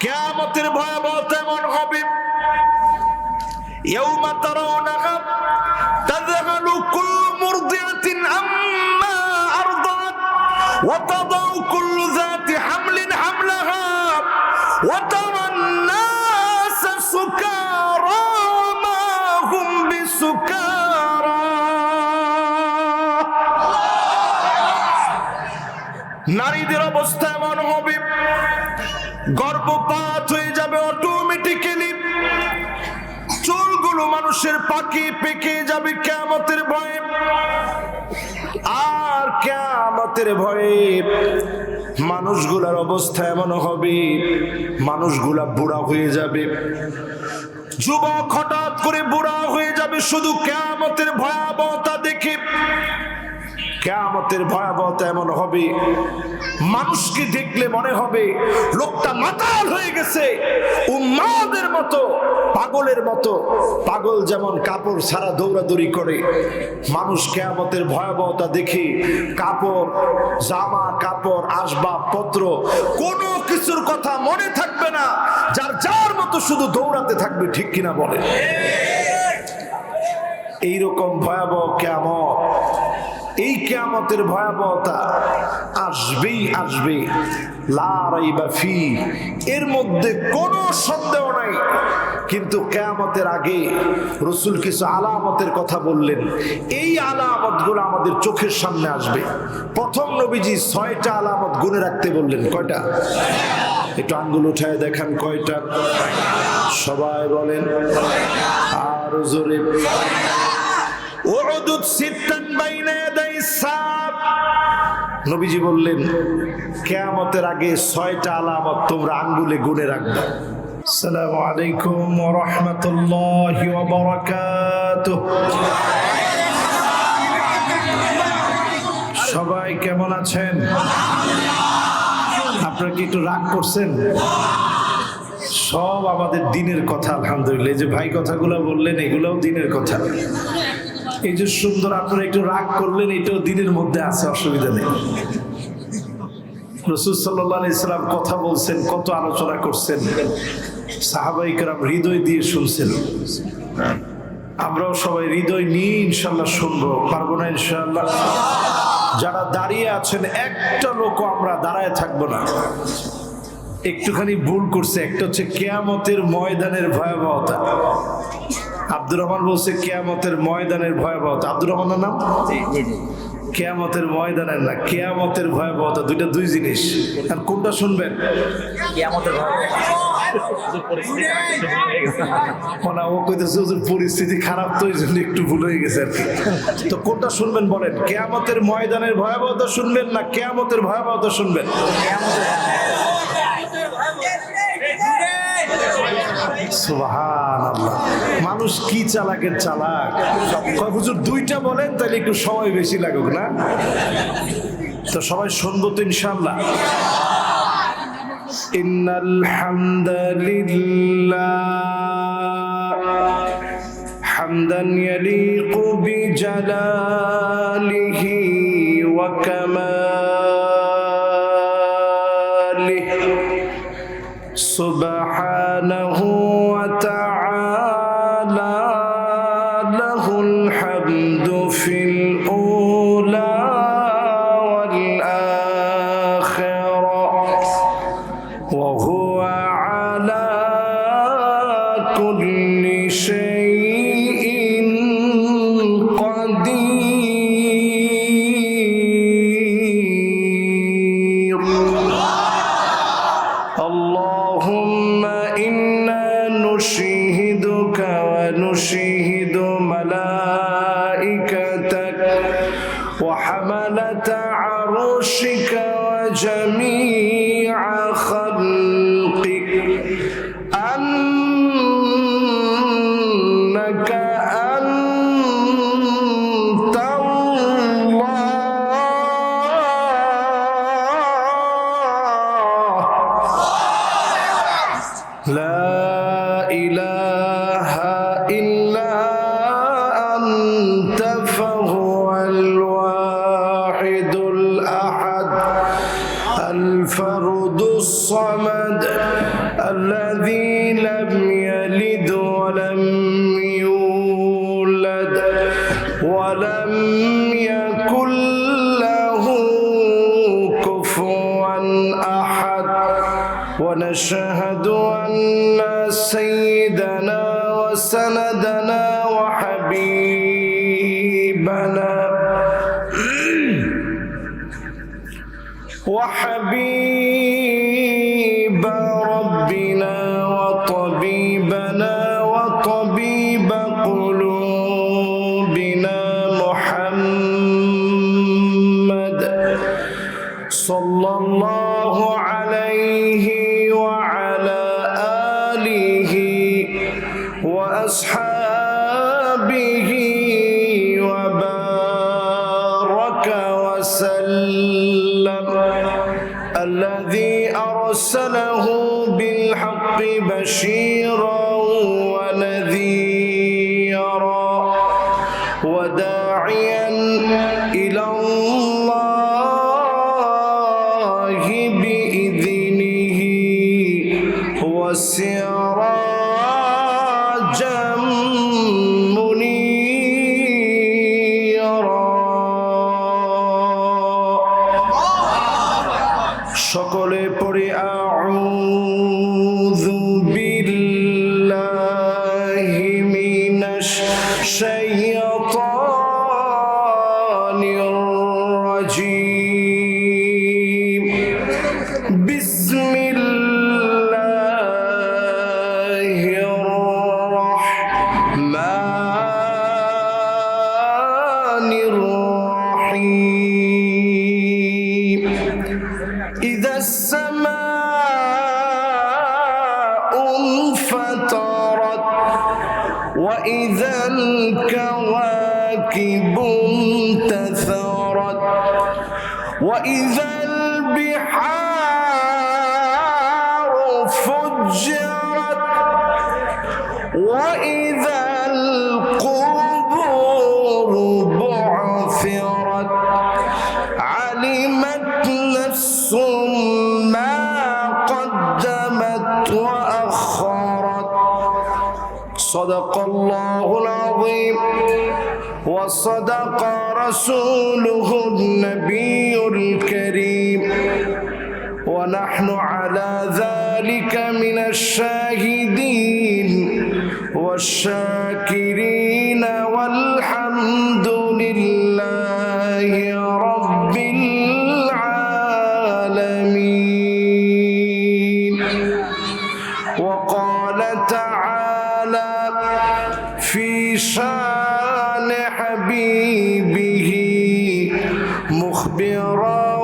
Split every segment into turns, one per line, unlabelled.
কিয়ামতের ভয়াবহতা এমন হবে, ইয়াউমা তারাউনাহা তাযহালু কুল্লু মুরদিআতিন আম্মা আরদাত ওয়া তাদাউ কুল্লু যাতি হামলিন হামলাহা ওয়া তারান নাসা সুকারা মা হুম বিসুকারা। নারীদের অবস্থা এমন হবে, গর্ভপাত হয়ে যাবে অটোমেটিক্যালি, চুলগুলো মানুষের পাকে পেকে যাবে কিয়ামতের ভয়ে। আর কিয়ামতের ভয়ে মানুষগুলার অবস্থা এমন হবে, মানুষগুলা বুড়া হয়ে যাবে, যুবক হঠাৎ করে বুড়া হয়ে যাবে শুধু কিয়ামতের ভয়াবহতা দেখে। কিয়ামতের ভয়াবহতা এমন হবে, মানুষকে দেখলে মনে হবে লোকটা মাতাল হয়ে গেছে, উন্মাদের মতো, পাগলের মতো। পাগল যেমন কাপড় ছাড়া দৌড়াদৌড়ি করে, মানুষ কিয়ামতের ভয়াবহতা দেখে কাপড়, জামা কাপড়, আসবাবপত্র কোনো কিছুর কথা মনে থাকবে না, যার যার মতো শুধু দৌড়াতে থাকবে। ঠিক কিনা বলে? এইরকম ভয়াবহ কিয়ামত, এই কিয়ামতের ভয়াবহতা আসবেই আসবে, লা রাইবা ফি, এর মধ্যে কোনো সন্দেহ নাই। কিন্তু কিয়ামতের আগে রাসূল কিছু আলামতের কথা বললেন, এই আলামতগুলো আমাদের চোখের সামনে আসবে। প্রথম নবীজি 6টা আলামত গুনে রাখতে বললেন। কয়টা? একটু আঙ্গুল উঠায় দেখান কয়টা, সবাই বলেন আর জোরে। উদুদ সিত্তান বাইনা ইয়াদাই সাব, নবীজি বললেন কিয়ামতের আগে 6টা আলামত তোমরা আঙ্গুলে গুনে রাখবে। আসসালামু আলাইকুম ওয়া রাহমাতুল্লাহি ওয়া বারাকাতুহু। সবাই কেমন আছেন? আপনারা কি একটু রাগ করছেন? সব আমাদের দিনের কথা, আলহামদুলিল্লাহ। এই যে ভাই কথাগুলো বললেন, এগুলোও দিনের কথা। এই যে সুন্দর আপনারা একটু রাগ করলেন, এটাও দিনের মধ্যে আছে, অসুবিধা নেই। রাসূল সাল্লাল্লাহু আলাইহি সাল্লাম কথা বলছেন, কত আলোচনা করছেন, সাহাবায়ে কেরাম হৃদয় দিয়ে শুনছেন। আমরাও সবাই হৃদয় নিয়ে ইনশাআল্লাহ শুনবো, পারবো না ইনশাআল্লাহ? যারা দাঁড়িয়ে আছেন, একটা লোকও আমরা দাঁড়ায় থাকবো না। একটুখানি ভুল করছে, একটা হচ্ছে কিয়ামতের ময়দানের ভয়াবহতা। আব্দুর রহমান বলছে কিয়ামতের ময়দানের ভয়াবহতা। আব্দুর রহমানের নাম? কিয়ামতের ময়দানের না, কিয়ামতের ভয়াবহতা, দুই জিনিস। আর কোনটা শুনবেন?
কিয়ামতের
পরিস্থিতি খারাপ, তো এই জন্য একটু ভুল হয়ে গেছে আর কি। তো কোনটা শুনবেন বলেন? কিয়ামতের ময়দানের ভয়াবহতা শুনবেন না কিয়ামতের ভয়াবহতা শুনবেন? সুবহানাল্লাহ, মানুষ কি চালাকের চালাক। হুজুর দুইটা বলেন, তাহলে একটু সময় বেশি লাগুক না? তো সবাই শুনবো তো ইনশাআল্লাহ। ইন্নাল হামদালিল্লাহ হামদান ইয়ালিকু বিজালালিহি ওয়া কামালিহি সুবহানাহু ওয়া তাআলা লাহুল হামদু ফিল উলা ওয়াল আখিরাহ ওয়া হুয়া আলা কুল্লি শাইইন কাদির। اللهم إنا نشهدك ونشهد ملائكتك وحملة عرشك وجميع خلقك أنك أنت الله لا إله إلا أنت فهو الواحد الأحد الفرد الصمد الذي لم يلد ولم يولد ولم يكن له كفوا أحد ونشهد أن سيدنا وسندنا وحبيب ربنا وطبيبنا وطبيب قلوبنا محمد صلى الله عليه وعلى آله وأصحابه وبارك وسلم الذي أرسله بالحق بشيرا ونذيرا وداعيا إلى الله بإذنه وسراجا সকলে পড়ে আউযু বিল্লাহি মিনাশ শাইতানির রাজীম বিসমিল্লাহির রাহমানির রাহিম إذا السماء انفطرت وإذا الكواكب انتثرت وإذا البحار فجرت وإذا القبور بعثرت علمت نفس ما قدمت وأخرت صدق الله العظيم وصدق رسوله النبي الكريم ونحن على ذلك من الشاهدين والشاكرين والحمد لله رب العالمين وقال تعالى في شان حبيبه مخبرا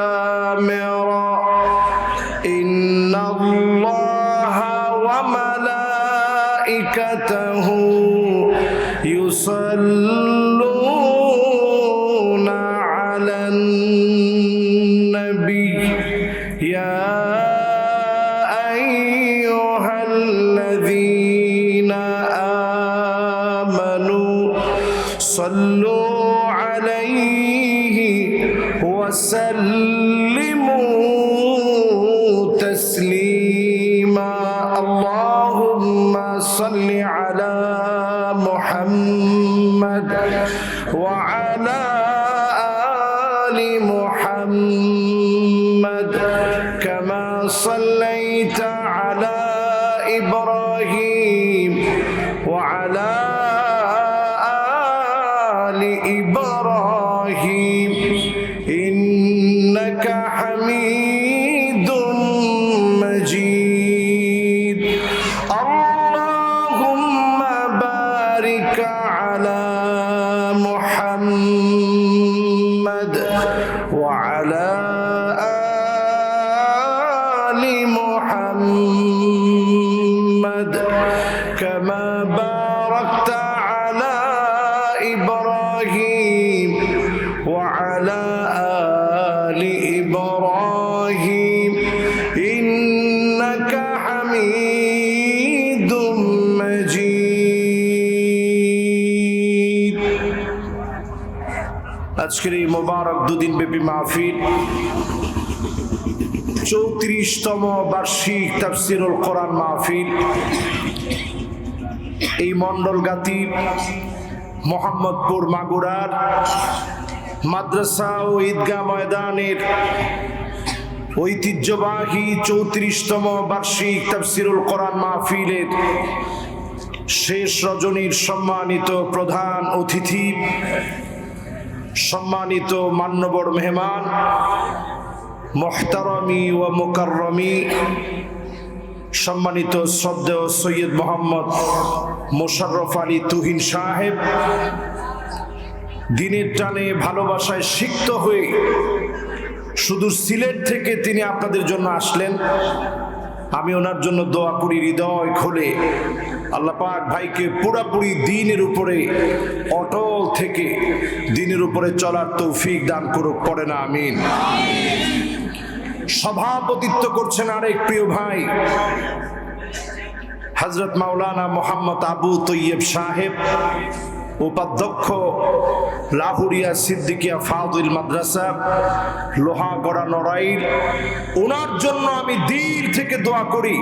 وآمرا إن الله وملائكته يصلون على النبي يا أيها الذين آمنوا صلوا عليه وسلموا تسليما اللهم صل على محمد وعلى آل محمد كما صليت على إبراهيم وعلى آل إبراهيم إنك حميد مجيد اللهم بارك على محمد وعلى آل محمد كما باركت على إبراهيم وعلى آل إبراهيم إنك حميد مجيد আজকের এই মোবারক দুদিন ব্যাপী মাহফিল 34তম বার্ষিক তাফসীরুল কোরআন মাহফিল এই মণ্ডলগাতি মোহাম্মদপুর মাগুরার মাদ্রাসা ও ঈদগাহ ময়দানের ঐতিহ্যবাহী 34তম বার্ষিক তাফসীরুল কোরআন মাহফিলের শেষ রজনীর সম্মানিত প্রধান অতিথি, সম্মানিত মান্যবর মেহমান, মুহতারামি ও মুকাররমি, সম্মানিত শ্রদ্ধেয় সৈয়দ মোহাম্মদ মোশাররফ আলী তুহিন সাহেব, দিনের টানে ভালোবাসায় সিক্ত হয়ে শুধু সিলেট থেকে তিনি আপনাদের জন্য আসলেন। আমি ওনার জন্য দোয়া করি হৃদয় খুলে আল্লাহ পাক ভাইকে পুরাপুরি দ্বীনের উপরে অটল থেকে দ্বীনের উপরে চলার তৌফিক দান করুক, পড়ে না আমিন। সভাপতিত্ব করছেন আরেক প্রিয় ভাই হযরত মাওলানা মোহাম্মদ আবু তৈয়ব সাহেব, উপাধ্যক্ষ লাহুরিয়া সিদ্দিকিয়া ফাজিল মাদ্রাসা লোহাগড়া নড়াইল। ওনার জন্য আমি দিল থেকে দোয়া করি,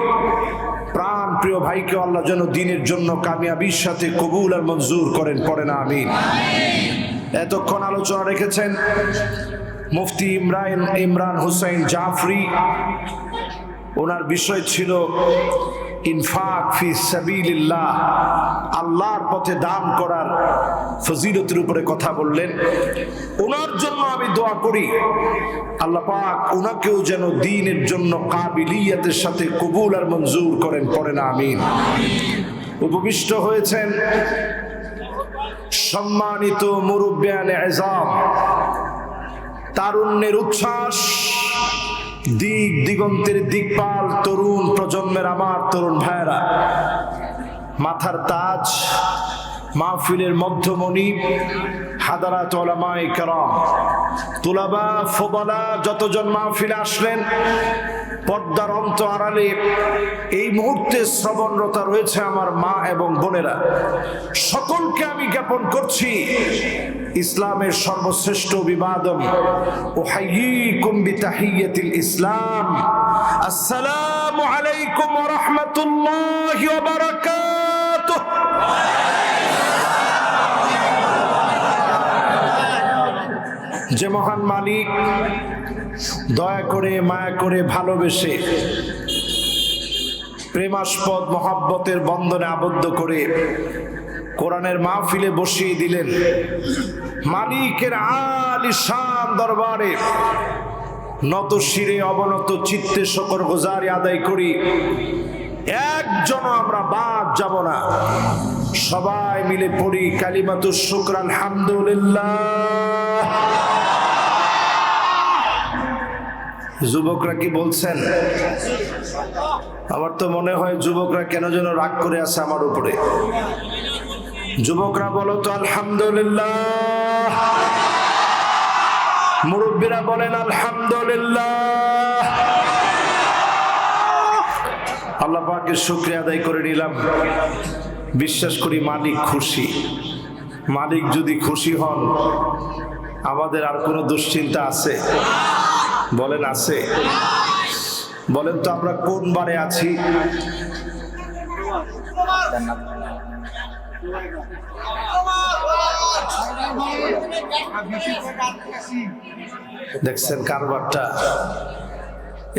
প্রাণ প্রিয় ভাইকে আল্লাহ যেন দ্বীনের জন্য কামিয়াবির সাথে কবুল আর মঞ্জুর করেন, পড়ে না আমিন। এতক্ষণ আলোচনা রেখেছেন মুফতি ইমরান হোসেন জাফরি। ওনার বিষয় ছিল ইনফাক ফি সাবিলিল্লাহ, আল্লাহর পথে দান করার ফজিলতের উপরে কথা বললেন। ওনার জন্য আমি দোয়া করি আল্লাহ পাক ওনাকেও যেন দ্বীনের জন্য কাবিলিয়াতের সাথে কবুল আর মঞ্জুর করেন, পড়ে না আমিন। উপবিষ্ট হয়েছেন সম্মানিত মুরব্বিয়ানে আযম, তারুণ্যের উচ্ছ্বাস, দিক দিগন্তের দিকপাল তরুণ প্রজন্মের আমার তরুণ ভাইরা, মাথার তাজ, মাহফিলের মধ্যমণি, হাদারাত উলামায়ে কেরাম, তুলাবা ফুদালা, যতজন মাহফিলে আসলেন, পর্দার অন্ত আড়ালে এই মুহূর্তে শ্রবণরতা রয়েছে আমার মা এবং বোনেরা, সকলকে আমি জ্ঞাপন করছি ইসলামের সর্বশ্রেষ্ঠ অভিবাদন, উহাইয়িকুম বিতাহিয়াতিল ইসলাম, আসসালামু আলাইকুম ওয়া রাহমাতুল্লাহি ওয়া বারাকাতুহু। যে মহান মালিক দয়া করে মায়া করে ভালোবেসে প্রেমাস্পদ মহাব্বতের বন্ধনে আবদ্ধ করে কোরআনের মাহফিলে বসিয়ে দিলেন, মালিকের আলিশান দরবারে নত শিরে অবনত চিত্তে শকর গুজারি আদায় করি। একজন আমরা বাদ যাব না, সবাই মিলে পড়ি কালিমাতুশ শুকর আলহামদুলিল্লাহ। যুবকরা কি বলছেন? আমার তো মনে হয় যুবকরা কেন যেন রাগ করে আছে আমার উপরে। যুবকরা বলো তো আলহামদুলিল্লাহ, মুরব্বীরা বলেন আলহামদুলিল্লাহ। আল্লাহ পাকের শুকরিয়া আদায় করে নিলাম। বিশ্বাস করি মালিক খুশি। মালিক যদি খুশি হন আমাদের আর কোনো দুশ্চিন্তা আছে? বলেন আছে? বলেন তো আমরা কোন বারে আছি? দেখছেন কারবারটা।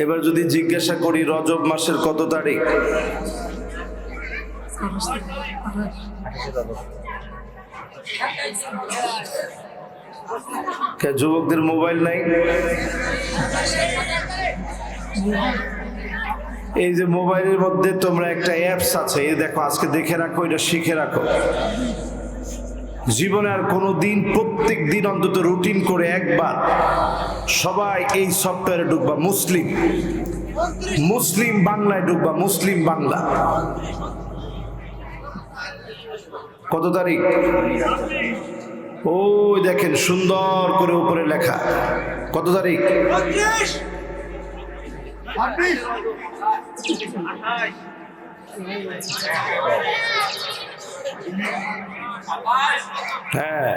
এবার যদি জিজ্ঞাসা করি রজব মাসের কত তারিখ, যুবকদের মোবাইল নাই? এই যে মোবাইলের মধ্যে তোমরা একটা অ্যাপস আছে, এই দেখো, আজকে দেখে রাখো, এটা শিখে রাখো। জীবনে আর কোনো দিন, প্রত্যেক দিন অন্তত রুটিন করে একবার সবাই এই সফটওয়্যারে ঢুকবা, মুসলিম বাংলায় ঢুকবা, মুসলিম বাংলা। কত তারিখ? ওই দেখেন সুন্দর করে উপরে লেখা। কত তারিখ? হ্যাঁ,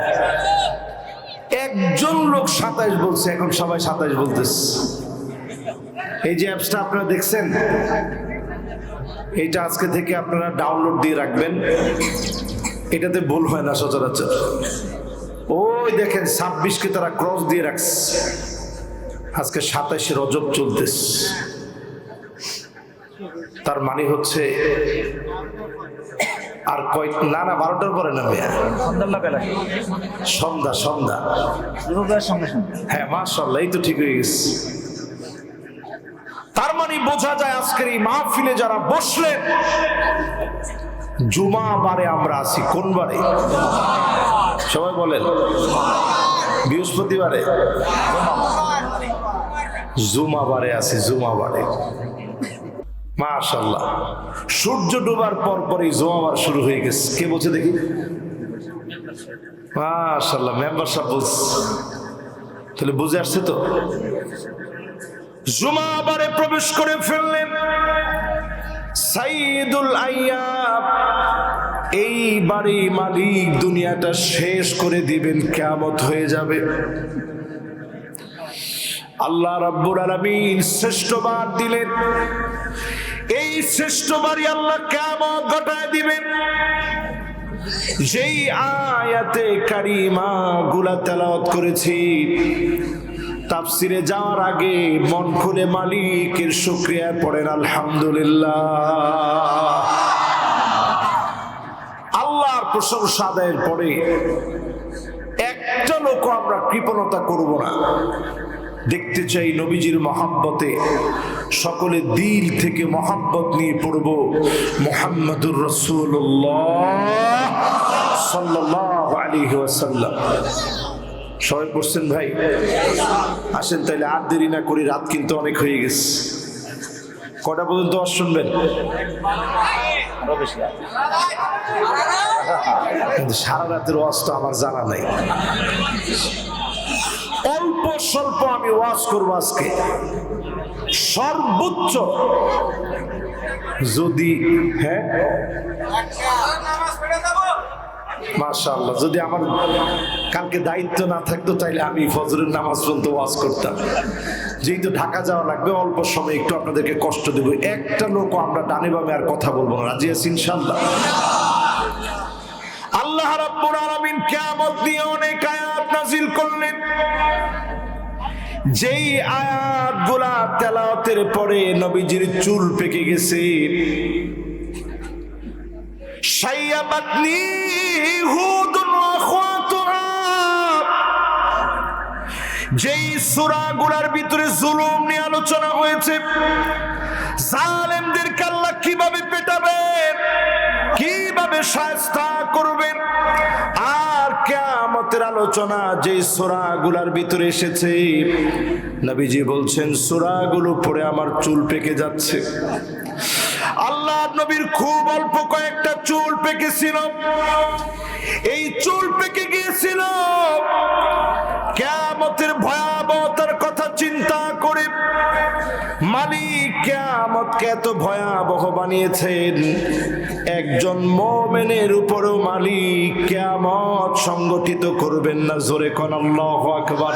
একজন লোক 27 বলছে, এখন সবাই 27 বলতেছে। এই যে অ্যাপসটা আপনারা দেখছেন, এইটা আজকে থেকে আপনারা ডাউনলোড দিয়ে রাখবেন। এটাতে ভুল হয় না সচরাচর। ওই দেখেন 26কে তারা ক্রস দিয়ে রাখছে, আজকে 27 রজব চলতেছে। তার মানে হচ্ছে আর কয় না 12টার পরে না ভাইয়া, সন্ধ্যা হ্যাঁ মাশাআল্লাহ, এই তো ঠিক হয়ে গেছে। তার মানে বোঝা যায় আজকের এই মাহফিলে যারা বসলেন, জুমা বারে আমরা আছি। কোন বারে? সবাই বলেন। বৃহস্পতিবারে, জুমা বারে আছি, জুমা বারে। মাশাআল্লাহ, সূর্য ডোবার পর পরই জুমাবার শুরু হয়ে গেছে। কে বলছে দেখি? মাশাআল্লাহ, মেম্বার সাহেব বলছে। তাহলে বুঝে আসছে তো। জুমাবারে প্রবেশ করে ফেললেন সাইয়্যিদুল আইয়াম। এই বাড়ি মালিক দুনিয়াটা শেষ করে দিবেন, কিয়ামত হয়ে যাবে। আল্লাহ রাব্বুল আলামিন শ্রেষ্ঠবার দিলেন। এই শ্রেষ্ঠবারই আল্লাহ কিয়ামত ঘটায় দিবেন। যেই আয়াতে কারিমা গুলা তেলাওয়াত করেছি, তাফসিরে যাওয়ার আগে মন খুলে মালিকের শুকরিয়া পড়েন আলহামদুলিল্লাহ। আল্লাহর প্রশংসা আদায়ের পরে একটা লোক আমরা কৃপণতা করব না। দেখতে চাই নবীজির মহাব্বতে সকলে দিল থেকে মহাব্বত নিয়ে পড়ব মুহাম্মাদুর রাসূলুল্লাহ সাল্লাল্লাহু আলাইহি ওয়াসাল্লাম। সবাই পড়ছেন ভাই? আসেন তাইলে আর দেরি না করি, রাত কিন্তু অনেক হয়ে গেছে। কটা পর্যন্ত ওয়াজ শুনবেন? সারা রাতের ওয়াজ তো আমার জানা নাই। অল্প স্বল্প আমি ওয়াজ করবো আজকে। সর্বোচ্চ যদি মাশাআল্লাহ, যদি আমার কালকে দায়িত্ব না থাকতো তাইলে আমি ফজরের নামাজ পর্যন্ত ওয়াজ করতাম। যেহেতু ঢাকা যাওয়া লাগবে, অল্প সময় একটু আপনাদেরকে কষ্ট দেব। একটা লোক আমরা ডানে বামে আর কথা বলবো না। রাজি আছি ইনশাআল্লাহ? আল্লাহ রাব্বুল আলামিন কিয়ামত নিয়ে অনেক আয়াত নাযিল করলেন। যেই আয়াতগুলা তেলাওয়াতের পরে নবীজির চুল পেকে গেছে। শাইয়াবাতনি হুদুন ওয়া আখওয়াতুহা, যেই সূরাগুলোর ভিতরে জুলুম নিয়ে আলোচনা হয়েছে, জালেমদেরকে আল্লাহ কিভাবে পেটাবেন, কিভাবে শায়েস্তা করবেন, আর কিয়ামতের আলোচনা যে সূরাগুলোর ভিতরে এসেছে, নবীজি বলছেন সূরাগুলো পড়ে আমার চুল পেকে যাচ্ছে। আল্লাহ নবীর খুব অল্প কয়েকটা চুল পেকেছিল। এই চুল পেকে গিয়েছিল কিয়ামতের ভয়াবহতার কথা চিন্তা করে। মালিক কিয়ামতকে এত ভয়াবহ বানিয়েছেন, একজন মুমিনের উপরও মালিক কিয়ামত সংগঠিত করবেন না। জোরে কোন আল্লাহু আকবার।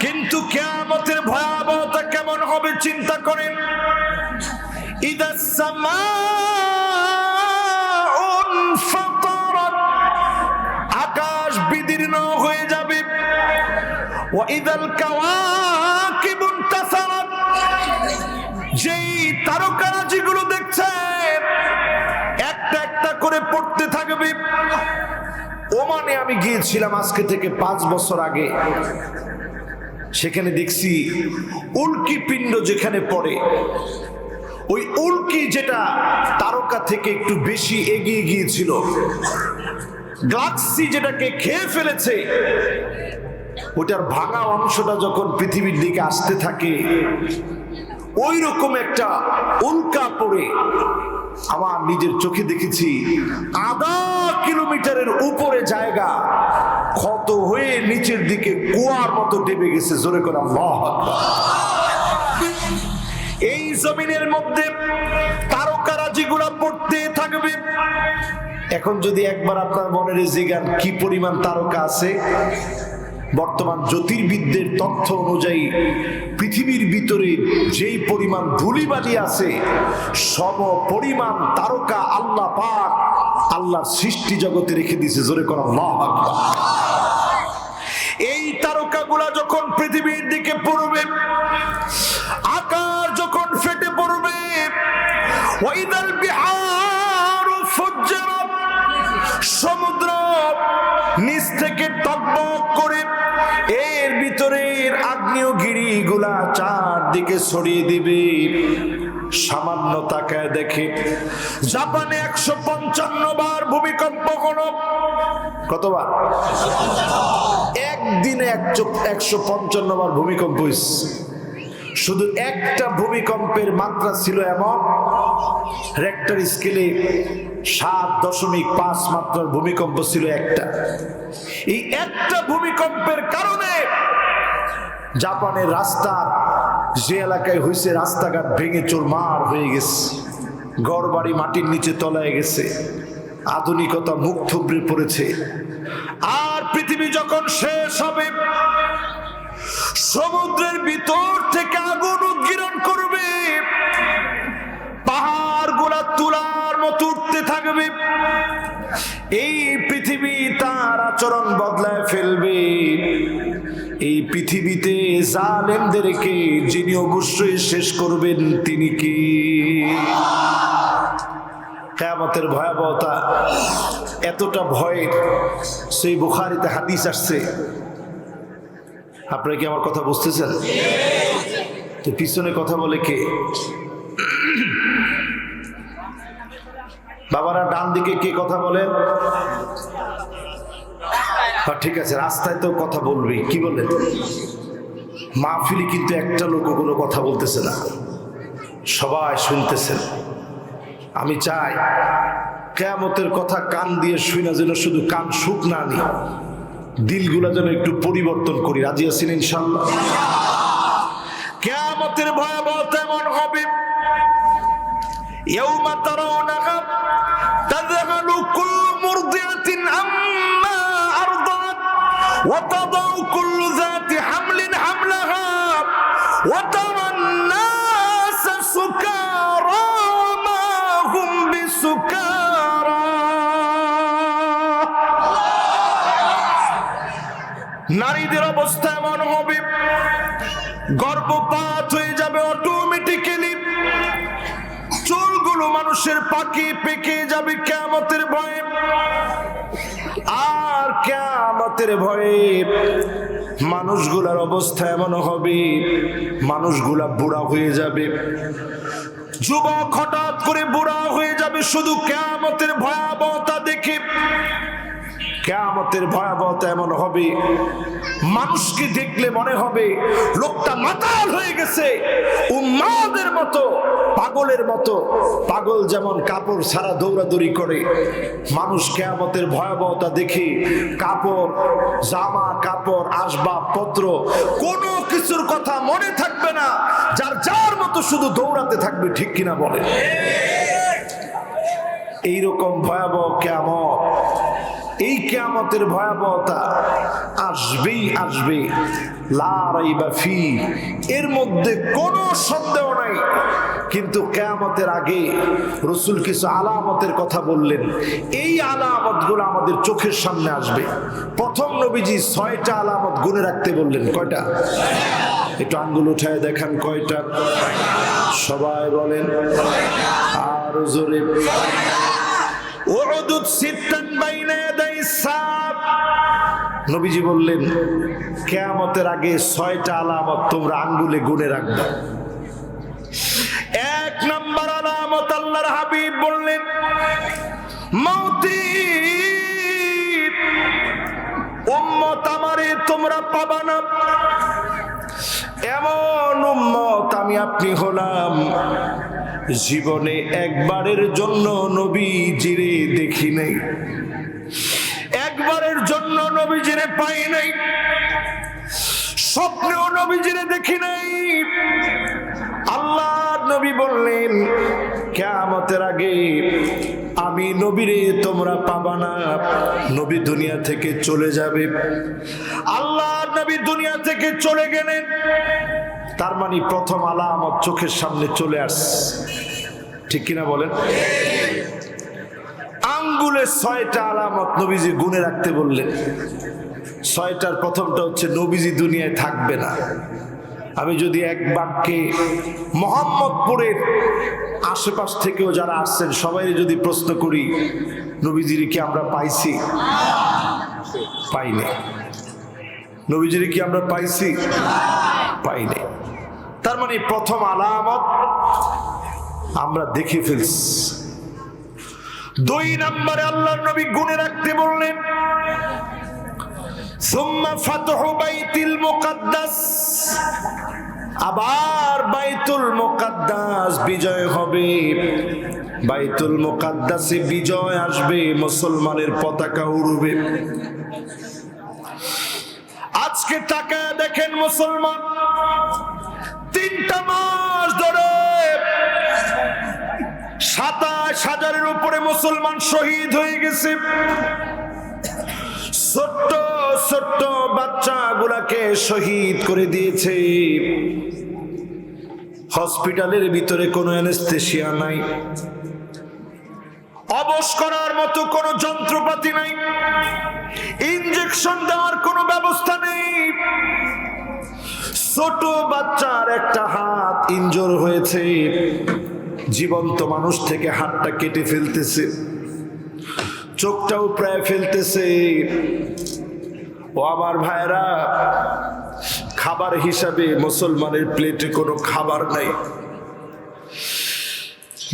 কিন্তু কিয়ামতের ভয়াবহতা কেমন হবে চিন্তা করেন। ইদাস সামাউন ফাতারাত, আকাশ বিদীর্ণ হয়ে যাবে। ওয়া ইদাল কাওয়াকিবু ইনতাসারাত, যেই তারকারাজিগুলো দেখছেন একটা একটা করে পড়তে থাকবে। ওমানে আমি গিয়েছিলাম আজকে থেকে 5 বছর আগে। সেখানে দেখছি উল্কি পিণ্ড যেখানে পড়ে, ওই উল্কি যেটা তারকা থেকে একটু বেশি এগিয়ে গিয়েছিল, গ্যালাক্সি যেটাকে খেয়ে ফেলেছে, ওটার ভাঙা অংশটা যখন পৃথিবীর দিকে আসতে থাকে, ওই রকম একটা উল্কা পড়ে আমার নিজের চোখে দেখেছি। আধা কিলোমিটারের উপরে জায়গা ক্ষত হয়ে নিচের দিকে কুয়ার মতো ডেবে গেছে। জোরে করে আল্লাহু আকবার। এই জমিনের মধ্যে তারকারাজিগুলা পড়তে থাকবে। এখন যদি একবার আপনার মনের জিজ্ঞান কি পরিমাণ তারকা আছে, বর্তমান জ্যোতির্বিদদের তথ্য অনুযায়ী পৃথিবীর ভিতরে যেই পরিমাণ ধূলিবালি আছে সম পরিমাণ তারকা আল্লাহ পাক আল্লাহর সৃষ্টি জগতে রেখে দিয়েছে। জোরে কর আল্লাহু আকবার। এই তারকাগুলা যখন পৃথিবীর দিকে পড়বে, আকাশ যখন ফেটে পড়বে, ওয়াইদাল বিহারু ফুজ্জিরাত, সমুদ্র নিচ থেকে টকবক করে এর ভিতরের আগ্নেয়গিরিগুলা চারদিকে ছড়িয়ে দিবে। সামান্য তাকায় দেখে জাপানে 155 বার ভূমিকম্প হলো। কতবার? একদিনে 155 বার ভূমিকম্প হয়েছে। শুধু একটা ভূমিকম্পের মাত্রা ছিল এমন, রেক্টার স্কেলে 7.5 মাত্রার ভূমিকম্প ছিল একটা। এই একটা ভূমিকম্পের কারণে জাপানের রাস্তা যে এলাকায় হয়েছে রাস্তাঘাট ভেঙে চুরমার হয়ে গেছে, ঘরবাড়ি মাটির নিচে তলায় গেছে, আধুনিকতা মুখ থুবড়ে পড়েছে। আর পৃথিবী যখন শেষ হবে, সমুদ্রের ভিতর থেকে আগুন উদ্গীরণ করবে, পাহাড় গুলা তুলার মতো উঠতে থাকবে। এই পৃথিবী তার আচরণ বদলায় ফেলবে। এই পৃথিবীতে জালেমদেরকে যিনি অবশ্যই শেষ করবেন তিনি কি? কিয়ামতের ভয়াবহতা এতটা ভয়ের, সেই বুখারীতে হাদিস আসছে। আপনারা কি আমার কথা বুঝতেছেন? তো পিছনে কথা বলে কে? বাবারা ডান দিকে কে কথা বলেন? ঠিক আছে, রাস্তায় তো কথা বলবি, কি বলেন? মাহফিলে কিন্তু একটা লোক কোনো কথা বলতেছে না, সবাই শুনতেছেন। আমি চাই কিয়ামতের কথা কান দিয়ে শুনা যেন শুধু কান সুখ না আনি, দিলগুলা যেন একটু পরিবর্তন করি। রাজি আছেন ইনশাআল্লাহ? কিয়ামতের ভয়াবহতা এমন হবে, ইয়াউমা তারাউনাহা তাযহালু কুল্লু মুরদিআতিন আম্মা আরদাত ওয়া তাদাউ কুল্লু যাতি হামলিন হামলাহা ওয়া তারান নাসা সুকারা মা হুম বিসুকারা। নারীদের অবস্থা এমন হবে, গর্ভপাত হয়ে যাবে অটোমেটিক্যালি, চুলগুলো মানুষের পাকে পেকে যাবে কিয়ামতের ভয়ে। আর কিয়ামতের ভয়ে মানুষগুলার অবস্থা এমন হবে, মানুষগুলা বুড়া হয়ে যাবে, যুবক হঠাৎ করে বুড়া হয়ে যাবে শুধু কিয়ামতের ভয়াবহতা দেখে। কিয়ামতের ভয়াবহতা এমন হবে, মানুষকে দেখলে মনে হবে লোকটা মাতাল হয়ে গেছে, উম্মাদের মতো, পাগলের মতো। পাগল যেমন কাপড় ছাড়া দৌড়াদৌড়ি করে, মানুষ কিয়ামতের ভয়াবহতা দেখে কাপড়, জামা কাপড়, আসবাবপত্র কোনো কিছুর কথা মনে থাকবে না, যার যার মতো শুধু দৌড়াতে থাকবে। ঠিক কিনা বলে? এইরকম ভয়াবহ কিয়ামত, এই কিয়ামতের ভয়াবহতা আসবেই আসবে, লা রাইবা ফি, এর মধ্যে কোনো সন্দেহ নাই। কিন্তু কিয়ামতের আগে রাসূল কিছু আলামতের কথা বললেন, এই আলামতগুলো আমাদের চোখের সামনে আসবে। প্রথম নবীজি 6টা আলামত গুনে রাখতে বললেন। কয়টা? একটু আঙ্গুল উঠায় দেখান কয়টা? সবাই বলেন আর জোরে। উদুদ সিত্তান বাইনা ইয়াদাই সাব, নবীজি বললেন কিয়ামতের আগে 6টা আলামত তোমরা আঙ্গুলে গুনে রাখবে। 1 নাম্বার আলামত আল্লাহর হাবিব বললেন মাউতি, উম্মত আমারে তোমরা পাবা না। এমন উম্মত আমি আপনি হলাম জীবনে একবারের জন্য নবীজিরে দেখি নাই, একবারের জন্য নবীজিরে পাই নাই, স্বপ্নেও নবীজিরে দেখি নাই। আল্লাহ নবী বললেন কিয়ামতের আগে আমি নবীরে তোমরা পাবা না, নবী দুনিয়া থেকে চলে যাবে। আল্লাহ নবী দুনিয়া থেকে চলে গেলেন, তার মানে প্রথম আলামত চোখের সামনে চলে আসছে, ঠিক কিনা বলেন? আঙ্গুলে 6টা আলামত নবীজি গুনে রাখতে বললেন। 6টার প্রথমটা হচ্ছে নবীজি দুনিয়ায় থাকবে না। আমি যদি এক বাক্যে মোহাম্মদপুরের আশেপাশ থেকেও যারা আসছেন সবাই যদি প্রশ্ন করি, নবীজির কি আমরা পাইছি? পাইনি। নবীজির কি আমরা পাইছি? পাইনি। তার মানে প্রথম আলামত আমরা দেখে ফেলছি। 2 নম্বরে আল্লাহর নবী গুনে রাখতে বললেন, সুম্মা ফাতহু বাইতুল মুকাদ্দাস, আবার বাইতুল মুকাদ্দাস বিজয় হবে, বাইতুল মুকাদ্দাসে বিজয় আসবে, মুসলমানের পতাকা উড়বে। আজকে তাকায় দেখেন মুসলমান 3টা মাস ধরে 27,000-এর উপরে মুসলমান শহীদ হয়ে গেছে। ছোট্ট ছোট্ট বাচ্চাগুলাকে শহীদ করে দিয়েছে। হসপিটালের ভিতরে কোনো অ্যানেস্থেসিয়া নাই, অবশ করার মতো কোনো যন্ত্রপাতি নাই, ইনজেকশন দেওয়ার কোনো ব্যবস্থা নেই। ছোট বাচ্চার একটা হাত ইনজোর হয়েছে, জীবন্ত মানুষ থেকে হাতটা কেটে ফেলতেছে, চোখটাও প্রায় ফেলতেছে। ও আমার ভাইরা, খাবার হিসাবে মুসলমানের প্লেটে কোনো খাবার নাই।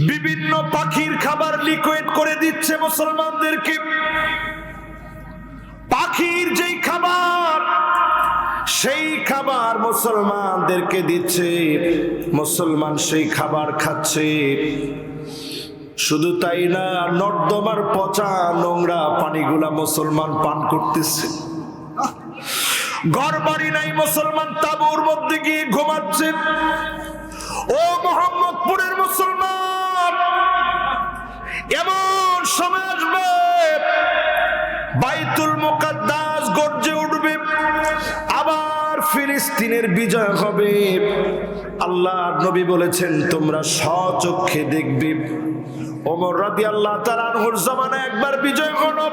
বিভিন্ন পাখির খাবার লিকুইড করে দিচ্ছে মুসলমানদেরকে। পাখির যেই খাবার সেই খাবার মুসলমানদেরকে দিচ্ছে, মুসলমান সেই খাবার খাচ্ছে। শুধু তাই না, নর্দমার পচা নোংরা পানিগুলা মুসলমান পান করতেছে। ঘর বাড়ি নাই, মুসলমান তাঁবুর মধ্যে গিয়ে ঘুমাচ্ছে। ও মোহাম্মদপুরের মুসলমান, এমন সময় আসবে বাইতুল মুকাদ্দাস গর্জে উঠবে, আবার ফিলিস্তিনের বিজয় হবে। আল্লাহর নবী বলেছেন তোমরা স্বচক্ষে দেখবে। ওমর রাদিয়াল্লাহু তাআলা আনহুর জামানায় একবার বিজয় হলো,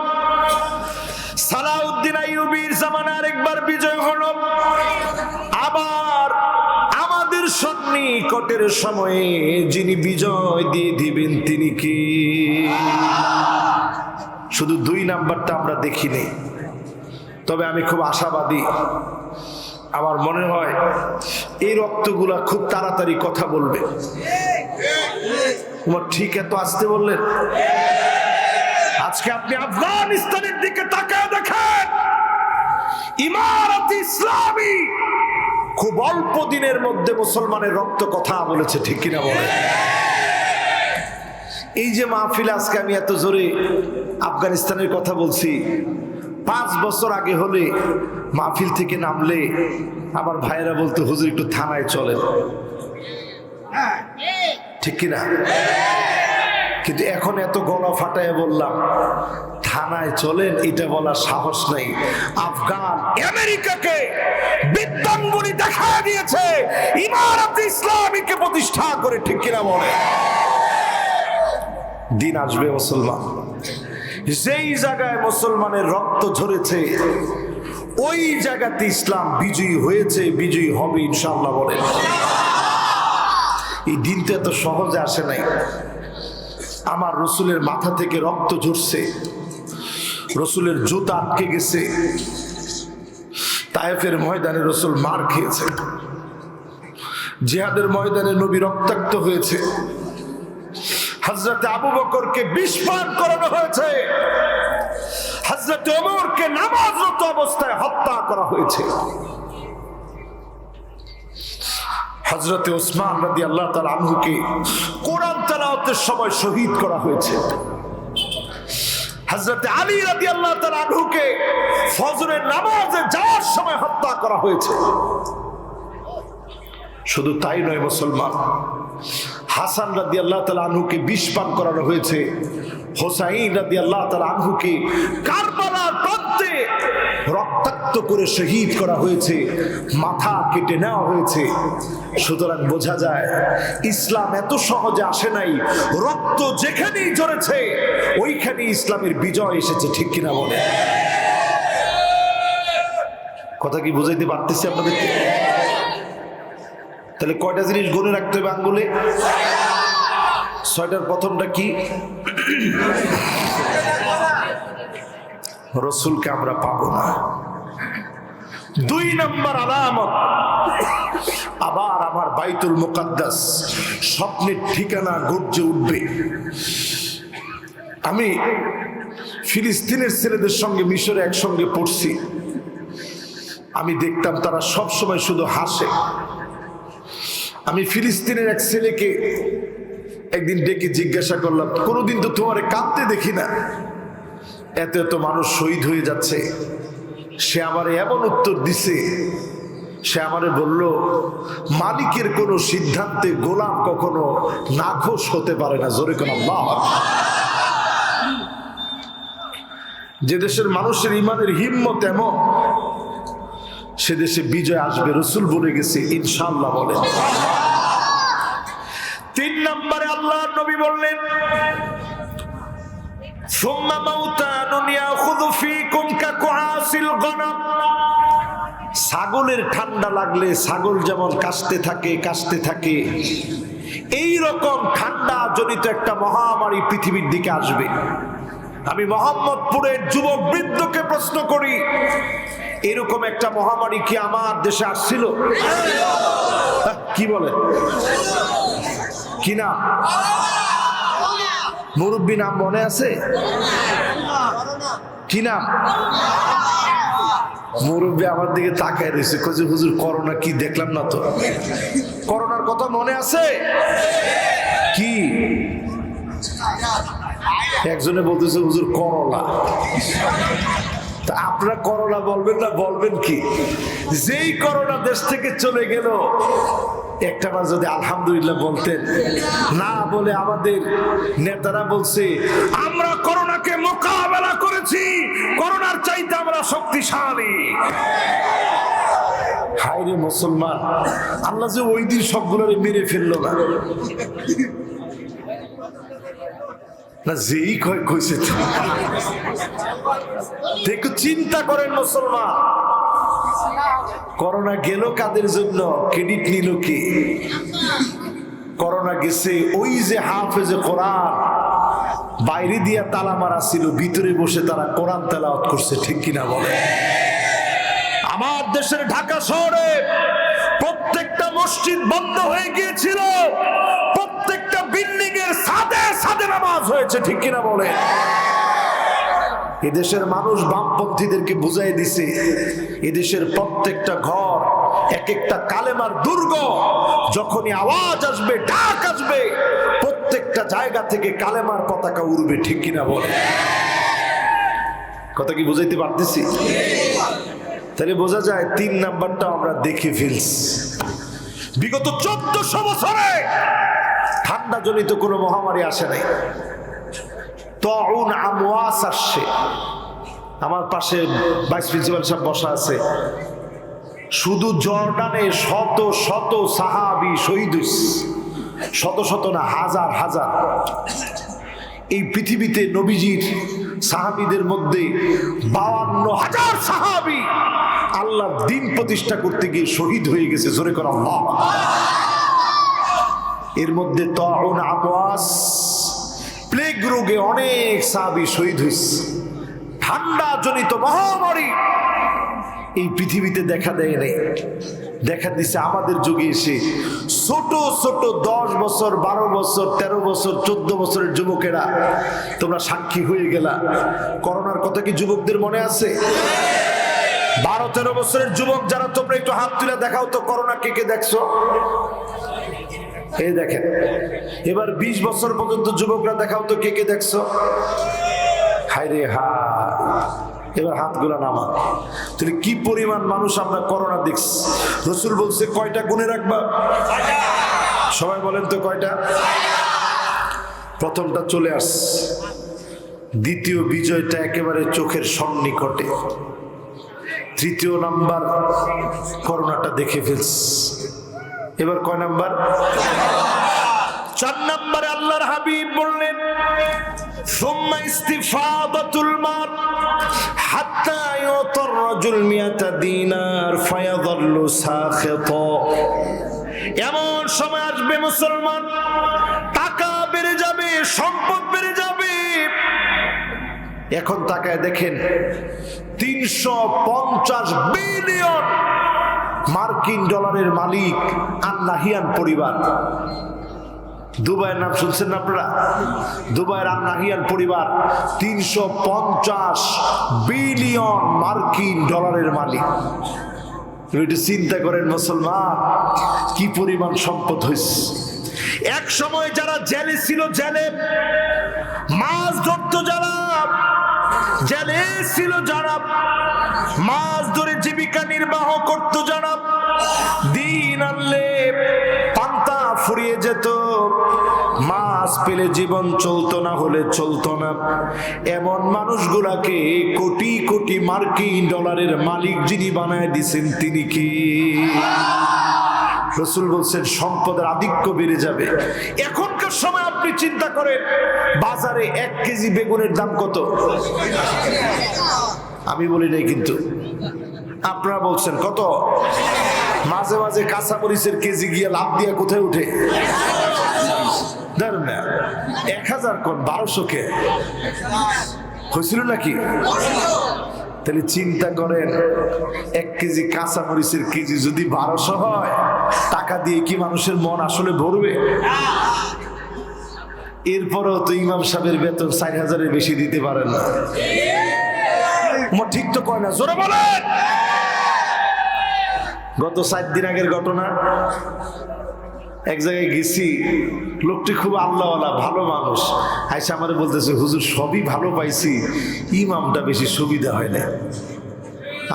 সালাউদ্দিন আইয়ুবীর জামানায় আরেকবার বিজয় হলো, আবার আমাদের সন্নিকটের সময়ে যিনি বিজয় দিয়ে দিবেন তিনি কি? শুধু 2 নাম্বারটা আমরা দেখিনি, তবে আমি খুব আশাবাদী। আমার মনে হয় এই রক্তগুলা খুব তাড়াতাড়ি কথা বলবে। তোমার ঠিক এত আসতে বললেন? আজকে আপনি আফগানিস্তানের দিকে তাকায় দেখেন, ইমারত ইসলামী খুব অল্প দিনের মধ্যে মুসলমানের রক্ত কথা বলেছে, ঠিক কিনা বলেন? এই যে মাহফিলে আজকে আমি এত জোরে আফগানিস্তানের কথা বলছি, 5 বছর আগে হলে মাহফিল থেকে নামলে আমার ভাইয়েরা বলতো হুজুর একটু থানায় চলেন, ঠিক কিনা? কিন্তু এখন এত গলা ফাটায় বললাম থানায় চলেন, এটা বলার সাহস নাই। আফগান আমেরিকাকে বিদ্যাঙ্গুলি দেখা দিয়েছে ইমারত ইসলামীকে প্রতিষ্ঠা করে, ঠিক কিনা বলে? দিন আসবে মুসলমান, যেই জায়গায় মুসলমানের রক্ত ঝরেছে ওই জায়গাতে ইসলাম বিজয়ী হয়েছে, বিজয়ী হবে ইনশাআল্লাহ বলে। এই দিনটা এত সহজে আসে নাই। আমার রসুলের মাথা থেকে রক্ত ঝরছে, রসুলের জুতা আটকে গেছে, তায়েফের ময়দানে রসুল মার খেয়েছে, জিহাদের ময়দানে নবী রক্তাক্ত হয়েছে, হযরত আবু বকরকে বিষ পান করানো হয়েছে, হযরত ওমরকে নামাজরত অবস্থায় হত্যা করা হয়েছে, হযরত ওসমান রাদিয়াল্লাহু তাআলা আনহুকে কোরআন তেলাওয়াতের সময় শহীদ করা হয়েছে, হযরত আলী রাদিয়াল্লাহু তাআলা আনহুকে ফজরের নামাজে যাওয়ার সময় হত্যা করা হয়েছে। শুধু তাই নয় মুসলমান, হাসান রাদিয়াল্লাহু তাআলা আনহুকে বিষ পান করানো হয়েছে, হোসাইন রাদিয়াল্লাহু তাআলা আনহুকে কারবালার প্রান্তে রক্তাক্ত রক্তাক্ত করে শহীদ করা হয়েছে, মাথা কেটে নেওয়া হয়েছে। সুতরাং বোঝা যায় ইসলাম এত সহজে আসে নাই, রক্ত যেখানেই ঝরেছে ওইখানেই ইসলামের বিজয় এসেছে, ঠিক কিনা বলে? কথা কি বুঝাইতে পারতেছি আপনাদেরকে? তাহলে কয়টা জিনিস গুনে রাখতে হবে আঙ্গুলে? 6টার প্রথমটা কি? রসুলকে আমরা পাবো না। 2 নম্বর আলামত, আবার আমার বাইতুল মুকাদ্দাস স্বপ্নের ঠিকানা গর্জে উঠবে। আমি ফিলিস্তিনের ছেলেদের সঙ্গে মিশরে একসঙ্গে পড়ছি, আমি দেখতাম তারা সব সময় শুধু হাসে। আমি ফিলিস্তিনের এক ছেলেকে একদিন ডেকে জিজ্ঞাসা করলাম, কোনোদিন তো তোমার কাঁদতে দেখি না, এত এত মানুষ শহীদ হয়ে যাচ্ছে। সে আমারে এমন উত্তর দিছে, সে আমারে বলল, মালিকের কোনো সিদ্ধান্তে গোলাম কখনো নাখোশ হতে পারে না। জোরে কোন আল্লাহ। যে দেশের মানুষের ইমানের হিম্মত এমন, সে দেশে বিজয় আসবে, রসুল বলে গেছে, ইনশাআল্লাহ বলেন। 3 নম্বরে আল্লাহর নবী বললেন, সুম্মা মাউতানুন ইয়াখুযু ফীকুম কাকুআসিল গনাম। ছাগলের ঠান্ডা লাগলে ছাগল যেমন কাশতে থাকে, এই রকম ঠান্ডা জনিত একটা মহামারী পৃথিবীর দিকে আসবে। আমি মোহাম্মদপুরের যুবক বৃদ্ধকে প্রশ্ন করি, এরকম একটা মহামারী কি আমার দেশে আসছিল? কি বলে? কি নাম? মুরব্বী নাম মনে আছে? কি নাম? মুরব্বী আমার দিকে তাকায় রয়েছে, কইছে হুজুর করোনা কি দেখলাম না তো। করোনার কথা মনে আছে? কি? একজনে বলতেছে হুজুর করোনা। তা আপনারা করোনা বলবেন না, বলবেন কি? যেই করোনা দেশ থেকে চলে গেল, একটাবার যদি আলহামদুলিল্লাহ বলতেন। না বলে আমাদের নেতারা বলছে আমরা করোনাকে মোকাবেলা করেছি, করোনার চাইতে আমরা শক্তিশালী। হায় রে মুসলমান, আল্লাহ যে ওই দিন সবগুলোরে মেরে ফেললো না। না যেই কইছে, দেখো চিন্তা করেন মুসলমান, করোনা গেল কাদের জন্য, ক্রেডিট নিল কে? করোনা গেছে ওই যে হাফেজে কোরআন, বাইরে দিয়া তালা মারা ছিল, ভিতরে বসে তারা কোরআন তেলাওয়াত করছে, ঠিক কিনা বলে? আমার দেশের ঢাকা শহরে প্রত্যেকটা মসজিদ বন্ধ হয়ে গিয়েছিল, প্রত্যেকটা বিল্ডিং এর ছাদে ছাদে নামাজ হয়েছে, ঠিক কিনা বলে? এদেশের মানুষ বামপন্থীদেরকে বুঝাই দিছে, এদেশের প্রত্যেকটা ঘর এক একটা কালেমার দুর্গ। যখনই আওয়াজ আসবে, ডাক আসবে, প্রত্যেকটা জায়গা থেকে কালেমার পতাকা উড়বে, ঠিক কিনা বলে? কথা কি বুঝাইতে পারতেছি? তাহলে বোঝা যায় 3 নাম্বারটা আমরা দেখে ফেলছি। বিগত 1400 বছরে ঠান্ডা জনিত কোনো মহামারী আসে নাই। তাউন আমওয়াস আসছে। আমার পাশে ভাইস প্রিন্সিপাল সাহেব বসা আছে, শুধু জর্ডানে শত শত সাহাবী শহীদ হইছে, শত শত না, হাজার হাজার। এই পৃথিবীতে নবীজির সাহাবীদের মধ্যে 52,000 সাহাবী আল্লাহর দ্বীন প্রতিষ্ঠা করতে গিয়ে শহীদ হয়ে গেছে। জোরে করে আল্লাহ। এর মধ্যে তাউন আমওয়াস, প্লেগ রোগে অনেক সাহাবী শহীদ হয়েছে। ঠান্ডা জনিত মহামারী এই পৃথিবীতে দেখা দেয় নাই, দেখা দিছে আমাদের যুগে এসে। ছোট ছোট 10 বছর, 12 বছর, 13 বছর, 14 বছরের যুবকেরা, তোমরা সাক্ষী হয়ে গেলা। করোনার কথা কি যুবকদের মনে আছে? 12-13 বছরের যুবক যারা, তোমরা একটু হাত তুলে দেখাও তো, করোনা কে কে দেখছো? এই দেখেন। এবার 20 বছর পর্যন্ত যুবকরা দেখাও তো, কে কে দেখছো? হায় রে হায়। এবার হাতগুলা নামা। তাহলে কি পরিমাণ মানুষ আমরা করোনা দেখছি। রসুল বলছে কয়টা গুণে রাখবা? সবাই বলেন তো কয়টা? প্রথমটা চলে আস, দ্বিতীয় বিজয়টা একেবারে চোখের সন্নিকটে। তৃতীয় নাম্বার করোনাটা দেখে ফেলছে। এবার কয় নাম্বার? 4 নম্বরে আল্লাহর হাবিব বললেন সুম্মা ইস্তিফাদাতুল মাল হাত্তা ইউতার রাজুল মিয়াতা দিনার ফায়াযাল্লু সাখিতা। এমন সময় আসবে মুসলমান, টাকা বেড়ে যাবে, সম্পদ বেড়ে যাবে। এখন তাকায় দেখেন 350 বিলিয়ন মার্কিন ডলারের মালিক আন-নাহিয়ান পরিবার। দুবাইয়ের নাম শুনছেন না আপনারা? দুবাইয়ের আন-নাহিয়ান পরিবার 350 বিলিয়ন মার্কিন ডলারের মালিক। একটু চিন্তা করেন মুসলমান, কি পরিমাণ সম্পদ হয়েছে। এক সময় যারা জেলে ছিল, জেলে মাছ ধরতো, যারা জেলে ছিল, যারা মাছ ধরে জীবিকা নির্বাহ করতো, যারা দিন আনলে পান্তা ফুরিয়ে যেত, মাছ পেলে জীবন চলতো, না হলে চলতো না। এমন মানুষগুলাকে কোটি কোটি মার্কিন ডলারের মালিক যিনি বানায় দিছেন তিনি কি? রাসূল বলছেন সম্পদের আধিক্য বেড়ে যাবে। এখনকার সময় আপনি চিন্তা করেন, বাজারে 1 কেজি বেগুনের দাম কত? আমি বলি নাই কিন্তু, আপনারা বলছেন কত? মাঝে মাঝে কাঁচা মরিচের কেজি গিয়ে লাভ দিয়ে কোথায় উঠে? ধরেন না 1000 কোন 1200 কে হয়েছিল নাকি? তাহলে চিন্তা করেন, 1 কেজি কাঁচা মরিচের কেজি যদি 1200 হয়, টাকা দিয়ে কি মানুষের মন আসলে ভরবে? এরপরেও তো ইমাম সাহেবের বেতন 4000-এর বেশি দিতে পারেন না। ঠিক তো কয় না? জোরে বলেন। গত 4 দিন আগের ঘটনা, এক জায়গায় গেছি, লোকটি খুব আল্লাহওয়ালা, ভালো মানুষ। আইসা আমারে বলতেছে, হুজুর সবই ভালো পাইছি, ইমামটা বেশি সুবিধা হয় না।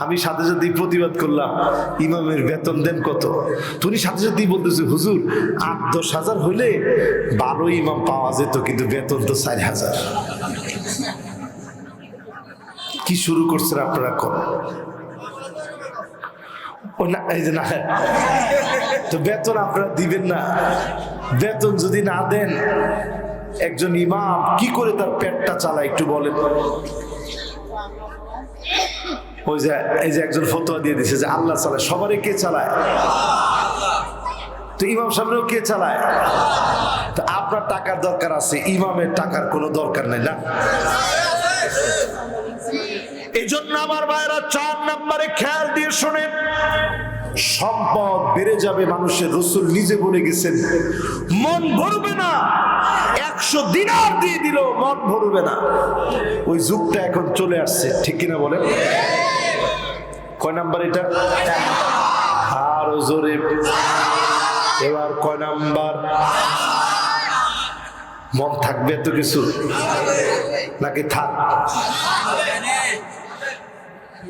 আমি সাথে সাথেই প্রতিবাদ করলাম, ইমামের বেতন দেন কত? তুমি সাথে সাথেই বলতেছে, হুজুর 8-10 হাজার হইলে ভালো ইমাম পাওয়া যেত, কিন্তু বেতন তো 4000। কি শুরু করছেন আপনারা? কোন না, এই যে না, তো বেতন আপনারা দিবেন না। বেতন যদি না দেন, একজন ইমাম কি করে তার পেটটা চালায় একটু বলেন। ওই যে এই যে একজন ফতোয়া দিয়ে দিছে যে আল্লাহ চালায়, সবারই কে চালায়? তো ইমাম সাহেবও কে চালায়? তো আপনার টাকার দরকার আছে, ইমামের টাকার কোনো দরকার নেই না। এই জন্য আমার ভাইরা 4 নম্বরে খেয়াল দিয়ে শোনেন, সম্পদ বেড়ে যাবে মানুষের। রাসূল নিজে বলে গেছেন, মন ভরবে না, 100 দিনার দিয়ে দিল মন ভরবে না। ওই যুগটা এখন চলে আসছে, ঠিক কিনা বলেন? কয় নাম্বার এটা? আর জোরে এবার কয় নাম্বার? মন থাকবে এত কিছু নাকি থাক?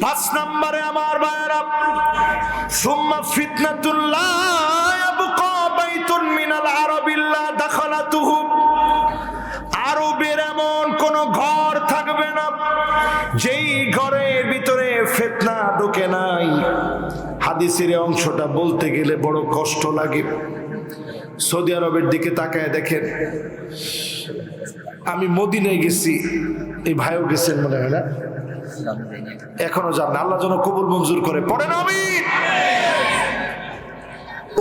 5 নম্বরে আমার ভাইরা, সুম্মা ফিতনাতুল লা ইয়াবকা বাইতুন মিনাল আরাব ইল্লা দাখালাতুহু। আরবের এমন কোন ঘর থাকবে না যেই ঘরের ভিতরে ফিতনা ঢোকে নাই। হাদিসের অংশটা বলতে গেলে বড় কষ্ট লাগে। সৌদি আরবের দিকে তাকায় দেখেন, আমি মদিনায় গেছি, এই ভাইও গেছেন মনে হয় না, এখনো যান না, আল্লাহ যেন কবুল মঞ্জুর করে, পড়েন আমিন।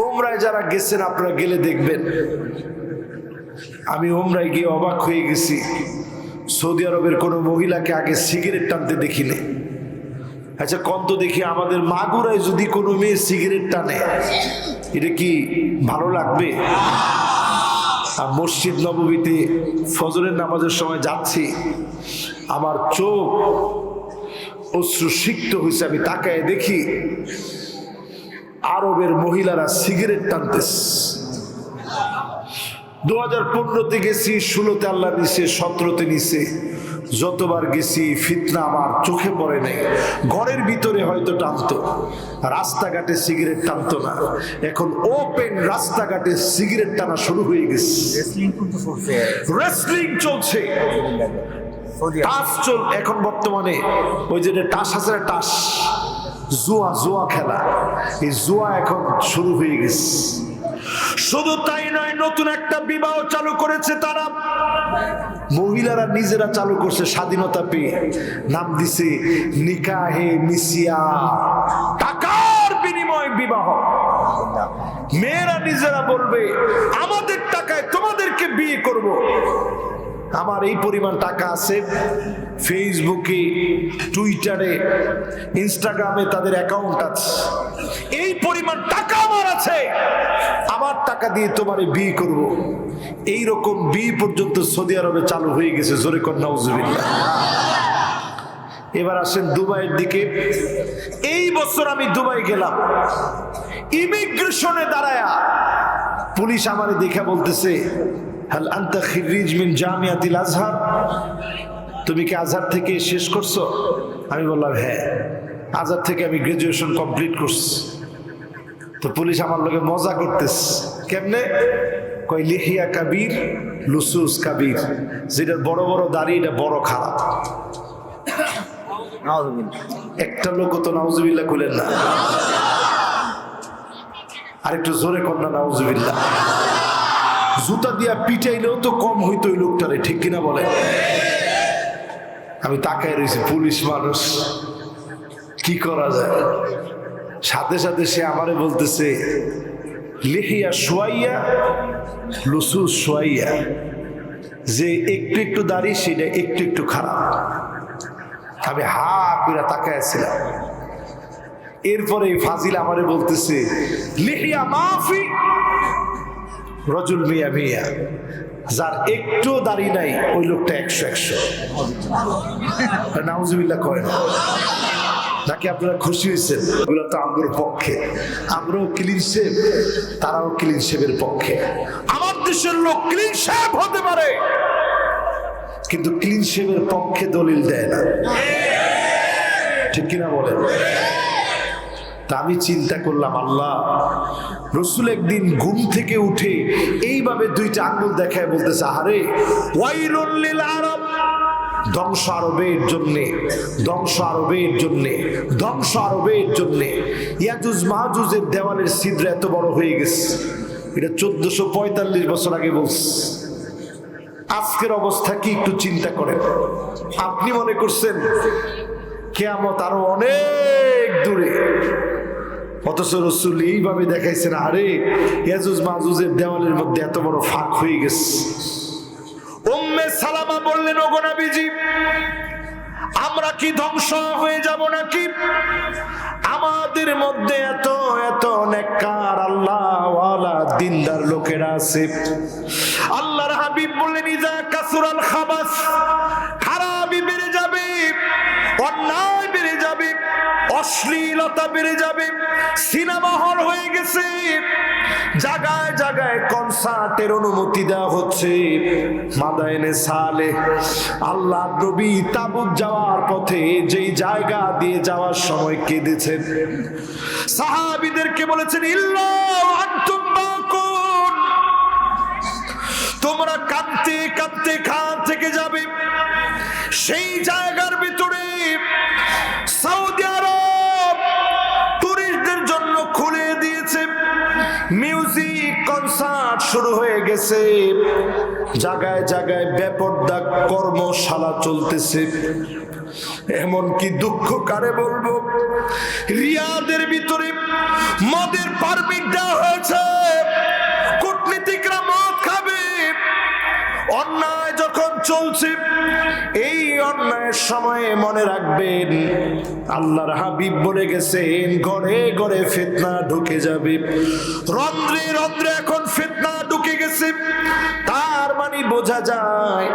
উমরায় যারা গেছেন আপনারা গেলে দেখবেন, আমি উমরায় গিয়ে অবাক হয়ে গেছি। সৌদি আরবের কোনো মহিলাকে আগে সিগারেট টানতে দেখিনি। আচ্ছা কত দেখি, আমাদের মাগুরায় যদি কোনো মেয়ে সিগারেট টানে, এটা কি ভালো লাগবে? আর মসজিদ নববীতে ফজরের নামাজের সময় যাচ্ছি, আমার চোখ অশ্রুসিক্ত হয়েছে। আমি তাকায় দেখি আরবের মহিলারা সিগারেট টানতেছে। 2015-তে গেছি, 16-তে আল্লাহ নিছে, 17-তে নিছে। যতবার গেছি ফিতনা আমার চোখে পড়ে নাই। ঘরের ভিতরে হয়তো টানতো, রাস্তাঘাটে সিগারেট টানতো না। এখন ওপেন রাস্তাঘাটে সিগারেট টানা শুরু হয়ে গেছে। রেসলিং চলছে, টাস চল এখন বর্তমানে, ওই যে টাস আছে না, টাস জুয়া খেলা, এই জুয়া এখন শুরু হয়ে গেছে। শুধু তাই নয়, নতুন একটা বিবাহ চালু করেছে তারা, মহিলারা নিজেরা চালু করছে স্বাধীনতা পেয়ে, নাম দিছে নিকাহে মিসিয়া, টাকার বিনিময় বিবাহ। মেয়েরা নিজেরা বলবে আমাদের টাকায় তোমাদেরকে বিয়ে করব। আমার এই পরিমাণ টাকা আছে, ফেসবুকে, টুইটারে, ইনস্টাগ্রামে তাদের অ্যাকাউন্ট আছে, এই পরিমাণ টাকা আমার আছে, আমার টাকা দিয়ে তোমারে বিয়ে করব। এইরকম বিয়ে পর্যন্ত সৌদি আরবে চালু হয়ে গেছে। জোরে কর নাউজুবিল্লাহ। এবার আসেন দুবাইয়ের দিকে। এই বছর আমি দুবাই গেলাম, ইমিগ্রেশনে দাঁড়ায়া পুলিশ আমারে দেখে বলতেছে, হাল আনতা খিরিজ মিন জামিয়াতিল আজহার, তুমি কি আজহার থেকে শেষ করছো? আমি বললাম হ্যাঁ, আজহার থেকে আমি গ্রাজুয়েশন কমপ্লিট করছি। তো পুলিশ আমার লগে মজা করতেছে। কেমনে? কয় লিহিয়া কাবির লুসুস কাবির, যেটার বড় বড় দাড়ি এটা বড় খারাপ। একটা লোক তো নাউজুবিল্লাহ খুলেন না, আরেকটু জোরে কর না নাউজুবিল্লাহ। জুতা দিয়া পিটাইলেও তো কম হইতো ওই লোকটারে, ঠিক কিনা বলে? আমি তাকায় রয়েছি, পুলিশ মানুষ, কি করা যায়? সাথে সাথে সে আমারে বলতেছে লিহিয়া সোয়াইয়া লুসুস সোয়াইয়া, যে একটু একটু দাড়ি সেটা একটু একটু খারাপ। আমি হা করে তাকায় ছিলাম। এরপরে ফাজিল আমারে বলতেছে লিহিয়া মাফি রজুল মিয়া মিয়া, যার একটু দাড়ি নাই ওই লোকটা 100-100। নাউজুবিল্লাহ কয় না নাকি? আপনারা খুশি হয়েছেন? ওগুলো তো আমরার পক্ষে, আমরাও ক্লিন শেভ, তারাও ক্লিন শেভের পক্ষে। আমার দেশের লোক ক্লিন শেভ হতে পারে, কিন্তু ক্লিন শেভের পক্ষে দলিল দেয় না, ঠিক কিনা বলেন? তা আমি চিন্তা করলাম, আল্লাহ, রসুল একদিন ঘুম থেকে উঠে এইভাবে দুইটা আঙ্গুল দেখায় বলতেছে, আরে ওয়াইলুল লিল আরব, ধ্বংস আরবের জন্যে, ধ্বংস আরবের জন্যে, ধ্বংস আরবের জন্যে। ইয়াজুজ মাহাজুজের দেওয়ালের ছিদ্র এত বড় হয়ে গেছে, এটা 1445 বছর আগে বলছে। আজকের অবস্থা কি একটু চিন্তা করেন। আপনি মনে করছেন কিয়ামত আরো অনেক দূরে, অথচ রাসূল এইভাবে দেখাইছেন, আরে ইয়াজুজ মাহাজুজের দেওয়ালের মধ্যে এত বড় ফাঁক হয়ে গেছে। উম্মে সালামা বললেন, ওগো নবীজি, আমরা কি ধ্বংস হয়ে যাব নাকি? আমাদের মধ্যে এত এত নেককার আল্লাহওয়ালা দিনদার লোকেরা আছে। আল্লাহর হাবিব বললেন, ইজা কাসুরাল খাবাস, খারাপি বেড়ে যাবে, অন্যায় বেড়ে যাবে, অশ্লীলতা বেড়ে যাবে, সিনেমা হল হয়ে গেছে, জায়গায় জায়গায় কনসার্টের অনুমতি দেওয়া হচ্ছে। মাদায়েনে সালে আল্লাহ নবী তাবুক যাওয়ার পথে যেই জায়গা দিয়ে যাওয়ার সময় কেঁদেছেন, সাহাবীদেরকে বলেছেন, ইল্লা আনতুম বাকুন, তোমরা কাঁদতে কাঁদতে খান থেকে যাবে। সেই জায়গার ভিতরে সৌদি আরব টুরিস্টদের জন্য খুলে দিয়েছে, মিউজিক কনসার্ট শুরু হয়ে গেছে, জায়গায় জায়গায় বেপরদা কর্মশালা চলতেছে। এমনকি দুঃখ কারে বলবো, রিয়াদের ভিতরে মদের পারমিট দেওয়া হয়েছে, কূটনীতিকরা মদ খাবে। অন্যায় যখন চলছে, এই অন্যায়ের সময়ে মনে রাখবেন, আল্লাহর হাবিব বলে গেছেন, ঘরে ঘরে ফিতনা ঢুকে যাবে, রন্ধ্রে রন্ধ্রে এখন ফিতনা ঢুকে গেছে। তার মানে বোঝা যায়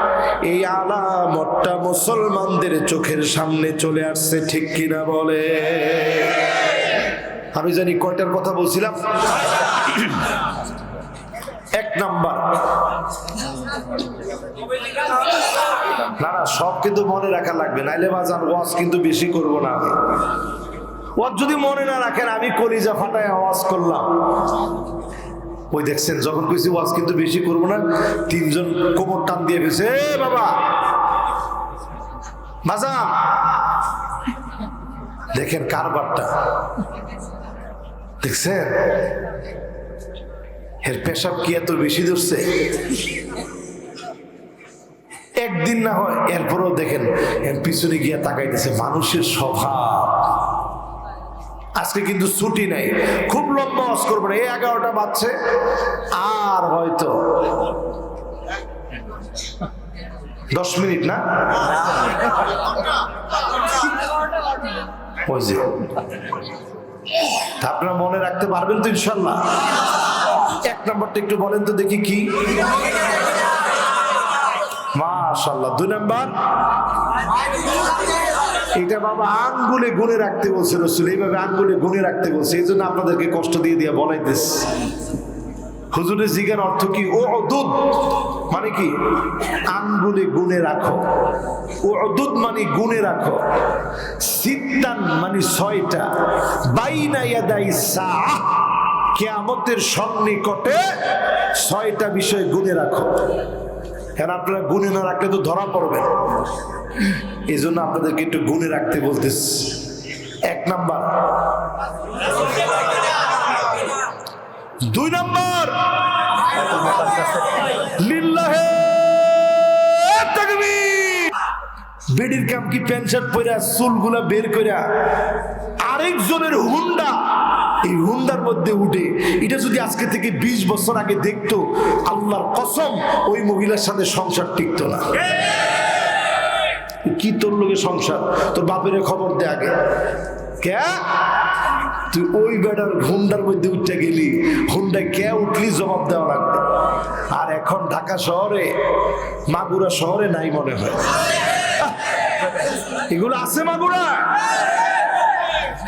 এই আলামতটা মুসলমানদের চোখের সামনে চলে আসছে, ঠিক কিনা বলে? আমি জানি কয়টার কথা বলছিলাম। এক নাম্বার, না না সব কিন্তু মনে রাখা লাগবে, নাইলে বাজার ওয়াজ কিন্তু বেশি করবো না আমি। ওয়াজ যদি মনে না রাখেন, আমি কলিজা ফাটায় আওয়াজ করলাম। ওই দেখছেন, যখন কইছি ওয়াজ কিন্তু বেশি করবো না, তিনজন কোমর টান দিয়ে গেছে, এ বাবা বাজান দেখেন কারবারটা দেখছেন, এর পেশাব কি এত বেশি ধরছে? একদিন না হয় এরপরও দেখেন এর পিছনে গিয়া তাকাইতেছে। মানুষের স্বভাব। আজকে কিন্তু ছুটি নাই, খুব লম্বা ওয়াজ করবো না, এই 11টা বাজছে, আর হয়তো 10 মিনিট না, ওই যে আপনারা মনে রাখতে পারবেন তো ইনশাল্লাহ? 1 নম্বরটা একটু বলেন তো দেখি কি? মাশাআল্লাহ। 2 নম্বর, এটা বাবা আঙ্গুলে গুনে রাখতে বলছে রাসূল, এইভাবে আঙ্গুলে গুনে রাখতে বলছে, এই জন্য আপনাদেরকে কষ্ট দিয়ে দিয়ে বলাইতেছে। হুজুরের জিজ্ঞার অর্থ কি? উদুদ মানে কি? আঙ্গুলে গুনে রাখো। উদুদ মানে গুনে রাখো। সিত্তান মানে 6টা। বাইনা ইয়াদাই সাআহ, কিয়ামতের সন্নিকটে 6টা বিষয় গুনে রাখো। কারণ আপনারা গুনে না রাখলে তো ধরা পড়বেন, এই জন্য আপনাদেরকে একটু গুনে রাখতে বলতেছি। 1 নাম্বার। 2 নাম্বার, লিল্লাহে তাকবীর। বেডির কাম কি প্যান্ট শার্ট পরা, চুলগুলা বের কইরা আরেকজনের হুন্ডা, এই হুন্ডার মধ্যে উঠে, এটা যদি আজকে থেকে 20 বছর আগে দেখতো, আল্লাহর কসম ওই মহিলার সাথে সংসার টিকতো না। কি তোর লোকে সংসার? তোর বাপের খবর দে আগে। কে তুই ওই বেটার হুন্ডার মধ্যে উঠতে গেলি, হুন্ডায় কে উঠলি জবাব দেওয়া লাগবে। আর এখন ঢাকা শহরে, মাগুরা শহরে নাই মনে হয়, এগুলো আছে মাগুরা।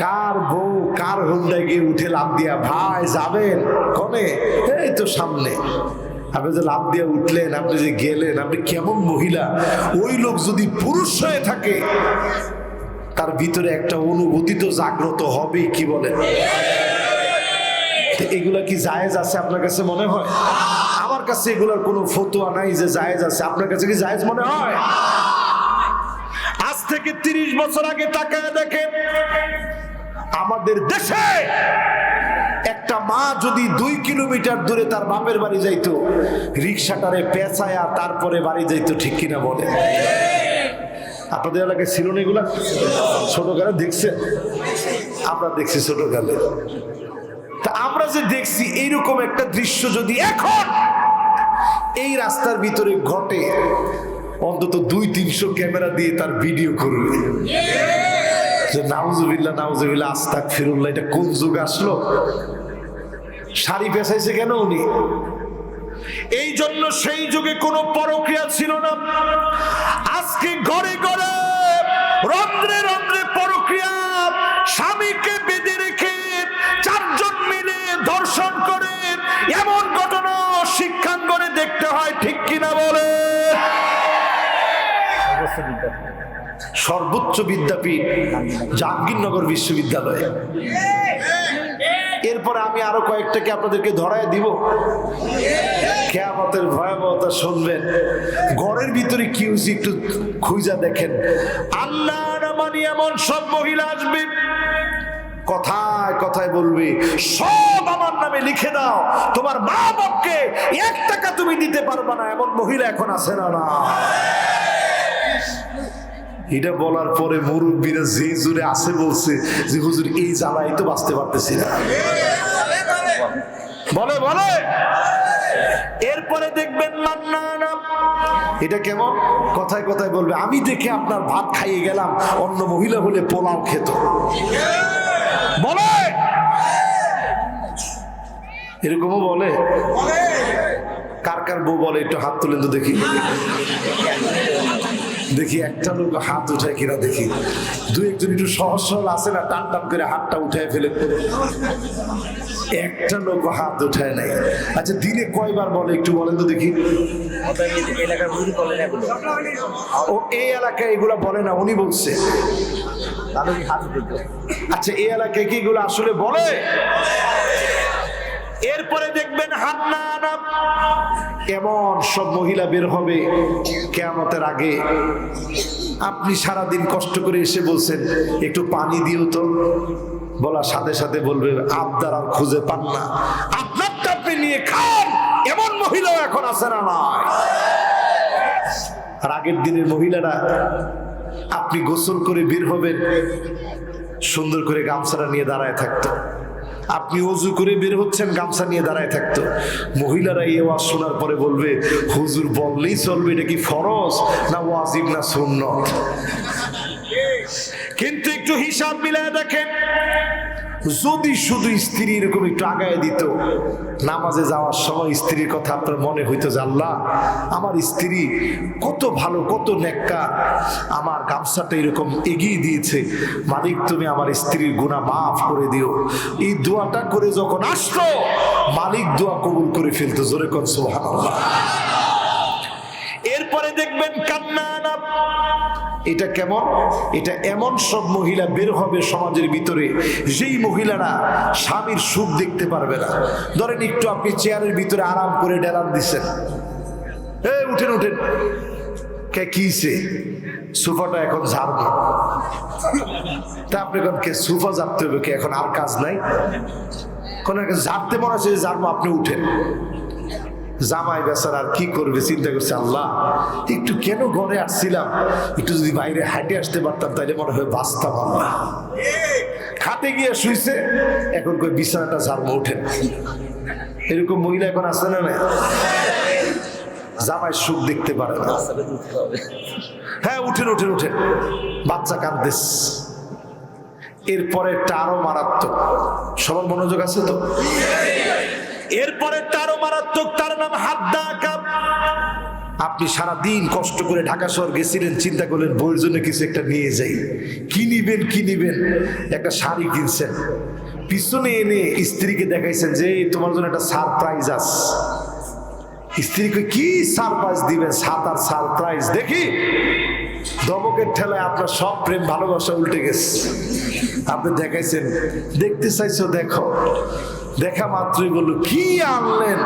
কার বউ কার হুন্ডায় গিয়ে উঠে লাভ দিয়া, ভাই যাবেন কনে? এই তো সামনে। আপনি যে লাভ দিয়ে উঠলেন, আপনি যে গেলেন, আপনি কেমন মহিলা? ওই লোক যদি পুরুষ হয়ে থাকে, তার ভিতরে একটা অনুভূতি তো জাগ্রত হবেই, কি বলেন? এগুলা কি জায়েজ আছে আপনার কাছে মনে হয়? আমার কাছে এগুলোর কোনো ফতোয়া নাই যে জায়েজ আছে। আপনার কাছে কি জায়েজ মনে হয়? আজ থেকে 30 বছর আগে তাকায় দেখেন, আমাদের দেশে একটা মা যদি 2 কিলোমিটার দূরে তার বাপের বাড়ি যাইতো, রিক্সাটারে পেঁচায়া তারপরে বাড়ি যাইতো, ঠিক কিনা বলে? আপনাদের এলাকায় ছিল না এগুলা? ছোটকালে দেখছেন? আমরা দেখছি ছোটকালে। তা আমরা যে দেখছি এইরকম একটা দৃশ্য যদি এখন এই রাস্তার ভিতরে ঘটে, অন্তত 200-300 ক্যামেরা দিয়ে তার ভিডিও করবে। নাউজুবিল্লাহ নাউজুবিল্লাহ আস্তাগফিরুল্লাহ, এটা কোন যুগ আসলো? শাড়ি পেঁচাইছে কেন উনি? এই জন্য সেই যুগে কোনো পরক্রিয়া ছিল না। আজকে ঘরে ঘরে রন্ধ্রে রন্ধ্রে পরক্রিয়া। স্বামীকে বেঁধে রেখে 4 জন মিলে ধর্ষণ করে, এমন ঘটনা শিক্ষাঙ্গনে দেখতে হয়, ঠিক কিনা বলে? সর্বোচ্চ বিদ্যাপীঠ জাহাঙ্গীরনগর বিশ্ববিদ্যালয়। এরপরে আমি আরো কয়েকটাকে আপনাদেরকে ধরায় দিব, কিয়ামতের ভয়াবহতা শুনবেন। ঘরের ভিতরে কি হয়েছে একটু খুঁজা দেখেন। আল্লাহ না মানি এমন সব মহিলা আসবে, কথায় কথায় বলবে, সব আমার নামে লিখে দাও, তোমার মা বাপকে 1 টাকা তুমি দিতে পারবা না, এমন মহিলা এখন আছে না? না, এটা বলার পরে মুরব্বীরা যে জোরে আছে বলছে যে হুজুর এই জ্বালাই তো বাঁচতে পারতেছি না, বলে বলে। এরপরে দেখবেন মান্নানা, এটা কেমন? কথায় কথায় বলবে, আমি দেখে আপনার ভাত খাইয়ে গেলাম, অন্য মহিলা হলে পোলাও খেত, বলে। এরকমও বলে। কার কার বউ বলে একটু হাত তুলেন তো দেখি, দেখি একটা লোক হাত উঠায় কিনা দেখি। 2-1 জন একটু সহজ সরল আছে না, টান টান করে হাতটা উঠায় ফেলে, একটা লোক হাত উঠায় নাই। আচ্ছা, দিনে কয়বার বলে একটু বলেন তো দেখি? ও এই এলাকায় এগুলা বলে না, উনি বলছে। আচ্ছা, এই এলাকায় কি এগুলো আসলে বলে? এরপরে দেখবেন হান্নানা, এমন সব মহিলা বের হবে কিয়ামতের আগে, আপনি সারাদিন কষ্ট করে এসে বলছেন একটু পানি দিও তো, বলার সাথে সাথে বলবে আবদার আর খুঁজে পান না, আপনারটা আপনি নিয়ে খান। এমন মহিলাও এখন আছে না নয়? আর আগের দিনের মহিলারা, আপনি গোসল করে বের হবেন, সুন্দর করে গামছাটা নিয়ে দাঁড়ায় থাকতো। আপনি ওযু করে বের হচ্ছেন, গামছা নিয়ে দাঁড়ায় থাকতো। মহিলারা এই ওয়াজ শোনার পরে বলবে হুজুর বললেই চলবে, এটা কি ফরজ না ওয়াজিব না সুন্নত? কিন্তু একটু হিসাব মিলায় দেখেন, যদি শুধু স্ত্রী এরকম একটু আগায় দিত, নামাজে যাওয়ার সময় স্ত্রীর কথা আপনার মনে হইতো যে আল্লাহ আমার স্ত্রী কত ভালো, কত নেককার, আমার গামছাটা এরকম এগিয়ে দিয়েছে, মালিক তুমি আমার স্ত্রীর গুনাহ মাফ করে দিও। এই দোয়াটা করে যখন আসতো, মালিক দোয়া কবুল করে ফেলতো। জোরে কোন সুবহানাল্লাহ। এরপরে দেখবেন কান্না না, এটা কেমন? এটা এমন সব মহিলা বের হবে সমাজের ভিতরে, যেই মহিলারা স্বামীর সুখ দেখতে পারবে না। ধরেন একটু আপনি চেয়ারের ভিতরে আরাম করে ডেলান দিচ্ছেন, উঠেন উঠেন, কে কিছে সোফাটা এখন ঝাড়বো, তা আপনি কোন কে সোফা ঝাড়তে হবে, কে এখন আর কাজ নাই, কোন ঝাড়তে মনে হচ্ছে ঝাড়বো, আপনি উঠেন। জামাই বেচারা আর কি করবে, চিন্তা করছে আল্লাহ একটু কেন ঘরে আসছিলাম, একটু যদি বাইরে হাঁটে আসতে পারতাম তাইলে মনে হয় বাঁচতাম। আল্লাহ খাটে গিয়ে শুইছে, এখন কই বিছানাটা ঝাড়বো, উঠেন। এরকম মহিলা এখন আসছে না? না, জামাই সুখ দেখতে পারে না। হ্যাঁ উঠেন উঠেন উঠেন, বাচ্চা কাঁদতেস। এরপরে আরো মারাত্মক, সবার মনোযোগ আছে তো? এরপরে আরো মারাত্মক, তার নাম হাদ্দাকা। আপনি সারাদিন কষ্ট করে ঢাকা শহর গেছিলেন, চিন্তা করলেন বউয়ের জন্য কিছু একটা নিয়ে যাই, কি নিবেন কি নিবেন, একটা শাড়ি কিনছেন, পিছনে এনে স্ত্রীকে দেখাইছেন যে তোমার জন্য একটা সারপ্রাইজ আছে। স্ত্রীকে কি সারপ্রাইজ দিবেন? সাতার সারপ্রাইজ দেখি। দমকের ঠেলায় আপনার সব প্রেম ভালোবাসা উল্টে গেছে। আপনি দেখাইছেন, দেখতে চাইছো দেখো, দেখা মাত্রই বললো কি আনলেন?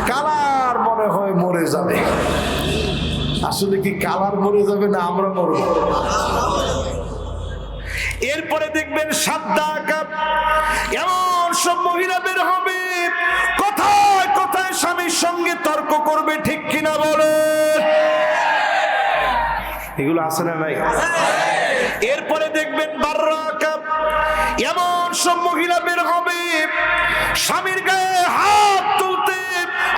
কালার মনে হয় মরে যাবে। আসলে কি কালার মরে যাবে না আমরা মরব? এরপরে দেখবেন সাদ্দাকা, এমন সব মহিলা বের হবে, কথায় কথায় স্বামীর সঙ্গে তর্ক করবে, ঠিক কিনা বলে? এগুলো আছে না নাই? এরপরে দেখবেন বাররাকা, এমন সব মহিলা বের হবে, স্বামীর গায়ে হাত তুলতে,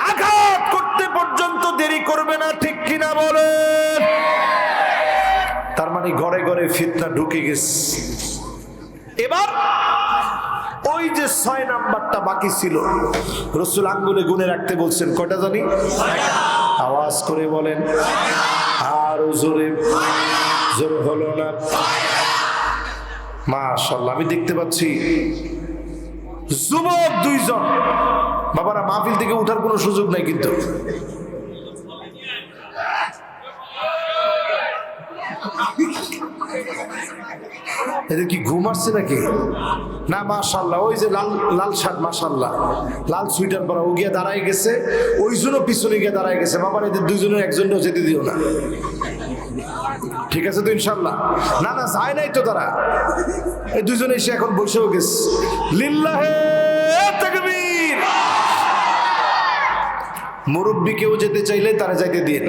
আঘাত করতে পর্যন্ত দেরি করবে না, ঠিক কিনা বলে? তার মানে ঘরে ঘরে ফিতনা ঢুকে গেছে। এবার ওই যে 6 নাম্বারটা বাকি ছিল, রাসূল আঙ্গুলে গুনে রাখতে বলছেন, কয়টা জানি? আওয়াজ করে বলেন, আর জোরে জোরে হলো না। মাশাআল্লাহ, আমি দেখতে পাচ্ছি যুবক 2 জন। বাবারা, মাহফিল থেকে উঠার কোনো সুযোগ নাই কিন্তু। এদের কি ঘুম আসছে নাকি? না, মাশাআল্লাহ, ওই যে লাল লাল শার্ট, মাশাআল্লাহ, লাল সুইটার পরা, ও গিয়ে দাঁড়ায় গেছে, ওই জন্য পিছনে গিয়ে দাঁড়ায় গেছে। বাবার, এদের 2 জনের একজনও যেতে দিও না, ঠিক আছে তো ইনশাল্লাহ? না না, যায় নাই তো তারা, এই 2 জনে এসে এখন বসেও গেছে। লিল্লাহে তাকবীর। মুরব্বি কেউ যেতে চাইলে তারা যাইতে দিয়ে।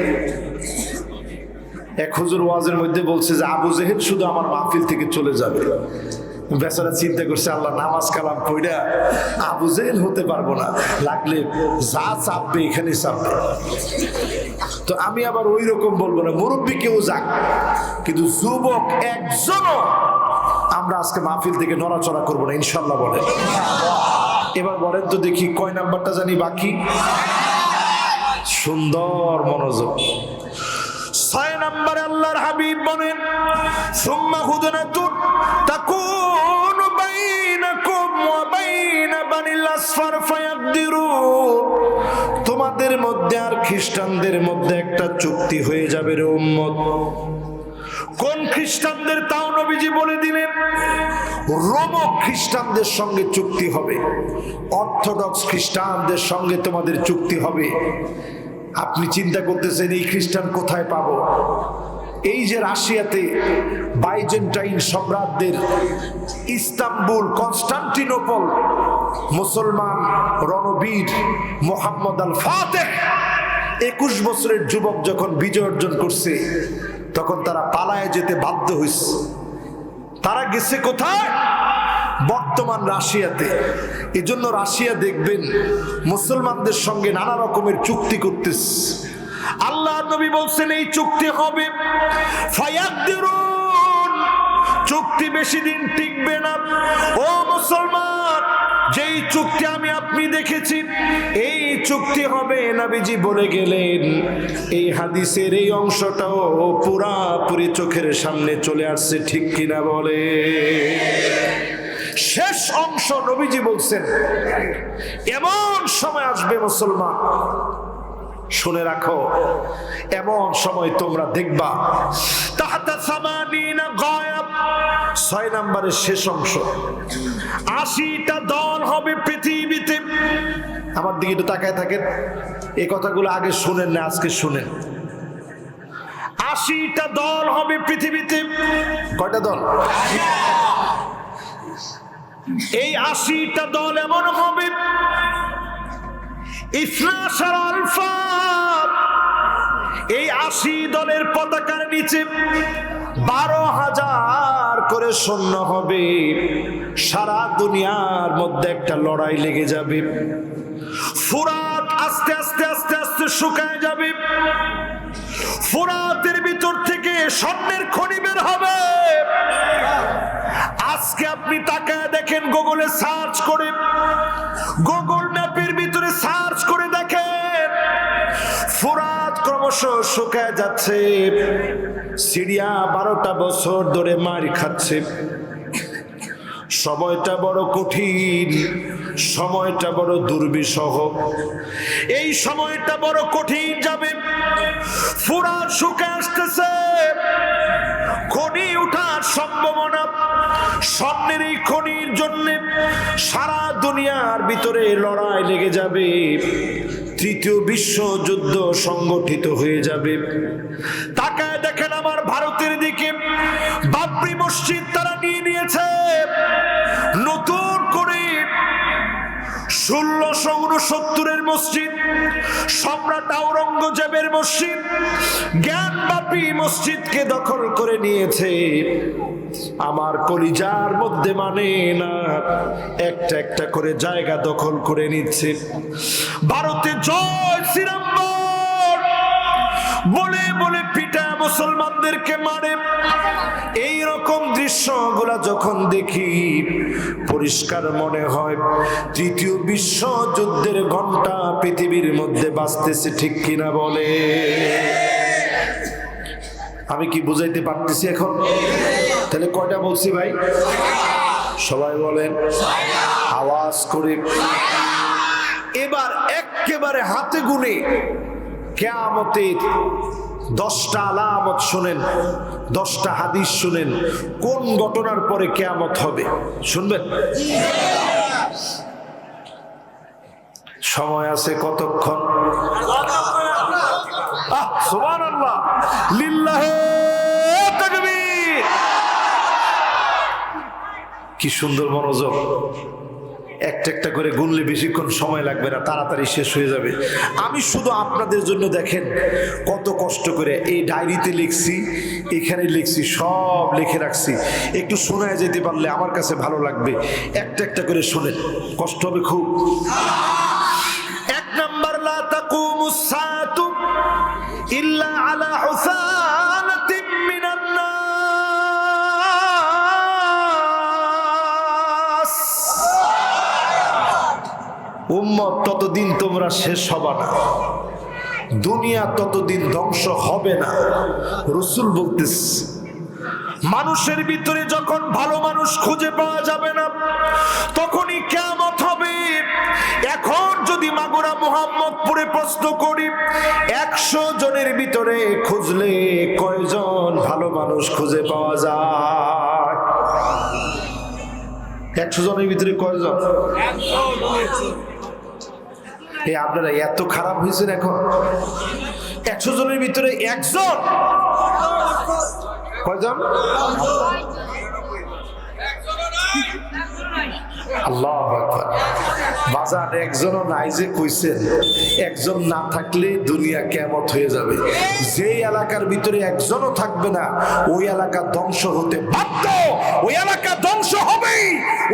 এক হুজুর ওয়াজের মধ্যে বলছে যে আবু জেহেল শুধু আমার মাহফিল থেকে চলে যাবে। বেচারা চিন্তা করছে, আল্লাহ নামাজ কালাম পড়া আবু জেহেল হতে পারবো না, লাগলে যা চাপবে এখানে চাপবে। তো আমি আবার ওই রকম বলবো না, মুরব্বি কেউ যাক, কিন্তু যুবক একজনও আমরা আজকে মাহফিল থেকে নড়াচড়া করবো না, ইনশাল্লাহ বলেন। এবার বলেন তো দেখি, কয় নাম্বারটা জানি বাকি? সুন্দর মনোযোগ। 6 নম্বরে আল্লাহর হাবিব বলেন, সুম্মা হুদনাতুন তাকুনু বাইনাকুম ওয়া বাইনা বানিল আসফার ফায়াকদিরুন। তোমাদের মধ্যে আর খ্রিস্টানদের মধ্যে একটা চুক্তি হয়ে যাবে রে উম্মত। কোন খ্রিস্টানদের? তাও নবীজি বলে দিলেন, রোমক খ্রিস্টানদের সঙ্গে চুক্তি হবে, অর্থোডক্স খ্রিস্টানদের সঙ্গে তোমাদের চুক্তি হবে। আপনি চিন্তা করতেছেন এই খ্রিস্টান কোথায় পাবো? এই যে রাশিয়াতে বাইজেন্টাইন সম্রাটদের ইস্তাম্বুল, কনস্টান্টিনোপল, মুসলমান রণবীর মোহাম্মদ আল ফাতেহ 21 বছরের যুবক যখন বিজয় অর্জন করছে, তখন তারা পালায় যেতে বাধ্য হয়েছে। তারা গেছে কোথায়? বর্তমান রাশিয়াতে। এজন্য রাশিয়া দেখবেন মুসলমানদের সঙ্গে নানা রকমের চুক্তি করতেছে। আল্লাহ নবী বলছেন এই চুক্তি হবে ফায়াকদিরুন, চুক্তি বেশি দিন টিকবে না। ও মুসলমান, যেই চুক্তি আমি আপনি দেখেছি এই চুক্তি হবে। নবীজি বলে গেলেন, এই হাদিসের এই অংশটাও পুরাপুরি চোখের সামনে চলে আসছে, ঠিক কিনা বলে? শেষ অংশ নবীজি বলছেন এমন সময় আসবে মুসলমান, শুনে রাখো, এমন সময় তোমরা দেখবা তাহতা সামানিনা গায়াব, 6 নম্বরের শেষ অংশ, 80টা দল হবে পৃথিবীতে। আমার দিকে একটু তাকায় থাকেন, এই কথাগুলো আগে শুনেন না, আজকে শুনেন। 80টা দল হবে পৃথিবীতে। কয়টা দল? এই 80টা দল এমন হবে, 12 আলফা, এই 80 দলের পতাকার নিচে 12,000 করে সৈন্য হবে। সারা দুনিয়ার মধ্যে একটা লড়াই লেগে যাবে। ফুরাত আস্তে আস্তে আস্তে আস্তে শুকায় যাবে। ফুরাতের ভিতর থেকে স্বর্ণের খনি বের হবে। আজকে আপনি তাকায় দেখেন, গুগলে সার্চ করে, গুগল ম্যাপের ভিতরে সার্চ করে দেখেন, ফুরাত ক্রমশ শুকায় যাচ্ছে। সিরিয়া 12টা বছর ধরে মার খাচ্ছে। সময়টা বড় কঠিন, সময়টা বড় দুর্বিষহ, এই সময়টা বড় কঠিন যাবে। ফুরাত শুকায় আসতেছে, খনি উঠার সম্ভাবনা। স্বর্ণের এই খনির জন্য সারা দুনিয়ার ভিতরে লড়াই লেগে যাবে। তৃতীয় বিশ্বযুদ্ধ সংগঠিত হয়ে যাবে। তাকায় দেখেন আমার ভারতের দিকে, বাবরি মসজিদ তারা নিয়ে নিয়েছে। নতুন করে 1669-এর মসজিদ, সম্রাট আওরঙ্গজেবের মসজিদ, জ্ঞানবাপী মসজিদকে দখল করে নিয়েছে। আমার কলিজার মধ্যে মানে না, একটা একটা করে জায়গা দখল করে নিচ্ছে। ভারতে জয় শ্রীরাম বলে বলে পিটা মুসলমানদেরকে মারে। এই রকম দৃশ্যগুলা যখন দেখি, পরিষ্কার মনে হয় তৃতীয় বিশ্বযুদ্ধের ঘন্টা পৃথিবীর মধ্যে বাজতেছে, ঠিক কিনা বলে? আমি কি বুঝাইতে পারতেছি এখন? তাহলে কয়টা বলছি ভাই? সবাই বলেন আওয়াজ করে। এবার একেবারে হাতে গুনে কিয়ামতের 10টা আলামত শুনেন, 10টা হাদিস শুনেন, কোন ঘটনার পরে কিয়ামত হবে শুনবেন। সময় আছে কতক্ষণ? সুবহানাল্লাহ, লিল্লাহে তাকবীর। কি সুন্দর মনোযোগ। একটা একটা করে গুনলে বেশিক্ষণ সময় লাগবে না, তাড়াতাড়ি শেষ হয়ে যাবে। আমি শুধু আপনাদের জন্য দেখেন কত কষ্ট করে এই ডায়েরিতে লিখছি, এখানে লিখছি, সব লিখে রাখছি। একটু শোনায় যেতে পারলে আমার কাছে ভালো লাগবে। একটা একটা করে শোনেন, কষ্ট হবে খুব। 1 নাম্বার, লা তাকুমুস সাআতু ইল্লা আলা হুসানাতিন মিনান নাস। উম্মত, ততদিন তোমরা শেষ হবে না, দুনিয়া ততদিন ধ্বংস হবে না। রাসূল বলতেছে, মানুষের ভিতরে যখন ভালো মানুষ খুঁজে পাওয়া যাবে না, তখনই কিয়ামত হবে। এখন যদি মাগুরা মুহাম্মদপুরে প্রশ্ন করি, 100 জনের ভিতরে খুঁজলে কয়জন ভালো মানুষ খুঁজে পাওয়া যায়? 100 জনের ভিতরে কয়জন? এই আপনারা এত খারাপ হয়েছেন এখন? 100 জনের ভিতরে একজন, কয়জন? আল্লাহু আকবার। বাজার একজনও নাই যে কইছেন একজন না থাকলে দুনিয়া কিয়ামত হয়ে যাবে। যে এলাকার ভিতরে একজনও থাকবে না ওই এলাকা ধ্বংস হতে বাধ্য। ওই এলাকা ধ্বংস হবেই,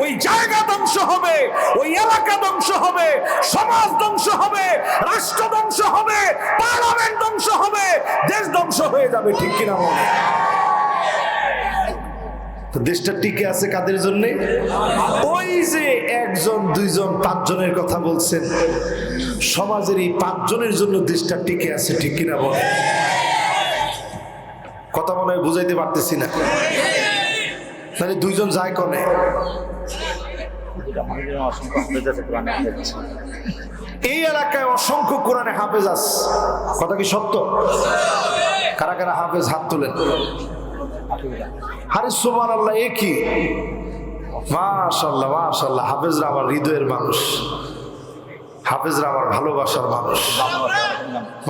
ওই জায়গা ধ্বংস হবে, ওই এলাকা ধ্বংস হবে, সমাজ ধ্বংস হবে, রাষ্ট্র ধ্বংস হবে, পার্লামেন্ট ধ্বংস হবে, দেশ ধ্বংস হয়ে যাবে। ঠিক কিনা বলে? দেশটা টিকে আছে কাদের জন্য? ওই যে একজন, দুইজন, 5 জনের কথা বলছেন, সমাজের এই 5 জনের জন্য দেশটা টিকে আছে। ঠিক কিনা বলে? কথা মনে হয় বুঝাইতে পারতেছি না। তাহলে 2 জন যায় কনে? এই এলাকায় অসংখ্য কোরআনে হাফেজ আছে। কথা কি সত্য? কারা কারা হাফেজ হাত তোলেন? আরে সুবহানাল্লাহ, এ কি! মাশাআল্লাহ মাশাআল্লাহ। হাফেজরা আমার হৃদয়ের মানুষ, হাফেজরা আমার ভালোবাসার মানুষ।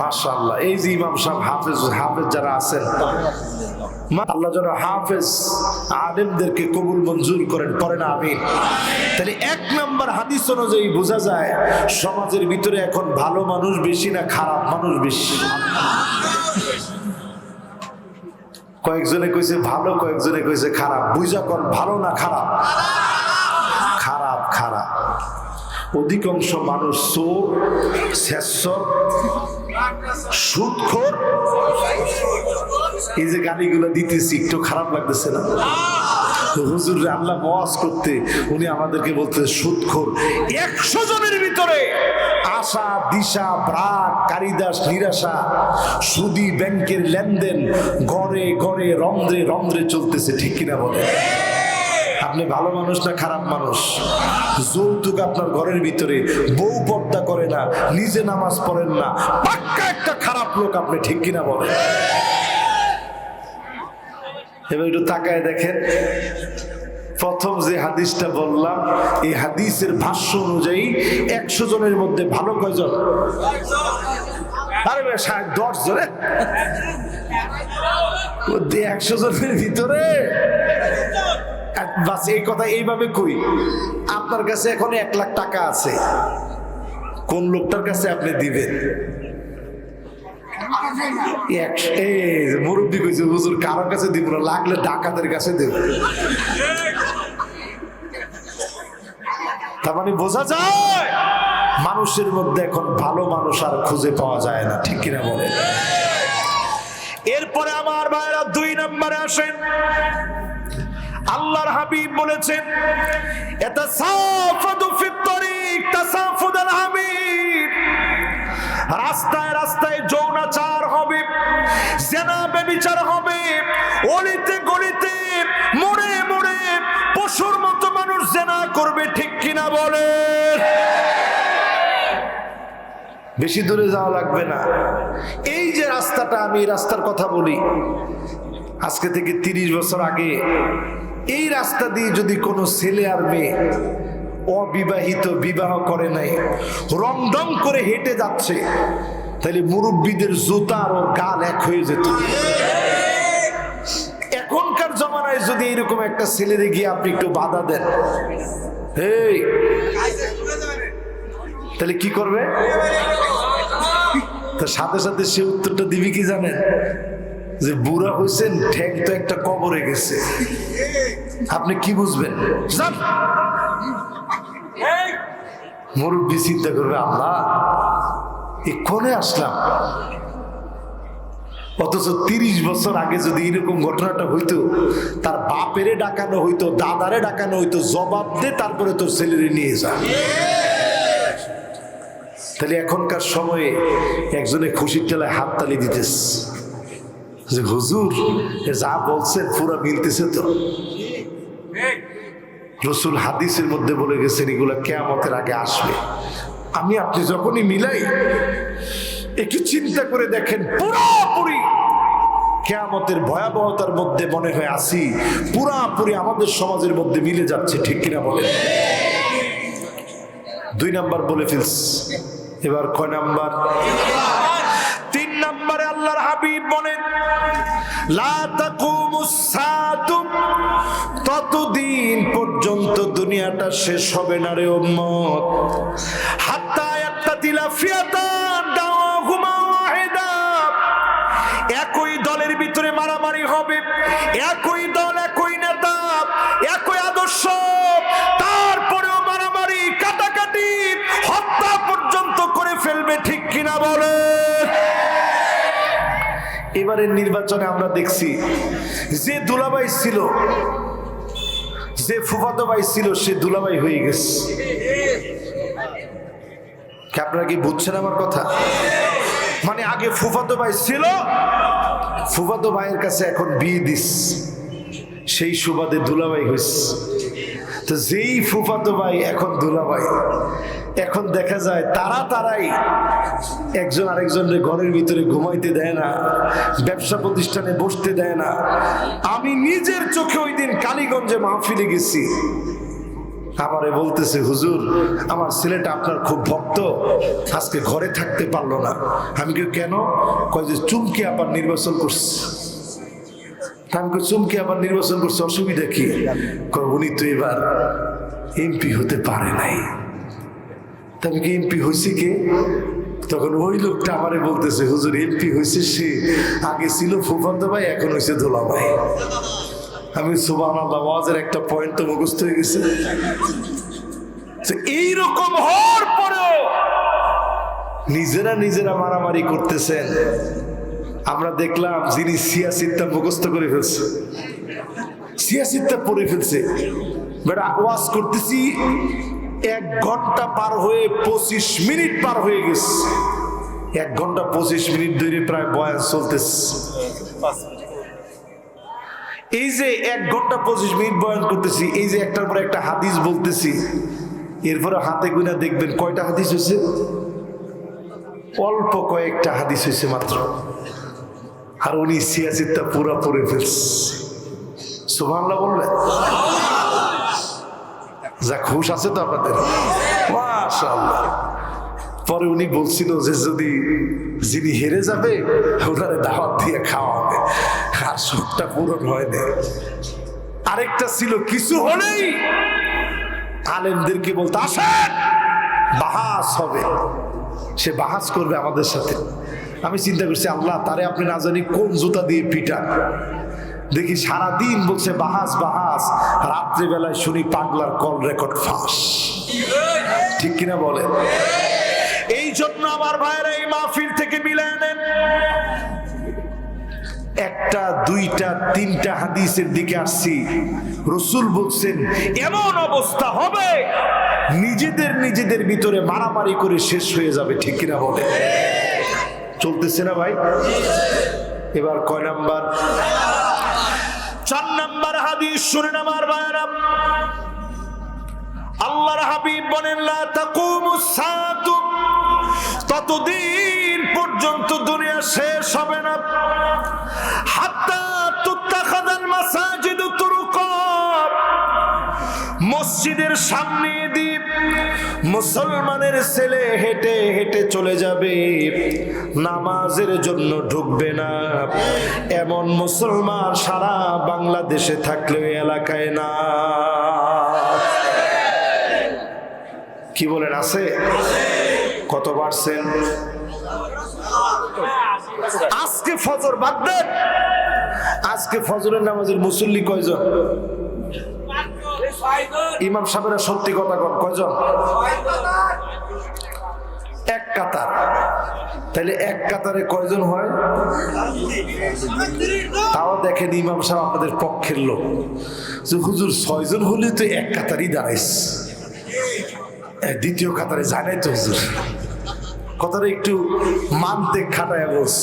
মাশাআল্লাহ। এই যে ইমাম সাহেব হাফেজ, হাফেজ যারা আছেন, আল্লাহ যেন হাফেজ আলেমদেরকে কবুল মঞ্জুর করেন, পড়েন আমিন। তাহলে 1 নম্বর হাদিস অনুযায়ী বোঝা যায় সমাজের ভিতরে এখন ভালো মানুষ বেশি না খারাপ মানুষ বেশি? কয়েকজনে কইছে ভালো, কয়েকজনে কইছে খারাপ। বুঝা কোন ভালো না খারাপ? খারাপ, খারাপ। অধিকাংশ মানুষ চোর, শেষর, সুদখোর। এই যে গালিগুলো দিতেছি একটু খারাপ লাগতেছে না? হুজুর আল্লাহ ওয়াজ করতে উনি আমাদেরকে বলতে সুদখোর। 100 জনের ভিতরে আশা, দিশা, ব্রাক, কারিদাস, নিরাশা, সুদি, ব্যাংকের লেনদেন, গড়ে গড়ে রন্ধ্রে রন্ধ্রে চলতেছে। ঠিক কিনা বলে? আপনি ভালো মানুষ না খারাপ মানুষ? যৌতুক আপনার ঘরের ভিতরে, বউ পর্দা করে না, নিজে নামাজ পড়েন না, পাক্কা একটা খারাপ লোক আপনি। ঠিক কিনা বলে? এবার একটু তাকায় দেখেন, প্রথম যে হাদিসটা বললাম এই হাদিসের ভাষ্য অনুযায়ী 100 জনের মধ্যে ভালো কয়জন? আরে 10 জনে। 100 জনের ভিতরে বাস। এই কথা এইভাবে কই, আপনার কাছে এখন 1 লাখ টাকা আছে, কোন লোকটার কাছে আপনি দিবেন? মুরব্বী কইছে হুজুর কারোর কাছে দিব না, লাগলে ডাকাতের কাছে দেব। তার মানে বোঝা যায় মানুষের মধ্যে এখন ভালো মানুষ আর খুঁজে পাওয়া যায় না। ঠিক কিনা বলে? এরপরে আমার ভাইরা 2 নম্বরে আসেন। আল্লাহর হাবিব বলেছেন, ইয়াতাসাফাদু ফিত তরিক তাসাফুদাল হাবিব। রাস্তায় রাস্তায় যৌনাচার হবে, জিনা ব্যভিচার হবে, অলিতে গলিতে মোড়ে মোড়ে পশুর মতো মানুষ জিনা করবে। ঠিক কিনা বলে? বেশি দূরে যাওয়া লাগবে না। এই যে রাস্তাটা, আমি রাস্তার কথা বলি, আজকে থেকে 30 বছর আগে এই রাস্তা দিয়ে যদি কোনো ছেলে আর মেয়ে অবিবাহিত, বিবাহ করে নাই, রংডং করে হেঁটে যাচ্ছে, তাহলে মুরব্বীদের জুতা আর ওর গাল এক হয়ে যেত। এখনকার জমানায় যদি এরকম একটা ছেলেরে গিয়ে আপনি একটু বাধা দেন, এই তাহলে কি করবে? তার সাথে সাথে সে উত্তরটা দিবি কি জানেন? যে বুড়া হয়েছেন, ঠ্যাং তো একটা কবরে গেছে। আপনি কি বুঝবেন? মুরব্বী চিন্তা করবে, আল্লাহ এক্ষণে আসলাম। অথচ 30 বছর আগে যদি এরকম ঘটনাটা হইতো, তার বাপেরে ডাকানো হইতো, দাদারে ডাকানো হইতো, জবাব দে তারপরে তোর ছেলেরে নিয়ে যা। তাহলে এখনকার সময়ে একজনে খুশির টেলায় হাত তালি দিতেছে যে হুজুর যা বলছেন পুরো মিলতেছে তো। রাসূল হাদিসের মধ্যে বলে গেছেন এগুলা কিয়ামতের আগে আসবে। আমি আপনি যখনই মিলাই একটু চিন্তা করে দেখেন, পুরোপুরি কিয়ামতের ভয়াবহতার মধ্যে মনে হয় আসি, পুরোপুরি আমাদের সমাজের মধ্যে মিলে যাচ্ছে। ঠিক কিনা বলেন? 2 নাম্বার বলে ফেলছি, এবার কয় নাম্বার? 3 নম্বরে আল্লাহর হাবিব বলেন লা তাকুমুস সাআতু, ততদিন পর্যন্ত দুনিয়াটা শেষ হবে না রে উম্মত, হাত্তা ইয়াক্তাতিলা ফিয়াতান দাওয়াহুমা ওয়াহিদা, একই দলের ভিতরে মারামারি হবে, একই দল, একই নেতা, একই আদর্শ, তারপরেও মারামারি, কাটাকাটি, হত্যা পর্যন্ত করে ফেলবে, ঠিক কিনা বলে? এবারের নির্বাচনে আমরা দেখছি যে দুলাভাই ছিল, যে ফুফাতো ভাই ছিল, সে দুলাভাই হয়ে গেছে। আপনারা কি বুঝছেন আমার কথা? মানে আগে ফুফাতো ভাই ছিল, ফুফাতো ভাইয়ের কাছে এখন বিয়ে দিস, সেই সুবাদে দুলাভাই হয়েছে। তো যেই ফুফাতো ভাই এখন দুলাভাই, এখন দেখা যায় তারাই একজন আরেকজনের ঘরের ভিতরে ঘুমাইতে দেয় না, ব্যবসা প্রতিষ্ঠানে বসতে দেয় না। আমি নিজের চোখে ওই দিন কালীগঞ্জে মাহফিলে গেছি, আমারে বলতেছে হুজুর আমার ছেলেটা আপনার খুব ভক্ত, আজকে ঘরে থাকতে পারলো না। আমি কেন? কয় যে চুমকি আবার নির্বাচন করছে। আমি চুমকি আবার নির্বাচন করছে, অসুবিধা কি? উনি তো এবার এমপি হতে পারে নাই। আমি কি এমপি হয়েছে কে? তখন ওই লোকটা আমারে বলতেছে হুজুর এমপি হয়েছে সে, আগে ছিল ফুফাতো ভাই, এখন হয়েছে দোলা ভাই। আমি সুবহানাল্লাহ, ওয়াজের একটা পয়েন্ট তো মুখস্থ হয়ে গেছে। এইরকম হওয়ার পরেও নিজেরা মারামারি করতেছেন। আমরা দেখলাম যিনি সিয়াসিতটা মুখস্থ করে ফেলছে, সিয়াসিতটা পড়ে ফেলছে, বেটা ওয়াজ করতেছি 1 ঘন্টা পার হয়ে 25 মিনিট পার হয়ে গেছে। 1 ঘন্টা 25 মিনিট ধরে প্রায় বয়ান চলতেছে। এই যে 1 ঘন্টা 25 মিনিট বয়ান করতেছি, এই যে একটার পর একটা হাদিস বলতেছি, এরপরে হাতে গুনা দেখবেন কয়টা হাদিস হয়েছে? অল্প কয়েকটা হাদিস হয়েছে মাত্র। আর উনি সিয়াসিতটা পুরা পড়ে ফেলছে। সুবহানাল্লাহ বলবেন? যা খুশ আছে তো আপনাদের, মাশাআল্লাহ। পরে উনি বলছিল যে যদি যিনি হেরে যাবে ওনারে দাওয়াত দিয়ে খাওয়া হবে, আর শখটা পূরণ হয়নি। আরেকটা ছিল কিছু হলেই আলেমদেরকে বলতে আসেন বাহাস হবে, সে বাহাস করবে আমাদের সাথে। আমি চিন্তা করছি আল্লাহ তারে আপনি না জানি কোন জুতা দিয়ে পিটান। দেখি সারাদিন বলছে বাহাস বাহাস, রাত্রিবেলায় শুনি পাগলার কল রেকর্ড ফাঁস, ঠিক কিনা বলে? এই জন্য আমার ভাইরা এই মাহফিল থেকে মিলায় নেন। 1টা 2টা 3টা হাদিসের দিকে আসছি। রাসূল বলছেন এমন অবস্থা হবে নিজেদের ভিতরে মারামারি করে শেষ হয়ে যাবে, ঠিক কিনা বলে? চলতেছে না ভাই? এবার কয় নাম্বার? 4 নাম্বার হাদিস শুনেন আমার ভাইরা। আল্লাহর হাবিব বলেন লা তাকুমুস সাআতু, ততদিন পর্যন্ত দুনিয়া শেষ হবে না, হাত্তা তুত্তাখাযাল মাসাজিদু তুরুকা, মসজিদের সামনে দিয়ে মুসলমানের ছেলে হেঁটে হেঁটে চলে যাবে, নামাজের জন্য ঢুকবে না। এমন মুসলমান সারা বাংলাদেশে থাকলেও এলাকায় না। কি বলেন আছে? কত পার্সেন্ট? আজকে ফজর বাদ দেন, আজকে ফজরের নামাজের মুসল্লি কয়জন? ইমাম সাহেবেরা সত্যি কথা কন, কয়জন? 1 কাতার। তাহলে 1 কাতারে কয়জন হয়? তাও দেখেন ইমাম সাহেব আপনাদের পক্ষের লোক, যে হুজুর 6 জন হলে তো 1 কাতারই দাঁড়াইছে, 2য় কাতারে যায় নাই তো হুজুর। কথাটা একটু মানতে খাটায় বস।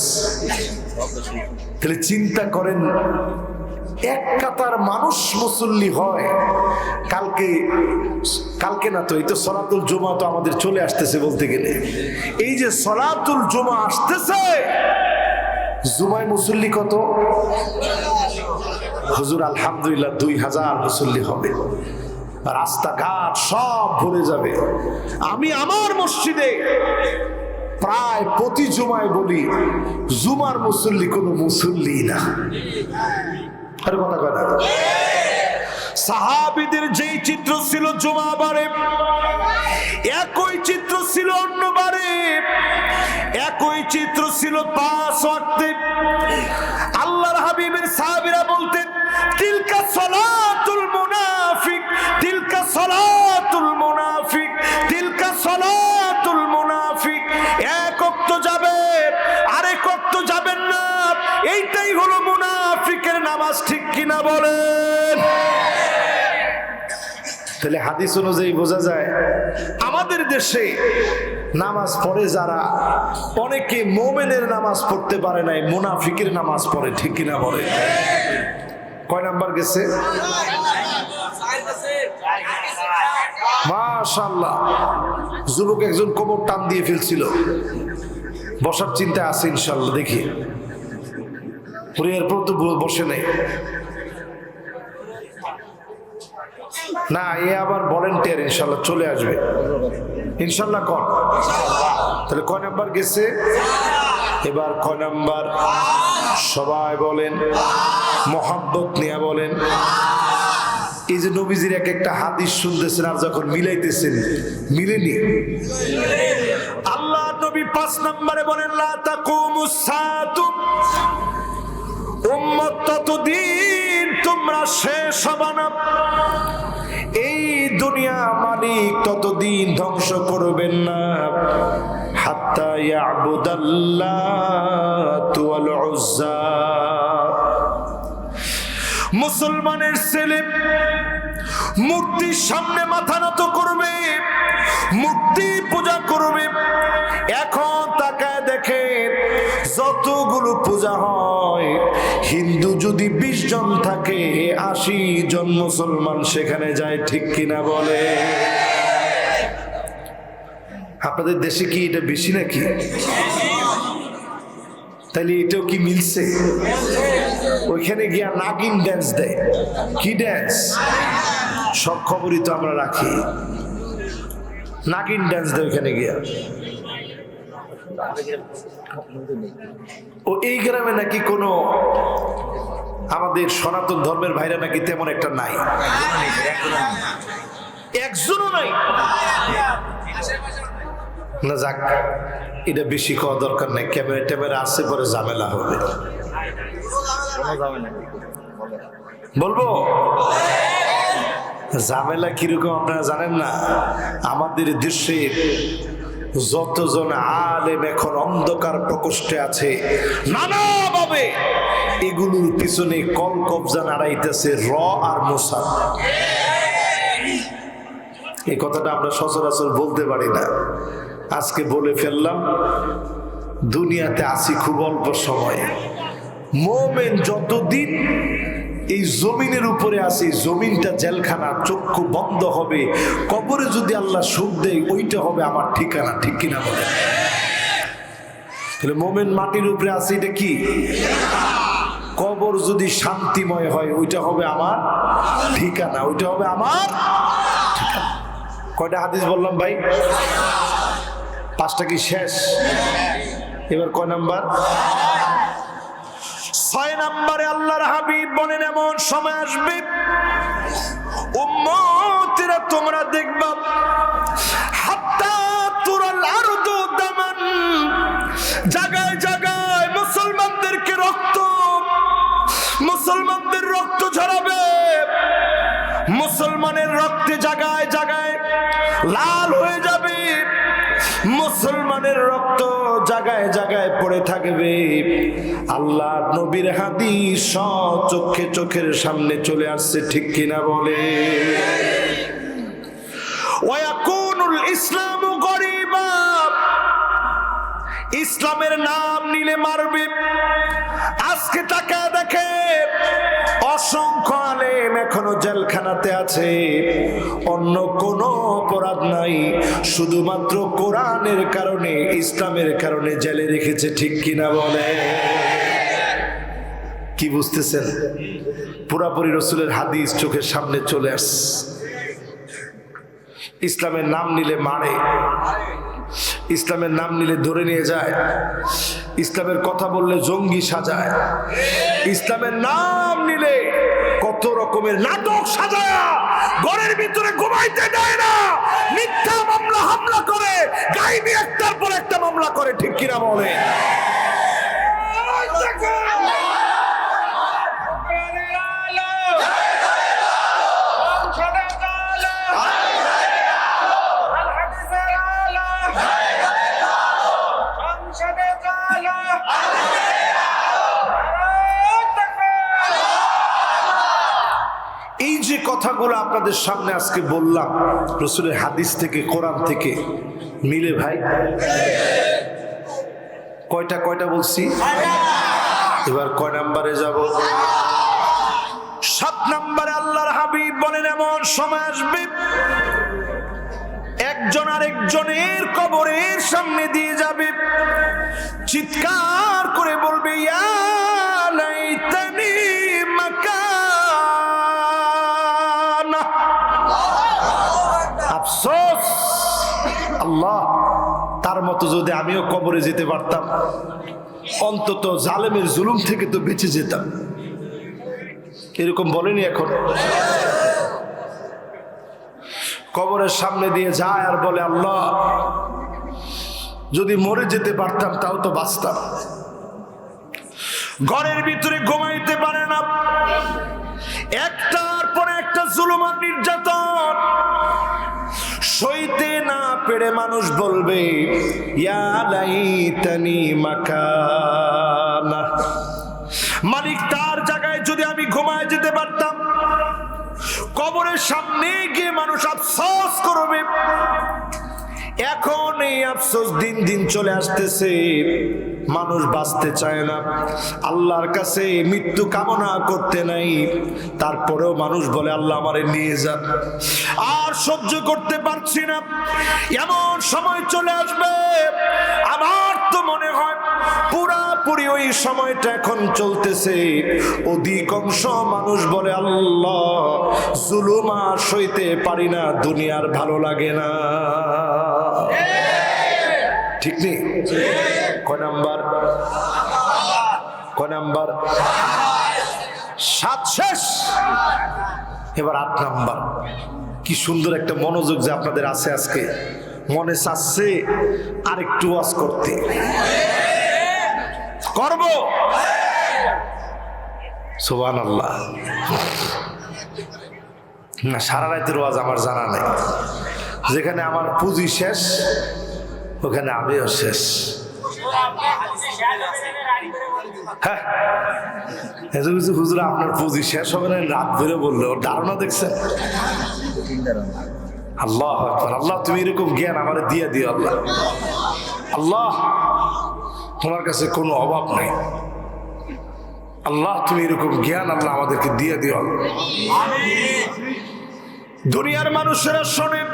তাহলে চিন্তা করেন 1 কাতার মানুষ মুসল্লি হয়। কালকে না তো, এই তো সলাতুল জুমা তো আমাদের চলে আসতেছে। বলতে গেলে এই যে সলাতুল জুমা আসতেছে, জুমায় মুসল্লি কত হুজুর? আলহামদুলিল্লাহ 2000 মুসল্লি হবে। রাস্তাঘাট সব ভরে যাবে। আমি আমার মসজিদে প্রায় প্রতি জুমায় বলি, জুমার মুসল্লি কোনো মুসল্লি না। আরে কথা কয় না? সাহাবীদের যেই চিত্র ছিল জুমাবারে, একই চিত্র ছিল অন্যবারে, একই চিত্র ছিল 5 ওয়াক্তে। আল্লাহর হাবিবের সাহাবীরা বলতেন, তিলকা সালাতুল মুনাফিক, তিলকা সালাতুল মুনাফিক, তিলকা সালাতুল মুনাফিক। এক ওয়াক্ত যাবে, আরেক ওয়াক্ত যাবেন না, এইটাই হলো মুনাফিকের নামাজ। ঠিক কিনা বলেন? তাহলে হাদিস অনুযায়ী বোঝা যায় আমাদের দেশে নামাজ পড়ে যারা, অনেকে মুমিনের নামাজ পড়তে পারে নাই, মুনাফিকের নামাজ পড়ে। ঠিক কিনা বলে? কয় নাম্বার গেছে? মাশাআল্লাহ, যুবক একজন কোমর টান দিয়ে ফেলছিল, বসার চিন্তা আছে ইনশাআল্লাহ। দেখি এরপর তো বসে নেই না, এ আবার ভলেন্টিয়ার, ইনশাল্লাহ চলে আসবে ইনশাল্লাহ। কন তাহলে কয় নাম্বার গেছে? এবার কয় নাম্বার? সবাই বলেন, মোহাব্বত নিয়ে বলেন। এই যে নবীজির এক একটা হাদিস শুনতেছেন আর যখন মিলাইতেছেন, মিলেনি। আল্লাহ নবী 5 নম্বরে বলেন, লা তাকুমুস সাআতু, উম্মত ততদিন তোমরা শেষ হবে না, এই দুনিয়া মালিক ততদিন ধ্বংস করবেন না, হাত্তা ইয়াবুদাল্লাতু ওয়াল উজ্জা। মুসলমানের ছেলে মূর্তির সামনে মাথা নত করবে, মূর্তি পূজা করবে। এখন তাকায় দেখেন যতগুলো পূজা হয়, হিন্দু যদি 20 জন থাকে, 80 জন মুসলমান সেখানে যায়। ঠিক কিনা বলে? আপনাদের দেশে কি এটা বেশি নাকি? তাহলে এটাও কি মিলছে? ওইখানে গিয়া নাগিন ড্যান্স দেয়। কি ড্যান্স? সব খবরই তো আমরা রাখি। নাগিন ড্যান্স দেয় ওইখানে গিয়া। ও এই গ্রামে নাকি কোনো আমাদের সনাতন ধর্মের ভাইরা নাকি তেমন একটা নাই, একজনও নাই না। যাক, এটা বেশি খাওয়া দরকার নাই, ক্যামেরা ট্যামেরা আসছে পরে ঝামেলা হবে। বলবো ঝামেলা কিরকম আপনারা জানেন না? আমাদের দেশে যতজন আলেম এখন অন্ধকার প্রকোষ্ঠে আছে, নানাভাবে এগুলোর পিছনে কল কবজা নাড়াইতেছে র আর মোসাদ। এই কথাটা আমরা সচরাচর বলতে পারি না, আজকে বলে ফেললাম। দুনিয়াতে আছি খুব অল্প সময়। মোমেন যতদিন এই জমিনের উপরে আছে, জমিনটা জেলখানা, চক্ষু বন্ধ হবে। কবরে যদি আল্লাহ সুখ দেয়, ওইটা হবে আমার ঠিকানা। ঠিক কিনা বলে? তাহলে মোমেন মাটির উপরে আছে, এটা কি? কবর যদি শান্তিময় হয়, ওইটা হবে আমার ঠিকানা, ওইটা হবে আমার ঠিকানা। কয়টা হাদিস বললাম ভাই? 5টা কি শেষ? এবার কয় নাম্বার? 6 নম্বরে আল্লাহর হাবিব বলেন, এমন সময় আসবে উম্মতেরা তোমরা দেখবা, হাত্তা তুরাল আরদু দামান, জায়গায় জায়গায় মুসলমানদেরকে রক্ত, মুসলমানদের রক্ত ঝরাবে। মুসলমানের রক্তে জায়গায় জায়গায় লাল হয়ে যাবে, মুসলমানের রক্ত জায়গায় জায়গায় পড়ে থাকবে। আল্লাহ নবীর হাদিস চোখে চোখের সামনে চলে আসছে। ঠিক কিনা বলে? ওয়াকুনুল ইসলামু গরিবা, ইসলামের নাম নিলে মারবে। আজকে তাকায় দেখে অসংখ্য আলেম এখনো জেলখানাতে আছে, অন্য কোনো অপরাধ নাই, শুধুমাত্র কোরআনের কারণে, ইসলামের কারণে জেলে রেখেছে। ঠিক কিনা বলে? কি বুঝতেছেন? পুরাপুরি রসুলের হাদিস চোখের সামনে চলে আসছে। ইসলামের নাম নিলে মারে, ইসলামের নাম নিলে ধরে নিয়ে যায়, ইসলামের কথা বললে জঙ্গি সাজায়, ইসলামের নাম নিলে কত রকমের নাটক সাজায়, ঘরের ভিতরে ঘুমাইতে দেয় না, মিথ্যা মামলা হামলা করে, গায়েবী একটার পর একটা মামলা করে, ঠিক কিনা বলে? এই যে কথাগুলো আপনাদের সামনে আজকে বললাম রাসূলের হাদিস থেকে, কোরআন থেকে মিলে ভাই? কয়টা কয়টা বলছি? এবার কয় নাম্বারে যাব? 7 নম্বরে আল্লাহর হাবিব বলেন এমন সময় আসবে একজন আরেকজনের কবরের সামনে দিয়ে যাবে, চিৎকার করে বলবে ইয়া লাইতানি মাকানা, আফসোস আল্লাহ, তার মতো যদি আমিও কবরে যেতে পারতাম, অন্তত জালেমের জুলুম থেকে তো বেঁচে যেতাম। এরকম বলেনি এখন? কবরের সামনে দিয়ে যায় আর বলে আল্লাহ, যদি মরে যেতে পারতাম তাও তো বাঁচতাম। ঘরের ভিতরে ঘুমাইতে পারে না, একটার পর একটা জুলুম আর নির্যাতন সইতে না পেরে মানুষ বলবে ইয়া লাইতানি মাকানা, মালিক তার জায়গায় যদি আমি ঘুমায় যেতে পারতাম। কবরের সামনে গিয়ে মানুষ আফসোস করবে। এখন এই আফসোস দিন দিন চলে আসতেছে, মানুষ বাঁচতে চায় না, আল্লাহর কাছে মৃত্যু কামনা করতে নাই, তারপরেও মানুষ বলে আল্লাহ আমারে নিয়ে যান, আর সহ্য করতে পারছি না। এমন সময় চলে আসবে, আমার তো মনে হয় পুরাপুরি ওই সময়টা এখন চলতেছে, অধিকাংশ মানুষ বলে আল্লাহ জুলুম আর সইতে পারি না, দুনিয়ার ভালো লাগে না। ঠিক নেই? কয় নাম্বার? কয় নাম্বার? 7 শেষ। এবার 8 নাম্বার। কি সুন্দর একটা মনোযোগ যে আপনাদের আছে আজকে, মনে চাচ্ছে আরেকটু ওয়াজ করতে, করব। সুবহানাল্লাহ। না, সারা রাতের ওয়াজ আমার জানা নেই। যেখানে আমার পুঁজি শেষ ওখানে আমিও শেষ। হ্যাঁ, হুজুর আপনার পুঁজি শেষ হবে না, রাত ভরে বললো, ওর ধারণা দেখছেন? আল্লাহ আকবার। আল্লাহ তুমি এরকম জ্ঞান আমার দিয়ে দিও আল্লাহ। আল্লাহ তোমার কাছে কোনো অভাব নাই, আল্লাহ তুমি এরকম জ্ঞান আল্লাহ আমাদেরকে দিয়ে দিও। দুনিয়ার মানুষেরা শোনেন,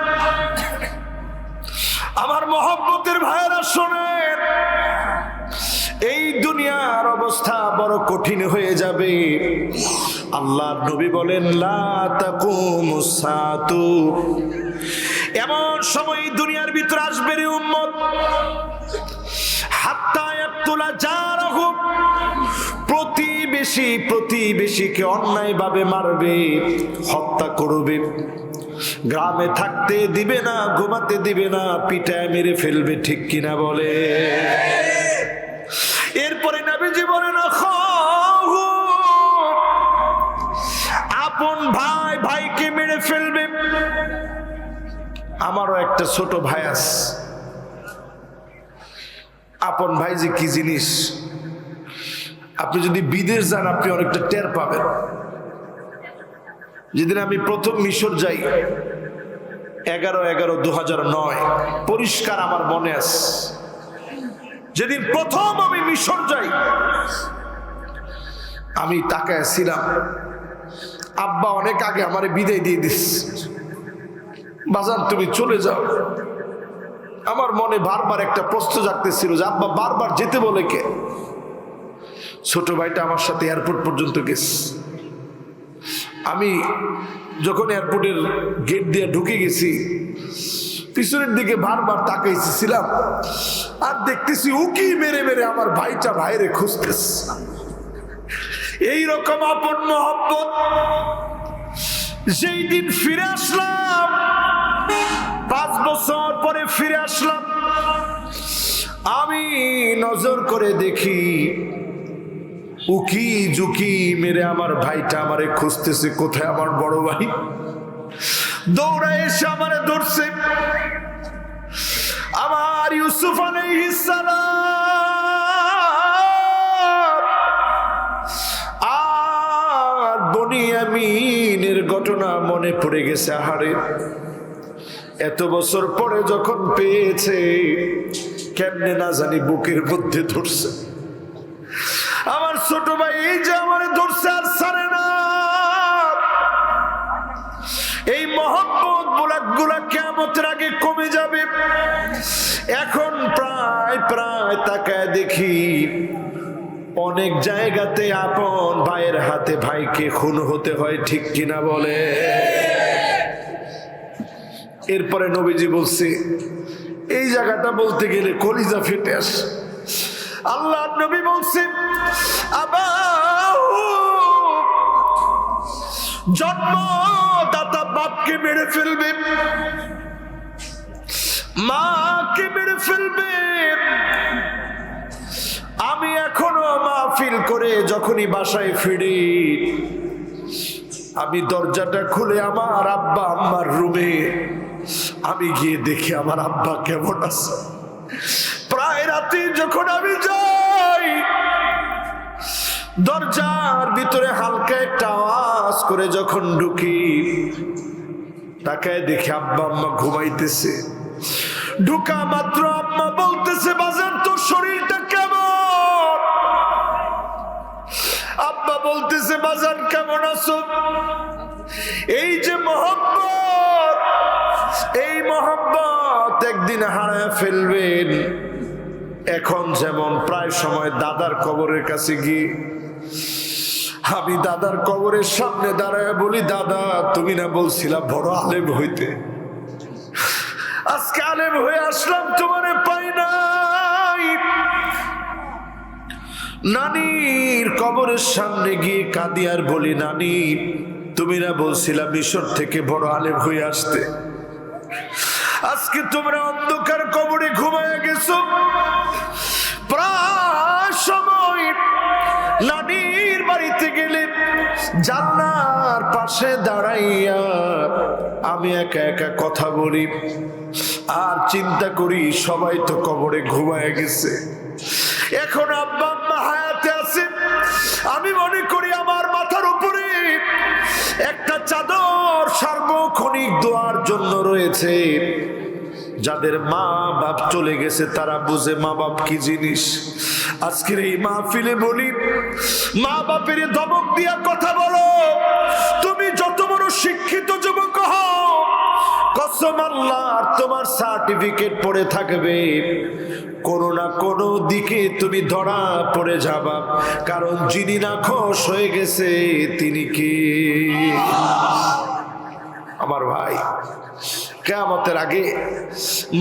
আমার মহব্বতের ভাইয়েরা শোনেন, এই দুনিয়ার অবস্থা বড় কঠিন হয়ে যাবে। আল্লাহর নবী বলেন লা তাকুমুস সাআতু, এমন সময় দুনিয়ার ভিতর আসবে রে উম্মত, হাত্তা ইয়াকতুলা জারাহু, প্রতিবেশীকে অন্যায়ভাবে মারবে, হত্যা করবে, গ্রামে থাকতে দিবে না, ঘুমাতে দিবে না, পিটায় মেরে ফেলবে, ঠিক কিনা বলে? এরপরে নবীজি বলেন আপন ভাই ভাইকে মেরে ফেলবে। আমারও একটা ছোট ভাই আছে, আপন ভাই যে কি জিনিস আপনি যদি বিদেশ যান আপনি অনেকটা টের পাবেন। যেদিন আমি প্রথম মিশর যাই 11/11/2009, পরিষ্কার আমার মনে আছে, যেদিন প্রথম আমি মিশর যাই আমি তাকায় ছিলাম, আব্বা অনেক আগে আমারে বিদায় দিয়ে দিস, বাজান তুমি চলে যাও। আমার মনে বারবার একটা প্রশ্ন জাগতেছিল যে আব্বা বারবার যেতে বলে কে? ছোট ভাইটা আমার সাথে এয়ারপোর্ট পর্যন্ত গেছে। আমি যখন এয়ারপোর্টের গেট দিয়ে ঢুকে গেছি পিছনের দিকে বারবার তাকাইছিলাম, আর দেখতেছি উকি মেরে মেরে আমার ভাইটা ভাইরে খুঁজতেছে। এইরকম আপন মহব্বত যেই দিন ফিরে আসলাম, 5 বছর পরে ফিরে আসলাম, আমি নজর করে দেখি উকি ঝুঁকি মেরে আমার ভাইটা আমারে খুঁজতেছে। কোথায় আমার বড় ভাই? দৌড়ে এসে আমারে ধরছে। আমার ইউসুফ আলাইহিস সালাম আর বনিয়ামিনের ঘটনা মনে পড়ে গেছে। আহারে, এত বছর পরে যখন পেয়েছে, কেমনে না জানি বুকের মধ্যে ধরছে। আমার ছোট ভাই এই যে আমার ধরছে আর ছাড়ে না। এই মহব্বত গুলা কিয়ামতের আগে কমে যাবে। এখন প্রায় তাকায় দেখি অনেক জায়গাতে আপন ভাইয়ের হাতে ভাইকে খুন হতে হয়, ঠিক কিনা বলে? এরপরে নবীজি বলছে, এই জায়গাটা বলতে গেলে কলিজা ফেটে আসে। আল্লাহ নবী বলছে, জন্মদাতা বাপকে মেরে ফেলবে, মাকে মেরে ফেলবে। আমি এখনো মাহফিল করে যখনই বাসায় ফিরি, আমি দরজাটা খুলে আমার আব্বা আম্মার রুমে আমি গিয়ে দেখি আমার আব্বা কেমন আছে। প্রায় রাতে যখন আমি যাই, দরজার ভিতরে হালকা একটা আওয়াজ করে যখন ঢুকি, তাকায় দেখি আব্বা আম্মা ঘুমাইতেছে। ঢুকা মাত্র আম্মা বলতেছে, বাজান তোর শরীরটা কেমন? আব্বা বলতেছে, বাজান কেমন আছো? এই যে মহব্বত, এই মহব্বত একদিন হারায় ফেলবেন। এখন যেমন প্রায় সময় দাদার কবরের কাছে গিয়ে আমি দাদার কবরের সামনে দাঁড়ায় বলি, দাদা তুমি না বলছিলা বড় আলেম হইতে, আজকে আলেম হয়ে আসলাম, তোমারে পাই নাই। নানির কবরের সামনে গিয়ে কাঁদি আর বলি, নানি তুমি না বলছিলা মিশর থেকে বড় আলেম হয়ে আসতে, আজকে তোমরা অন্ধকার কবরে ঘুমায় গেছো। প্রায় সময় নানির বাড়িতে গেলে জানলার পাশে দাঁড়াইয়া আমি একা একা কথা বলি আর চিন্তা করি, সবাই তো কবরে ঘুমায় গেছে, এখন আব্বা আম্মা হায়াতে আছে। আমি মনে করি আমার মাথার উপরে একটা চাদর সার্বক্ষণিক দোয়ার জন্য রয়েছে। যাদের মা বাপ চলে গেছে তারা বুঝে মা বাপ কি জিনিস। আজকের এই মাহফিলে বলি, মা বাপের ধমক দিয়া কথা বলো। তুমি যত বড় শিক্ষিত যুবক হও, কসম আল্লাহর তোমার সার্টিফিকেট পড়ে থাকবে, কোনো না কোনো দিকে তুমি ধরা পড়ে যাবা। কারণ যিনি নাখোশ হয়ে গেছে তিনি কি? আমার ভাই, কিয়ামতের আগে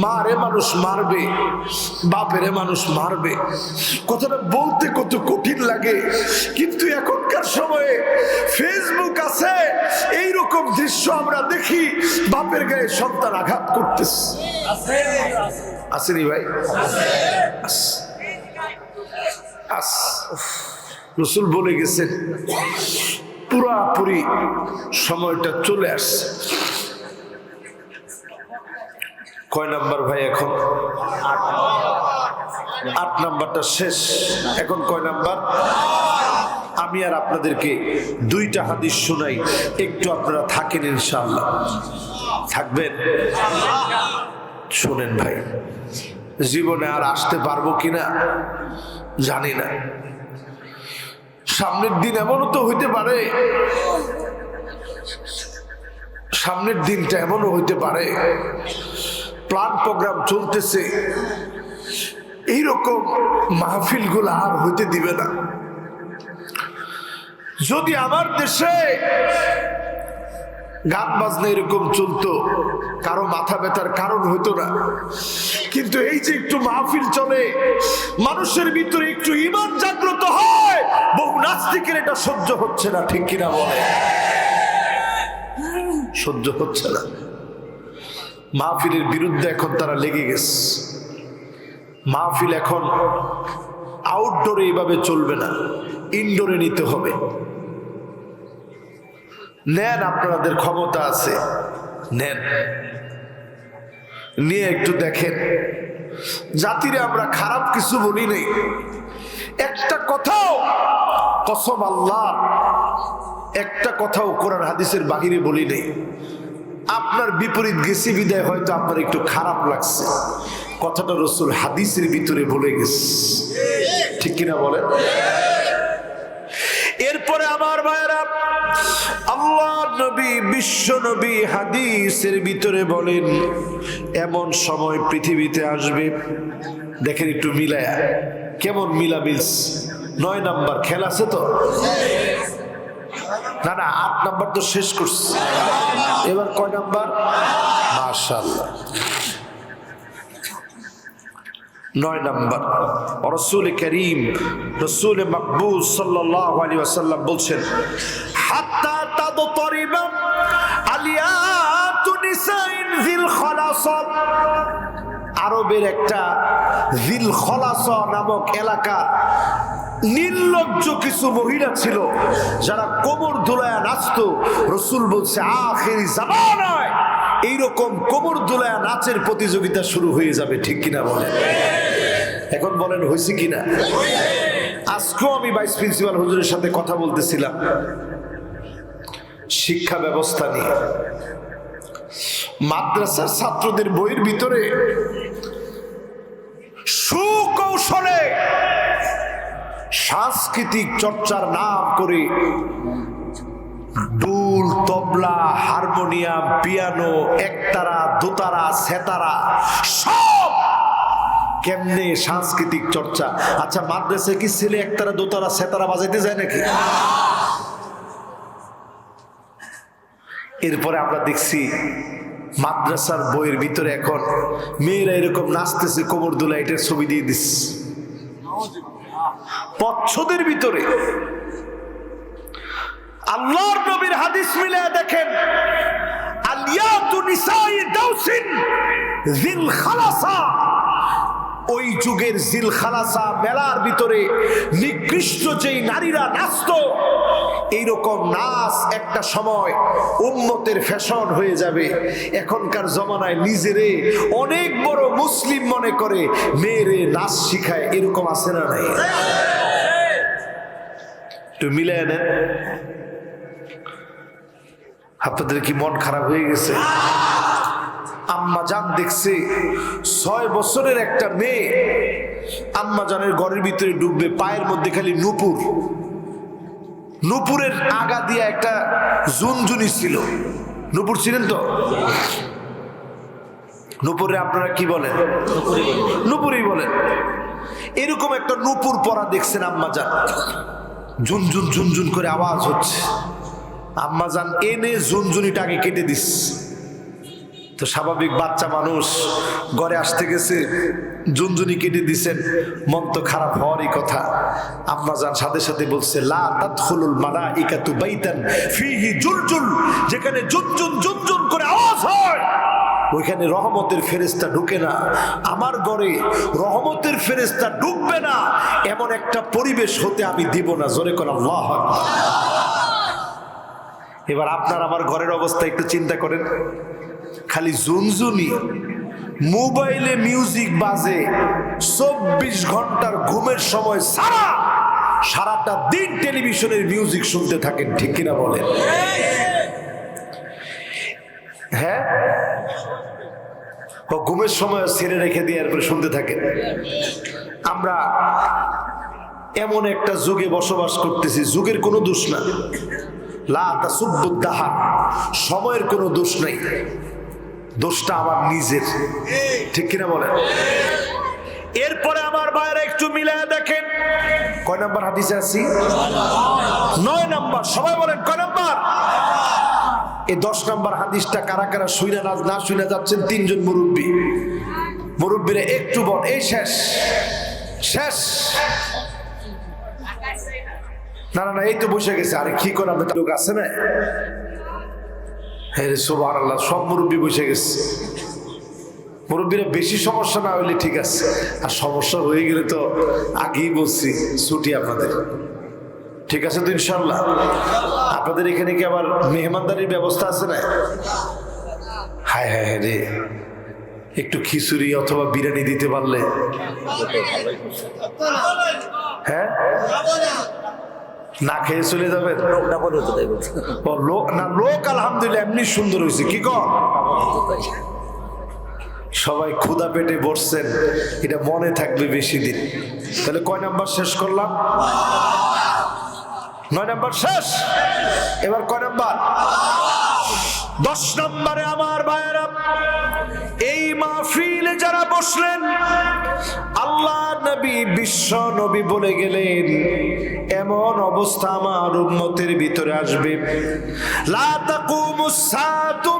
মারে মানুষ মারবে, বাপেরে মানুষ মারবে। কথাটা বলতে কত কঠিন লাগে, কিন্তু এখনকার সময়ে ফেসবুক আছে, এইরকম দৃশ্য আমরা দেখি, বাপের গায়ে সন্তান আঘাত করতেছে। আসেনি ভাই? রাসূল বলে গেছেন, পুরাপুরি সময়টা চলে আসছে। কয় নাম্বার ভাই? এখন 8 নাম্বারটা শেষ। এখন কয় নাম্বার? আমি আর আপনাদেরকে 2টা হাদিস শোনাই, একটু আপনারা থাকেন ইনশাআল্লাহ। থাকবেন? শোনেন ভাই, জীবনে আর আসতে পারবো কিনা জানি না। সামনের দিন এমনও তো হইতে পারে, সামনের দিনটা এমনও হইতে পারে প্ল্যান প্রোগ্রাম চলতেছে, এইরকম মাহফিল গুলো আর হইতে দিবে না। যদি আমার দেশে গান বাজনা এরকম চলতো, কারো মাথা ব্যথার কারণ হতো না। কিন্তু এই যে একটু মাহফিল চলে, মানুষের ভিতরে একটু ঈমান জাগ্রত হয়, বহু নাস্তিকের এটা সহ্য হচ্ছে না, ঠিক কিনা বলে? সহ্য হচ্ছে না। মাহফিলের বিরুদ্ধে এখন তারা লেগে গেছে। মাহফিল এখন আউটডোরে এইভাবে চলবে না, ইনডোরে নিতে হবে। নেন, আপনাদের ক্ষমতা আছে, নেন, নিয়ে একটু দেখেন। জাতিরে আমরা খারাপ কিছু বলি নাই, একটা কথাও, কসম আল্লাহ, একটা কথাও কোরআন হাদিসের বাহিরে বলি নাই। আপনার বিপরীত গেছি বিদায় হয়তো আপনার একটু খারাপ লাগছে, কথাটা রাসূল হাদিসের ভিতরে বলে গেছে, ঠিক কিনা বলেন? এরপরে আমার ভাইয়েরা, আল্লাহ নবী, বিশ্ব নবী হাদিসের ভিতরে বলেন, এমন সময় পৃথিবীতে আসবে, দেখেন একটু মিলায়া, কেমন মিলামিলস। 9 নাম্বার খেলা আছে তো? না না, 8 নাম্বার তো শেষ করছে, এবার কয় নাম্বার? মাশাআল্লাহ, 9 নাম্বার। রাসূল করিম, রাসূল মাকবুল সাল্লাল্লাহু আলাইহি ওয়াসাল্লাম বলছেন, হাত্তা তাদতরিবা আলিয়াতু নিসাইন যিল খালাসা। আরবের একটা যিল খালাসা নামক এলাকা, নির্লজ্জ কিছু মহিলা ছিল যারা কোমর দুলায়া নাচতো। রাসূল বলছে, আখিরি জামানায় এইরকম কোমর দুলায়া নাচের প্রতিযোগিতা শুরু হয়ে যাবে, ঠিক কিনা বলেন? এখন বলেন হয়েছে কিনা? আজকেও আমি ভাইস প্রিন্সিপাল হুজুরের সাথে কথা বলতেছিলাম শিক্ষা ব্যবস্থা নিয়ে। মাদ্রাসার ছাত্রদের বইয়ের ভিতরে সুকৌশলে সাংস্কৃতিক চর্চার নাম করে দুল, তবলা, হারমোনিয়াম, পিয়ানো, একতারা, দোতারা, সেতারা, সব কেমনে সাংস্কৃতিক চর্চা। আচ্ছা, মাদ্রাসায় কি ছেলে একতারা, দোতারা, সেতারা বাজাইতে যায় নাকি? এরপরে আমরা দেখছি মাদ্রাসার বইয়ের ভিতরে এখন মেয়েরা এরকম নাচতেছে, কোমর দুলা, এটার ছবি দিয়ে দিচ্ছে পচ্ছদের ভিতরে। আল্লাহর নবীর হাদিস মিলে দেখেন, আলিয়াতু নিসাই দাউসিন যিল খালাসা, ওই যুগের যিল খালাসা মেলার ভিতরে নিকৃষ্ট যেই নারীরা নাচতো, এইরকম নাচ একটা সময় উম্মতের ফ্যাশন হয়ে যাবে। এখনকার জমানায় নিজেরে অনেক বড় মুসলিম মনে করে মেয়েরে নাচ শিখায়, এরকম আছে না নাই? একটু মিলায় নেন। আপনাদের কি মন খারাপ হয়ে গেছে? আম্মা জান দেখছে 6 বছরের একটা মেয়ে আম্মা জানের ঘরের ভিতরে ডুববে, পায়ের মধ্যে খালি নুপুর, নুপুরের আগা দিয়ে একটা ঝুনঝুনি ছিল। নুপুর ছিলেন তো? নুপুরে আপনারা কি বলেন? নুপুরই বলেন। এরকম একটা নুপুর পরা দেখছেন আম্মা জান, ঝুনঝুন ঝুনঝুন করে আওয়াজ হচ্ছে। আম্মা জান এনে ঝুনঝুনিটাকে কেটে দিস। তো স্বাভাবিক বাচ্চা মানুষ ঘরে আসতে গেছে, ঝুনঝুনি কেটে দিছেন, মন তো খারাপ হওয়ারই কথা। আম্মা জান সাথে সাথে বলছে, লা তাদখুলুল মালাইকাতু বাইতান ফীহি জুলজুল, যেখানে ঝুনঝুন ঝুনঝুন করে আওয়াজ হয় ওইখানে রহমতের ফেরেশতা ঢুকে না। আমার ঘরে রহমতের ফেরেশতা ঢুকবে না, এমন একটা পরিবেশ হতে আমি দিব না। জোরে কোন আল্লাহু আকবার। এবার আপনার আমার ঘরের অবস্থা একটু চিন্তা করেন, খালি ঝুনঝুনি, মোবাইলে মিউজিক বাজে, 24 ঘন্টার ঘুমের সময় সারাটা দিন টেলিভিশনের মিউজিক শুনতে থাকেন, ঠিক কিনা বলেন? হ্যাঁ, ঘুমের সময় ছেড়ে রেখে দিয়ে এরপরে শুনতে থাকেন। আমরা এমন একটা যুগে বসবাস করতেছি, যুগের কোনো দোষ না, লা তাসুব্বুদ দাহার, সময়ের কোনো দোষ নাই, দোষটা আমার নিজের, ঠিক কিনা বলেন? এরপরে আমার ভাইরা একটু মিলায় দেখেন, কয় নাম্বার হাদিসে আছি? 9 নাম্বার। সবাই বলেন কয় নাম্বার? এই 10 নম্বর হাদিসটা কারা কারা শুইনা না শুইনা যাচ্ছেন? 3 জন মুরব্বী। মুরব্বীরা একটু বল, এই শেষ শেষ। না না না, এই তো বসে গেছে। আরে কি করার লোক আছে না? হ্যাঁ সুবহানাল্লাহ, সব মুরব্বী বসে গেছে। মুরব্বীরা বেশি সমস্যা না হইলে ঠিক আছে, আর সমস্যা হয়ে গেলে তো আগেই বলছি ছুটি আপনাদের। ঠিক আছে তো ইনশাল্লাহ? আপনাদের এখানে কি আবার মেহমানদারির ব্যবস্থা আছে না? হায় হায় হায় রে, একটু খিচুড়ি অথবা বিরিয়ানি দিতে পারলে। হ্যাঁ, না খেয়ে চলে যাবেন? লোক আলহামদুলিল্লাহ এমনি সুন্দর হয়েছে। কি কর, সবাই ক্ষুধা পেটে বসছেন, এটা মনে থাকবে বেশি দিন। তাহলে কয় নাম্বার শেষ করলাম? 9 নাম্বার শেষ। এবার কয় নাম্বার? 10 নম্বরে আমার ভাইয়েরা, এই মাহফিলে যারা বসলেন, আল্লাহ নবী বিশ্ব নবী বলে গেলেন এমন অবস্থা আমার উম্মতের ভিতরে আসবে, লা তাকুমুস সাআতু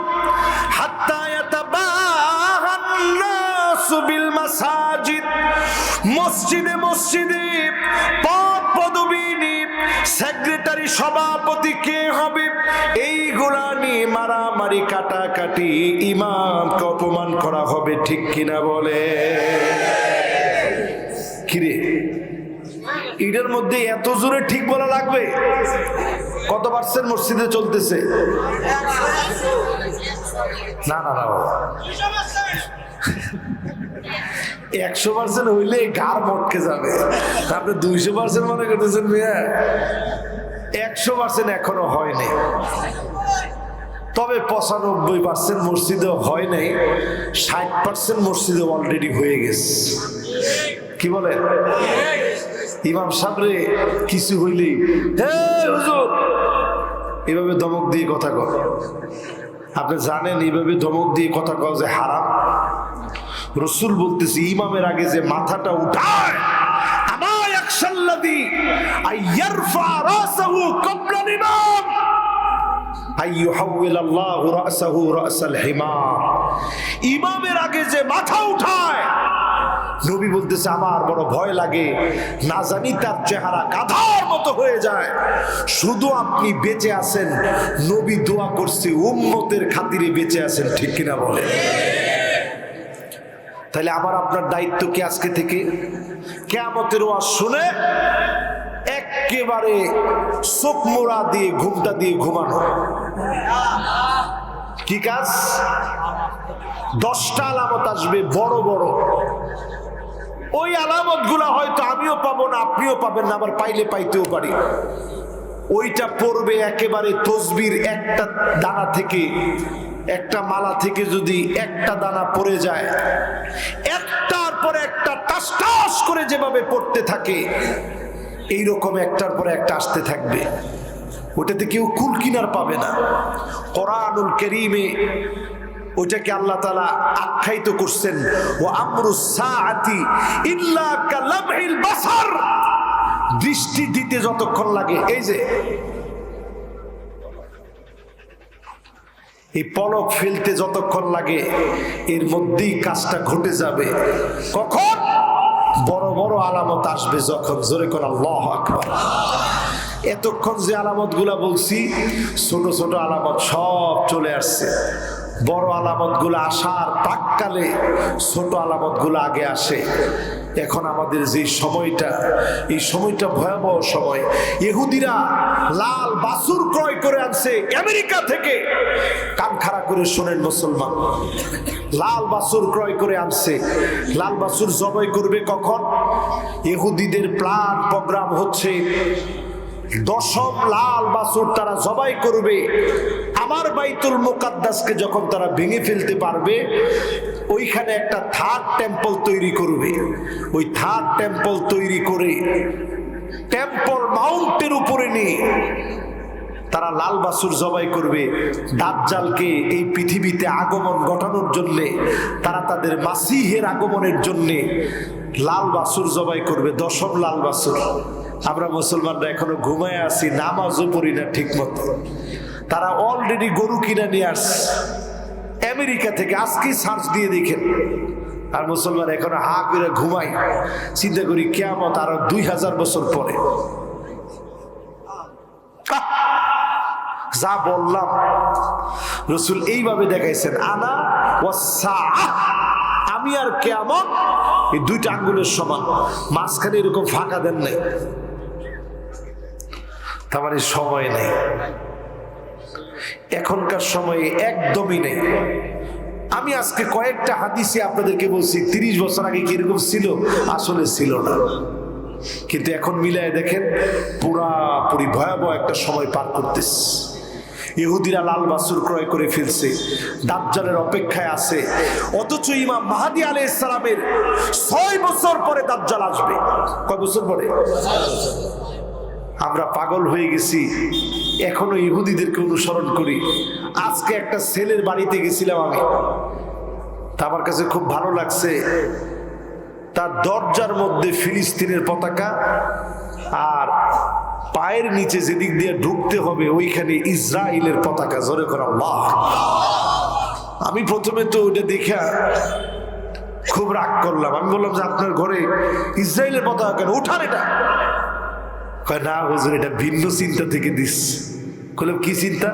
হাত্তা ইয়াতাবাহান নাসু বিল মাসাজিদ। মসজিদে মসজিদে পদ পদবী সেক্রেটারি সভাপতি কে হবে, এইগুলা নিয়ে মারামারি কাটাকাটি, ইমামকে অপমান করা হবে। ঠিক কিনা বলে? কিরে, ঈদের মধ্যে এত জোরে ঠিক বলা লাগবে? কত পার্সেন্ট মসজিদে চলতেছে? না না না, 100% হইলে গার মটকে যাবে। আপনি 200% মনে করতেছেন মিয়া? 100% এখনো হয়নি, তবে 95% মসজিদে হয় নাই, 60% মসজিদে অলরেডি হয়ে গেছে। কি বলে? ইমাম সাহেবরে কিছু হইলেই হুজুর এভাবে ধমক দিয়ে কথা কর। আপনি জানেন এইভাবে ধমক দিয়ে কথা কওয়া যে হারাম। রাসূল বলতেছে ইমামের আগে যে মাথাটা উঠায়, আমা ইয়াখশাল্লাযী আইয়ারফা রাসাহু ক্বাবলা ইমাম আইয়ুহাওয়িলাল্লাহু রাসাহু রাসাল হিমার। ইমামের আগে যে মাথা উঠায়, নবী বলতেছে আমার বড় ভয় লাগে, না জানি তার চেহারা গাধার মতো হয়ে যায়। শুধু আপনি বেঁচে আছেন, নবী দোয়া করছে উম্মতের খাতিরে বেঁচে আছেন। ঠিক কিনা বলে? তাহলে আমার আপনার দায়িত্ব কি আজকে থেকে কিয়ামতের ওয়াজ শুনে একেবারে চোখ মোড়া দিয়ে ঘুমটা দিয়ে ঘুমানো? কি কাজ? 10টা আলামত আসবে বড় বড়। ওই আলামত গুলা হয়তো আমিও পাবো না, আপনিও পাবেন না, আবার পাইলে পাইতেও পারি। ওইটা পড়বে একেবারে তসবির একটা দানা থেকে, একটা মালা থেকে যদি একটা দানা পড়ে যায়, একটার পর একটা টাস টাস করে যেভাবে পড়তে থাকে, এইরকম একটার পর একটা আসতে থাকবে। ওটাতে কেউ কুল কিনার পাবে না। কোরআনুল কারীমে ওটাকে আল্লাহ তাআলা আখ্যায়িত করছেন, ওয়া আমরুস সাআতি ইল্লা কালামহিল বাসার। দৃষ্টি দিতে যতক্ষণ লাগে, এই যে এই পলক ফেলতে যতক্ষণ লাগে, এর মধ্যেই কাজটা ঘটে যাবে। কখন? বড় বড় আলামত আসবে যখন। জোরে করে আল্লাহু আকবার। এতক্ষণ যে আলামত গুলা বলছি, ছোট ছোট আলামত সব চলে আসছে। বড় আলামত গুলা আসার প্রাককালে ছোট আলামত গুলা আগে আসে। এখন আমাদের যে সময়টা, এই সময়টা ভয়াবহ সময়। ইহুদিরা লাল বাছুর ক্রয় করে আনছে আমেরিকা থেকে। কান খাড়া করে শোনেন মুসলমান, লাল বাছুর ক্রয় করে আনছে। লাল বাছুর জবাই করবে কখন? ইহুদিদের প্ল্যান প্রোগ্রাম হচ্ছে 10ম লাল বাছুর তারা জবাই করবে আমার বাইতুল মুকাদ্দাসকে যখন তারা ভেঙে ফেলতে পারবে, ওইখানে একটা থার্ড টেম্পল তৈরি করবে। ওই থার্ড টেম্পল তৈরি করে টেম্পল মাউন্টের উপরে নিয়ে তারা লাল বাছুর জবাই করবে। দাজ্জালকে এই পৃথিবীতে আগমন ঘটানোর জন্যে, তারা তাদের মাসিহের আগমনের জন্যে লাল বাছুর জবাই করবে, 10ম লাল বাছুর। আমরা মুসলমানরা এখনো ঘুমায় আছি, নামাজও পড়ি না ঠিক মতো। তারা অলরেডি গরু কিনে নিয়ে আসছে আমেরিকা থেকে, আজকে সার্চ দিয়ে দেখেন। আর মুসলমান এখন হা করে ঘুমাই, চিন্তা করি কিয়ামত আরো 2000 বছর পরে। যা বললাম রাসূল এইভাবে দেখাইছেন, আনা ওয়াসসাআহ, আমি আর কিয়ামত এই দুইটা আঙ্গুলের সমান, মাঝখানে এরকম ফাঁকা দেন নাই। তার মানে সময় নেই, এখনকার সময়ে একদমই নেই। আমি আজকে কয়েকটা হাদিসে আপনাদেরকে বলছি 30 বছর আগে কিরকম ছিল, আসলে ছিল না। কিন্তু এখন মিলায় দেখেন পুরাপুরি ভয়াবহ একটা সময় পার করতেছে। ইহুদিরা লাল বাছুর ক্রয় করে ফেলছে, দাজ্জালের অপেক্ষায় আছে, অথচ ইমাম মাহদী আলাইহিস সালামের 6 বছর পরে দাজ্জাল আসবে। কয় বছর পরে? আমরা পাগল হয়ে গেছি, এখনো ইহুদিদেরকে অনুসরণ করি। আজকে একটা ছেলের বাড়িতে গেছিলাম আমি, তা আমার কাছে খুব ভালো লাগছে। তার দরজার মধ্যে ফিলিস্তিনের পতাকা, আর পায়ের নিচে যেদিক দিয়ে ঢুকতে হবে ওইখানে ইসরায়েলের পতাকা। জোরে করে আল্লাহ। আমি প্রথমে তো ওইটা দেখে খুব রাগ করলাম। আমি বললাম যে আপনার ঘরে ইসরায়েলের পতাকা কেন, উঠান এটা। না হুজুর, এটা ভিন্ন চিন্তা থেকে দিস। বললাম কি চিন্তা?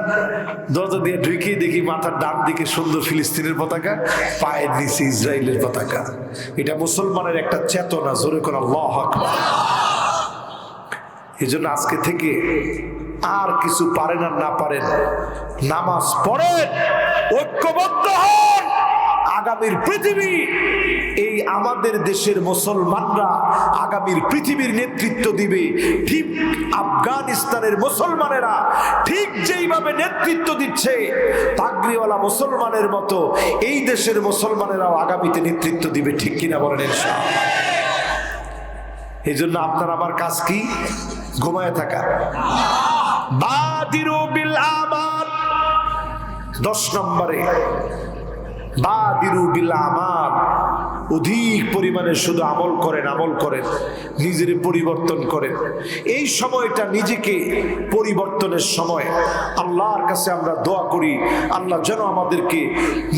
দরজা দিয়ে ঢুকে দেখি মাথার ডান দিকে সুন্দর ফিলিস্তিনের পতাকা, পায়ের নিচে ইসরায়েলের পতাকা। এটা মুসলমানের একটা চেতনা। জোরে করে আল্লাহু আকবার। এই জন্য আজকে থেকে আর কিছু পারেন আর না পারেন, নামাজ পড়েন, ঐক্যবদ্ধ হন। আগামীর পৃথিবী, এই আমাদের দেশের মুসলমানরা আগামীর পৃথিবীর নেতৃত্ব দিবে। ঠিক আফগানিস্তানের মুসলমানেরা ঠিক যেইভাবে নেতৃত্ব দিচ্ছে পাগড়িওয়ালা মুসলমানের মতো, এই দেশের মুসলমানেরাও আগামীতে নেতৃত্ব দিবে। ঠিক কিনা বলেন ইনশাআল্লাহ? এই জন্য আপনার আমার কাজ কি? ঘুমায় থাকা। বাদিরু বিল আমাল, 10 নম্বরে বাদিরু বিল আমাল, অধিক পরিমাণে শুধু আমল করেন, আমল করেন, নিজের পরিবর্তন করেন। এই সময়টা নিজেকে পরিবর্তনের সময়। আল্লাহর কাছে আমরা দোয়া করি, আল্লাহ যেন আমাদেরকে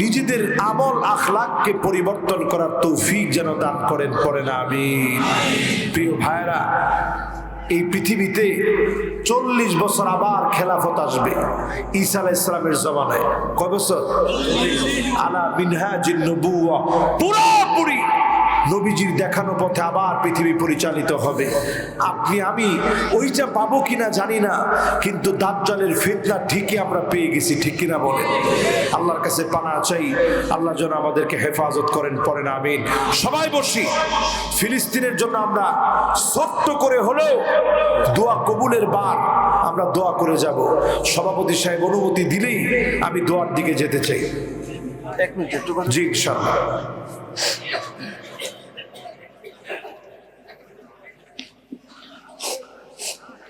নিজেদের আমল আখলাককে পরিবর্তন করার তৌফিক যেন দান করেন। পড়েন আমিন। প্রিয় ভাইরা, এই পৃথিবীতে 40 বছর আবার খেলাফত আসবে ঈসা আলাইহিস সালামের জমানায়। কয় বছর? আলা মিনহাজিন নবুওয়া, পুরোপুরি নবীজির দেখানো পথে আবার পৃথিবী পরিচালিত হবে। আপনি আমি ওইটা পাবো কিনা জানি না, কিন্তু দাজ্জালের ফিতনা ঠিকই আমরা পেয়ে গেছি। ঠিক কিনা বলেন? আল্লাহর কাছে পানা চাই, আল্লাহ যেন আমাদেরকে হেফাজত করেন। পড়েন আমিন। সবাই বসি। ফিলিস্তিনের জন্য আমরা ছোট্ট করে হলেও দোয়া কবুলের বার আমরা দোয়া করে যাব। সভাপতি সাহেব অনুমতি দিলেই আমি দোয়ার দিকে যেতে চাই।
1 মিনিট একটু।
জি ইনশাআল্লাহ।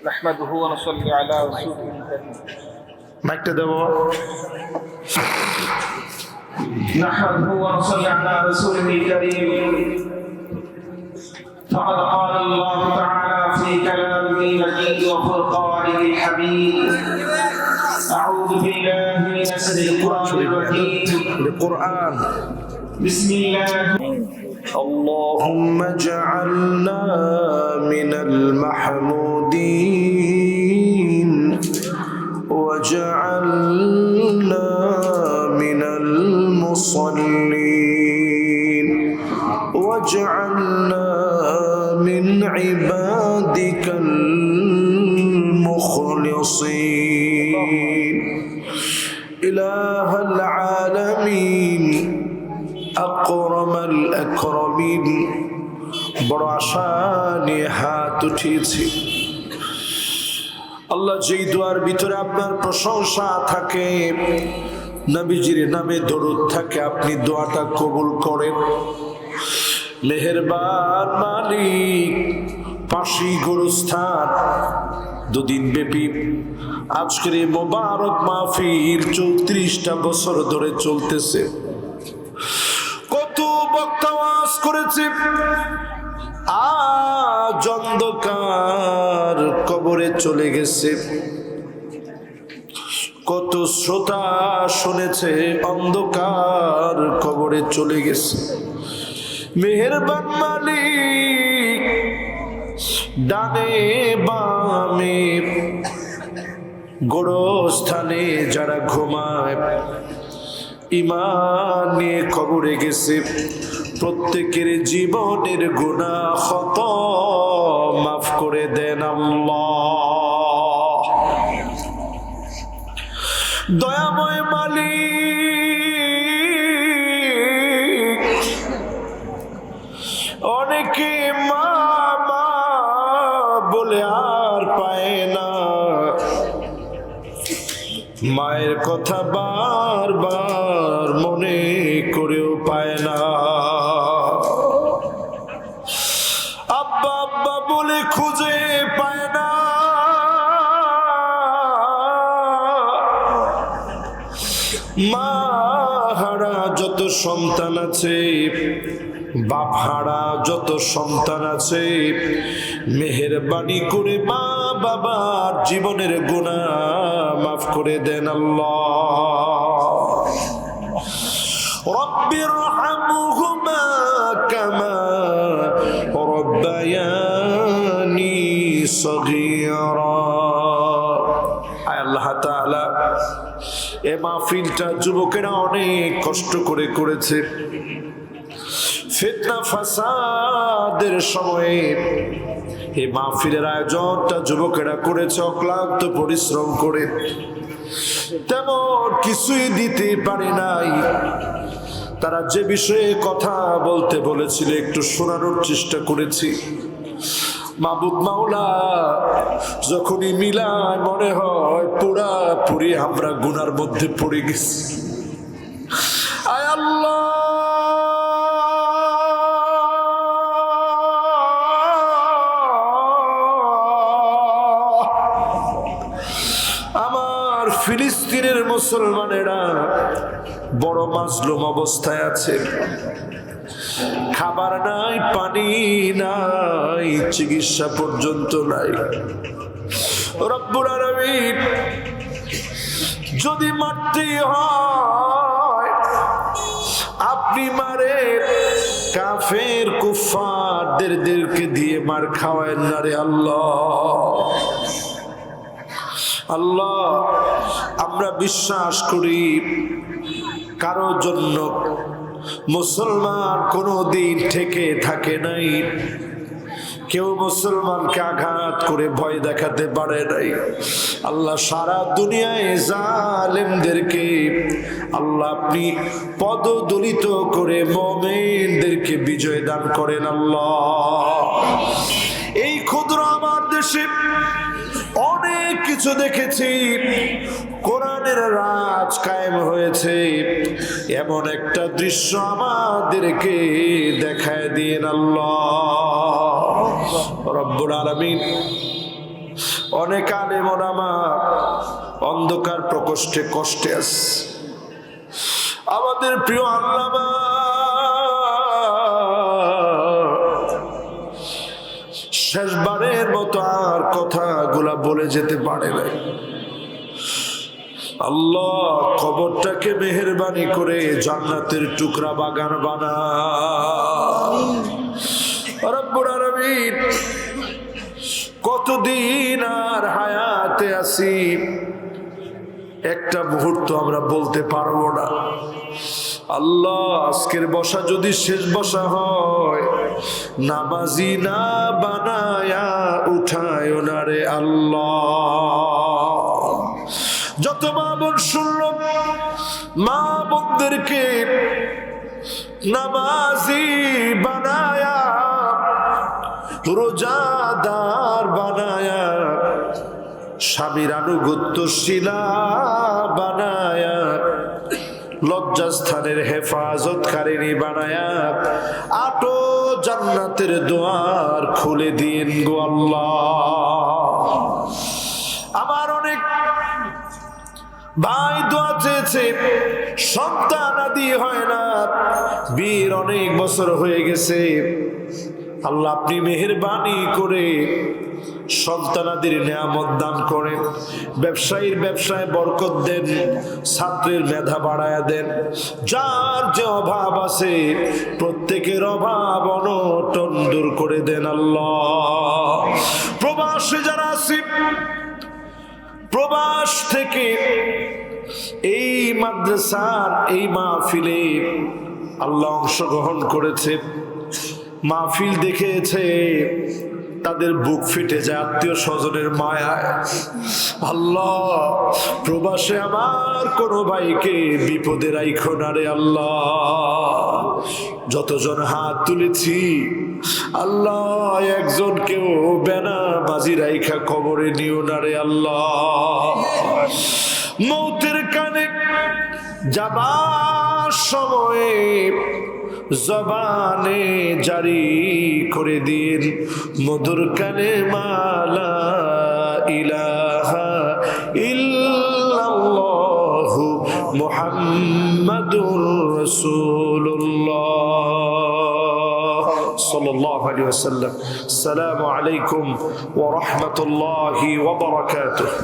نحمده ونصلي على رسوله الكريم।
মাইকটা দেবো।
نحمده ونصلي على رسوله الكريم، فقد قال الله تعالى في كلامه المجيد وفرقانه الحميد: أعوذ بالله من الشيطان الرجيم،
القرآن.
بسم الله.
اللهم اجعلنا من المحمودين واجعلنا من المصلين واجعلنا من عبادك المخلصين إله العالمين আকরাম আল আকরামিন। বড় আশা নিয়ে হাত উঠিয়েছি আল্লাহ, যেই দোয়ার ভিতরে আপনার প্রশংসা থাকে, নবীজির নামে দরুদ থাকে, আপনি দোয়াটা কবুল করেন। মেহেরবান মালিক, পাশি গোরস্থান 2 দিন ব্যাপী আজকের এই মোবারক মাহফিল 34টা বছর ধরে চলতেছে। কত বক্তা ওয়াজ করেছে, আজ অন্ধকার কবরে চলে গেছে। কত শ্রোতা শুনেছে, অন্ধকার কবরে চলে গেছে। মেহেরবান মালিক, ডানে বামে গোরস্থানে যারা ঘুমায়, ঈমান নিয়ে কবরে গেছে, প্রত্যেকের জীবনের গুনাহ খত মাফ করে দেন আল্লাহ। দয়াময় মালিক, অনেকে মা মা বলে আর পায় না, মায়ের কথা বারবার মনে করেও পায় না, আব্বা আব্বা বলে খুঁজে পায় না, মা হারা যত সন্তান আছে, বাপ হারা যত সন্তান আছে, মেহেরবানি করে মা বাবার জীবনের গুনাহ মাফ করে দেন আল্লাহ। রব্বিরহামহুমা কামা রব্বায়ানি সগীরা। আয় আল্লাহ তাআলা, এ মাহফিলটা যুবকেরা অনেক কষ্ট করে করেছে। ফিতনা ফাসাদের সময়ে এই মাহফিলের আয়োজনটা যুবকেরা করেছে অক্লান্ত পরিশ্রম করে, তেমন কিছুই দিতে পারে নাই। তারা যে বিষয়ে কথা বলতে বলেছিল একটু শোনানোর চেষ্টা করেছি। মাবুদ মাওলা, যখনই মিলায় মনে হয় পুরাপুরি আমরা গুনার মধ্যে পড়ে গেছি। আয় আল্লাহ, আমার ফিলিস্তিনের মুসলমানেরা বড় মাজলুম অবস্থায় আছে। খাবার নাই, পানি নাই, চিকিৎসা পর্যন্ত নাই। রব্বুল আলামিন, যদি মারতে হয় আপনি মারে, কাফের কুফফারদেরকে দিয়ে মার খাওয়ায়েন না রে আল্লাহ। আল্লাহ, আমরা বিশ্বাস করি কারো জন্য মুসলমান কোনোদিন থেকে থাকে নাই, কেউ মুসলমানকে আঘাত করে ভয় দেখাতে পারে নাই। আল্লাহ, সারা দুনিয়ায় জালেমদেরকে আল্লাহ আপনি পদদলিত করে মুমিনদেরকে বিজয় দান করেন আল্লাহ। এই ক্ষুদ্র আমার দেশে অনেক কিছু দেখেছি, কোরআনের রাজ কায়েম হয়েছে, এমন একটা দৃশ্য আমাদেরকে দেখায় দিন আল্লাহ রব্বুল আলামিন। অনেক আলেম ওলামা অন্ধকার প্রকোষ্ঠে কষ্টে আছে। আমাদের প্রিয় আল্লামা শেষবারের মতো আর কথাগুলা বলে যেতে পারে নাই। আল্লাহ, কবরটাকে মেহেরবানি করে জান্নাতের টুকরা বাগান বানা। রব্বুল আলামিন, কতদিন আর হায়াতে আছি একটা মুহূর্ত আমরা বলতে পারবো না। আল্লাহ, আজকের বসা যদি শেষ বসা হয়, নামাজি না বানায়া উঠায় না রে আল্লাহ। যত মা বোন শুনল, মা বোনদেরকে নামাজি বানায়া, রোজাদার বানায়া, স্বামীর আনুগত্যশীলা বানায়া, লজ্জাস্থানের হেফাজতকারিনী বানায়া আটো জান্নাতের দুয়ার খুলে দিন গো আল্লাহ। আমার অনেক ভাই দোয়া চেয়েছে, সন্তান আদি হয় না, বিয়ের অনেক বছর হয়ে গেছে, আল্লাহ আপনি মেহেরবানি করে সন্তানাদের নিয়ামত দান করেন, ব্যবসায়ীর ব্যবসায় বরকত দেন, ছাত্রের মেধা বাড়ায়া দেন, যার যে অভাব আছে প্রত্যেকের অভাব অনটন দূর করে দেন আল্লাহ। প্রবাসে যারা আছে, প্রবাস থেকে এই মাদ্রাসার এই মাহফিলে আল্লাহ অংশগ্রহণ করেছে, মাহফিল দেখেছে, তাদের বুক ফেটে যায় আত্মীয় স্বজনের মায়ায়। আল্লাহ প্রবাসে আমার কোন ভাইকে বিপদে রাইখো না রে আল্লাহ। যতজন হাত তুলেছি আল্লাহ একজনকেও বেনামাজি রাইখা কবরে নিও না রে আল্লাহ। মৌতের কানে যাবার সময়ে জবানে জারি করে দিন মধুর কানে মালা ইলাহা ইল্লাল্লাহু মুহাম্মাদুর রাসূলুল্লাহ সাল্লাল্লাহু আলাইহি ওয়াসাল্লাম। আসসালামু আলাইকুম ওয়া রাহমাতুল্লাহি ওয়া বারাকাতুহু।